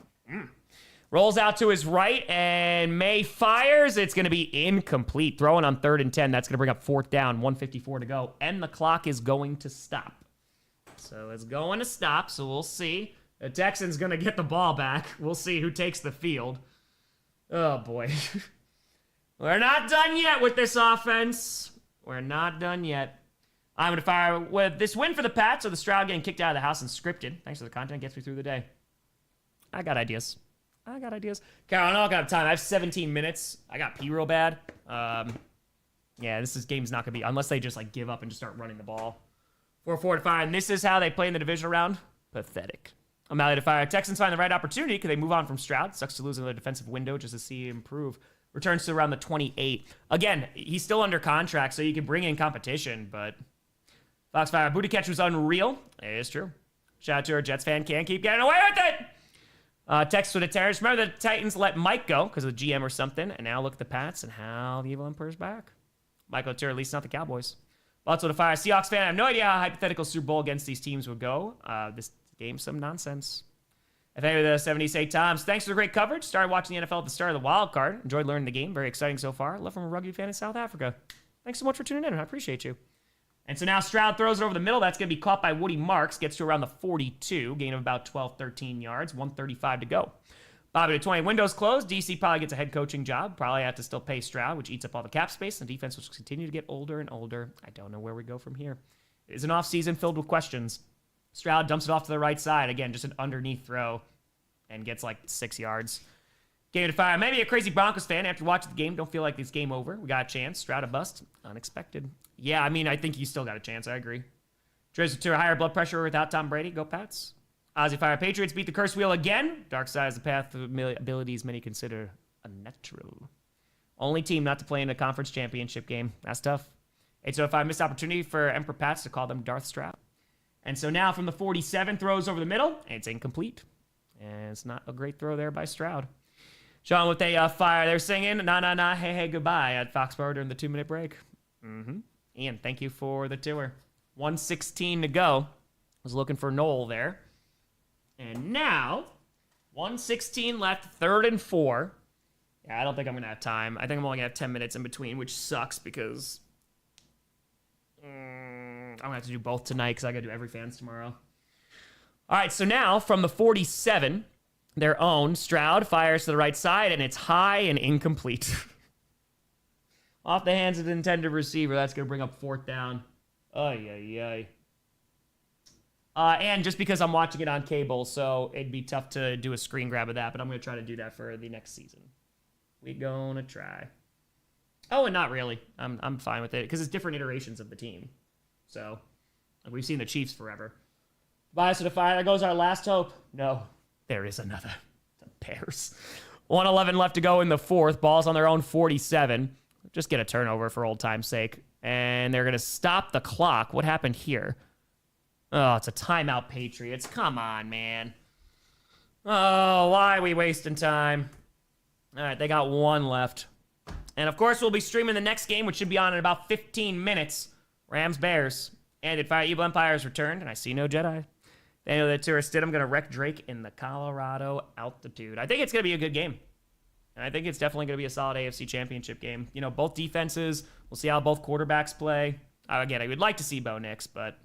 Rolls out to his right, and Maye fires. It's going to be incomplete. Throwing on 3rd and 10. That's going to bring up 4th down. 1:54 to go. And the clock is going to stop. So it's going to stop, so we'll see. The Texans going to get the ball back. We'll see who takes the field. Oh, boy. We're not done yet with this offense. We're not done yet. I'm going to fire with this win for the Pats, or the Stroud getting kicked out of the house and scripted. Thanks for the content. Gets me through the day. I got ideas. Carol, I don't have time. I have 17 minutes. I got pee real bad. Yeah, game's not going to be, unless they just like give up and just start running the ball. 4-4 to fire. And this is how they play in the divisional round. Pathetic. O'Malley to fire. Texans find the right opportunity because they move on from Stroud. Sucks to lose another defensive window just to see him improve. Returns to around the 28. Again, he's still under contract, so you can bring in competition, but Foxfire, booty catch was unreal. It is true. Shout out to our Jets fan. Can't keep getting away with it. Text with the Terrence. Remember the Titans let Mike go because of the GM or something, and now look at the Pats and how the evil Emperor's back. Michael Turner, at least not the Cowboys. Lots of the fire. Seahawks fan. I have no idea how a hypothetical Super Bowl against these teams would go. This game's some nonsense. If any of the 70s say Toms, thanks for the great coverage. Started watching the NFL at the start of the wild card. Enjoyed learning the game. Very exciting so far. Love from a rugby fan in South Africa. Thanks so much for tuning in. I appreciate you. And so now Stroud throws it over the middle. That's going to be caught by Woody Marks. Gets to around the 42. Gain of about 12, 13 yards. 1:35 to go. Bobby to 20. Windows closed. DC probably gets a head coaching job. Probably have to still pay Stroud, which eats up all the cap space. And the defense will continue to get older and older. I don't know where we go from here. It is an offseason filled with questions. Stroud dumps it off to the right side. Again, just an underneath throw. And gets like 6 yards. Game to fire. Maybe a crazy Broncos fan after watching the game. Don't feel like it's game over. We got a chance. Stroud a bust. Unexpected. Yeah, I mean, I think you still got a chance. I agree. Drizzy to higher blood pressure without Tom Brady. Go Pats. Ozzy fire. Patriots beat the curse wheel again. Dark side is the path of abilities many consider unnatural. Only team not to play in a conference championship game. That's tough. 805 missed opportunity for Emperor Pats to call them Darth Stroud. And so now from the 47, throws over the middle, and it's incomplete. And it's not a great throw there by Stroud. Sean with a fire. They're singing, nah, nah, nah, hey, hey, goodbye at Foxborough during the 2-minute break. Ian, thank you for the tour. 1:16 to go. Was looking for Noel there. And now, 1:16 left, 3rd and 4. Yeah, I don't think I'm going to have time. I think I'm only going to have 10 minutes in between, which sucks because I'm going to have to do both tonight because I got to do every fans tomorrow. All right, so now from the 47, their own, Stroud fires to the right side, and it's high and incomplete. Off the hands of the intended receiver. That's going to bring up 4th down. Ay. And just because I'm watching it on cable, so it'd be tough to do a screen grab of that, but I'm going to try to do that for the next season. We gonna try. Oh, and not really. I'm fine with it, because it's different iterations of the team. So, like, we've seen the Chiefs forever. Bias to the fire. There goes our last hope. No, there is another. The Bears. 1:11 left to go in the 4th. Ball's on their own 47. Just get a turnover for old time's sake. And they're going to stop the clock. What happened here? Oh, it's a timeout, Patriots. Come on, man. Oh, why are we wasting time? All right, they got 1 left. And, of course, we'll be streaming the next game, which should be on in about 15 minutes. Rams-Bears. And if our Evil Empire's returned, and I see no Jedi. Daniel the Tourist did. I'm going to wreck Drake in the Colorado altitude. I think it's going to be a good game. And I think it's definitely going to be a solid AFC Championship game. You know, both defenses. We'll see how both quarterbacks play. Again, I would like to see Bo Nix, but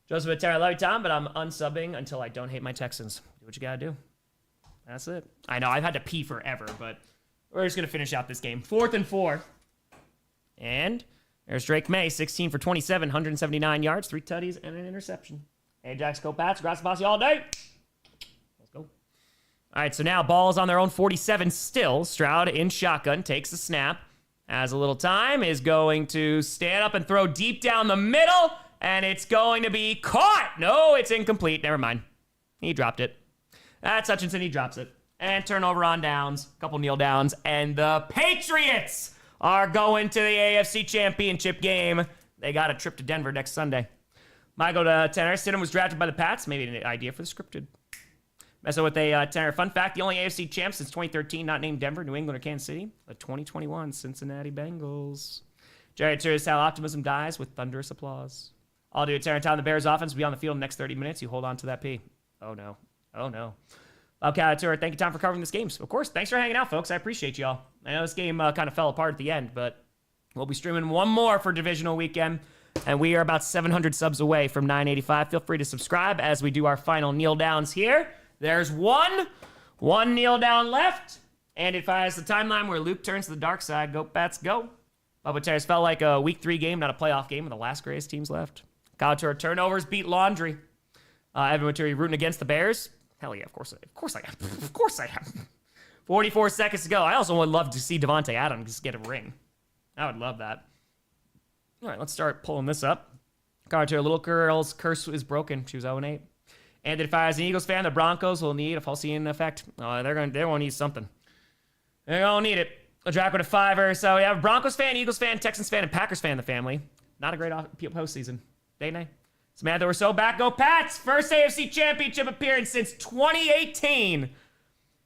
Joseph Atera, I love you, Tom, but I'm unsubbing until I don't hate my Texans. Do what you got to do. That's it. I know, I've had to pee forever, but we're just going to finish out this game. 4th and 4. And there's Drake Maye, 16 for 27, 179 yards, 3 tutties, and an interception. Ajax, go Pats, Grossi Bossy all day. Let's go. All right, so now ball's on their own 47 still. Stroud in shotgun, takes the snap. Has a little time, is going to stand up and throw deep down the middle, and it's going to be caught. No, it's incomplete. Never mind. He dropped it. That's Hutchinson. He drops it. And turnover on downs. A couple kneel downs. And the Patriots are going to the AFC Championship game. They got a trip to Denver next Sunday. Michael Tanner. Stidham was drafted by the Pats. Maybe an idea for the scripted. Messing with a Tanner. Fun fact, the only AFC champ since 2013 not named Denver, New England, or Kansas City. The 2021 Cincinnati Bengals. Jared Turris, how optimism dies with thunderous applause. I'll do it. Tanner Town, the Bears offense will be on the field in the next 30 minutes. You hold on to that P. Oh, no. Oh, no. Bobcat Tour, thank you, Tom, for covering this game. Of course, thanks for hanging out, folks. I appreciate y'all. I know this game kind of fell apart at the end, but we'll be streaming one more for Divisional Weekend, and we are about 700 subs away from 985. Feel free to subscribe as we do our final kneel downs here. There's one kneel down left, and it fires the timeline where Luke turns to the dark side. Go, Pats, go. Bubba Terrace felt like a Week 3 game, not a playoff game, with the last greatest teams left. Kyle Tour, turnovers beat laundry. Evan Maturi rooting against the Bears. Hell yeah, of course I am. Of course I am. 44 seconds to go. I also would love to see Devontae Adams get a ring. I would love that. All right, let's start pulling this up. Carter, little girl's curse is broken. She was 0-8. And if I, as an Eagles fan, the Broncos will need a Falsian effect. They're going to need something. They're going to need it. A draft with a 5-er. So we have a Broncos fan, Eagles fan, Texans fan, and Packers fan in the family. Not a great postseason. Day-night. Samantha, we're so back. Go Pats! First AFC Championship appearance since 2018.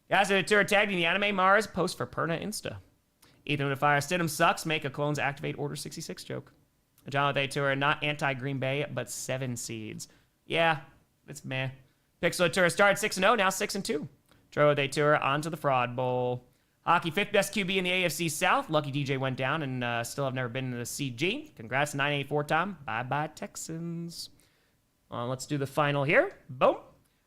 Guys, are tagging the Anime Mars post for Perna Insta. Ethan with a fire. Stidham sucks. Make a clones activate Order 66 joke. John with a tour. Not anti-Green Bay, but 7 seeds. Yeah, it's meh. Pixel Tour started 6-0, now 6-2. Troy with a tour onto the Fraud Bowl. Hockey, 5th best QB in the AFC South. Lucky DJ went down and still have never been in the CG. Congrats to 984 Tom. Bye-bye, Texans. Let's do the final here. Boom.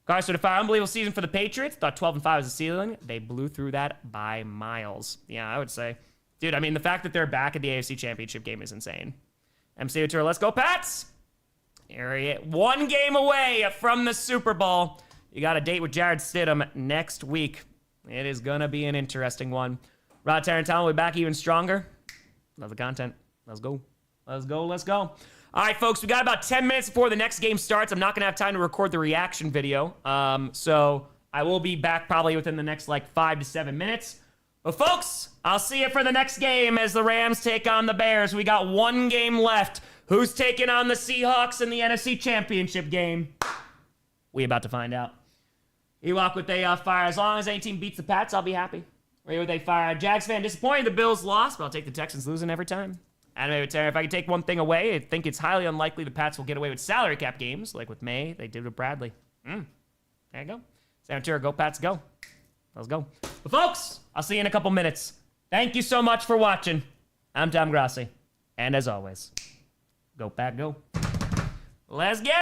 Cars to the fire. Unbelievable season for the Patriots. Thought 12-5 was the ceiling. They blew through that by miles. Yeah, I would say. Dude, I mean, the fact that they're back at the AFC Championship game is insane. MC Tour, let's go, Pats. Area 1 game away from the Super Bowl. You got a date with Jared Stidham next week. It is going to be an interesting one. Rod Tarantino will be back even stronger. Love the content. Let's go. Let's go. Let's go. All right, folks, we got about 10 minutes before the next game starts. I'm not going to have time to record the reaction video. So I will be back probably within the next, 5 to 7 minutes. But, folks, I'll see you for the next game as the Rams take on the Bears. We got 1 game left. Who's taking on the Seahawks in the NFC Championship game? We about to find out. Ewok with a fire. As long as any team beats the Pats, I'll be happy. Ray with a fire. Jags fan, disappointed the Bills lost, but I'll take the Texans losing every time. Anime with Terror, if I could take one thing away, I think it's highly unlikely the Pats will get away with salary cap games, like with Maye, they did with Bradley. There you go. San Antonio, go Pats, go. Let's go. But folks, I'll see you in a couple minutes. Thank you so much for watching. I'm Tom Grossi. And as always, go Pat, go. Let's get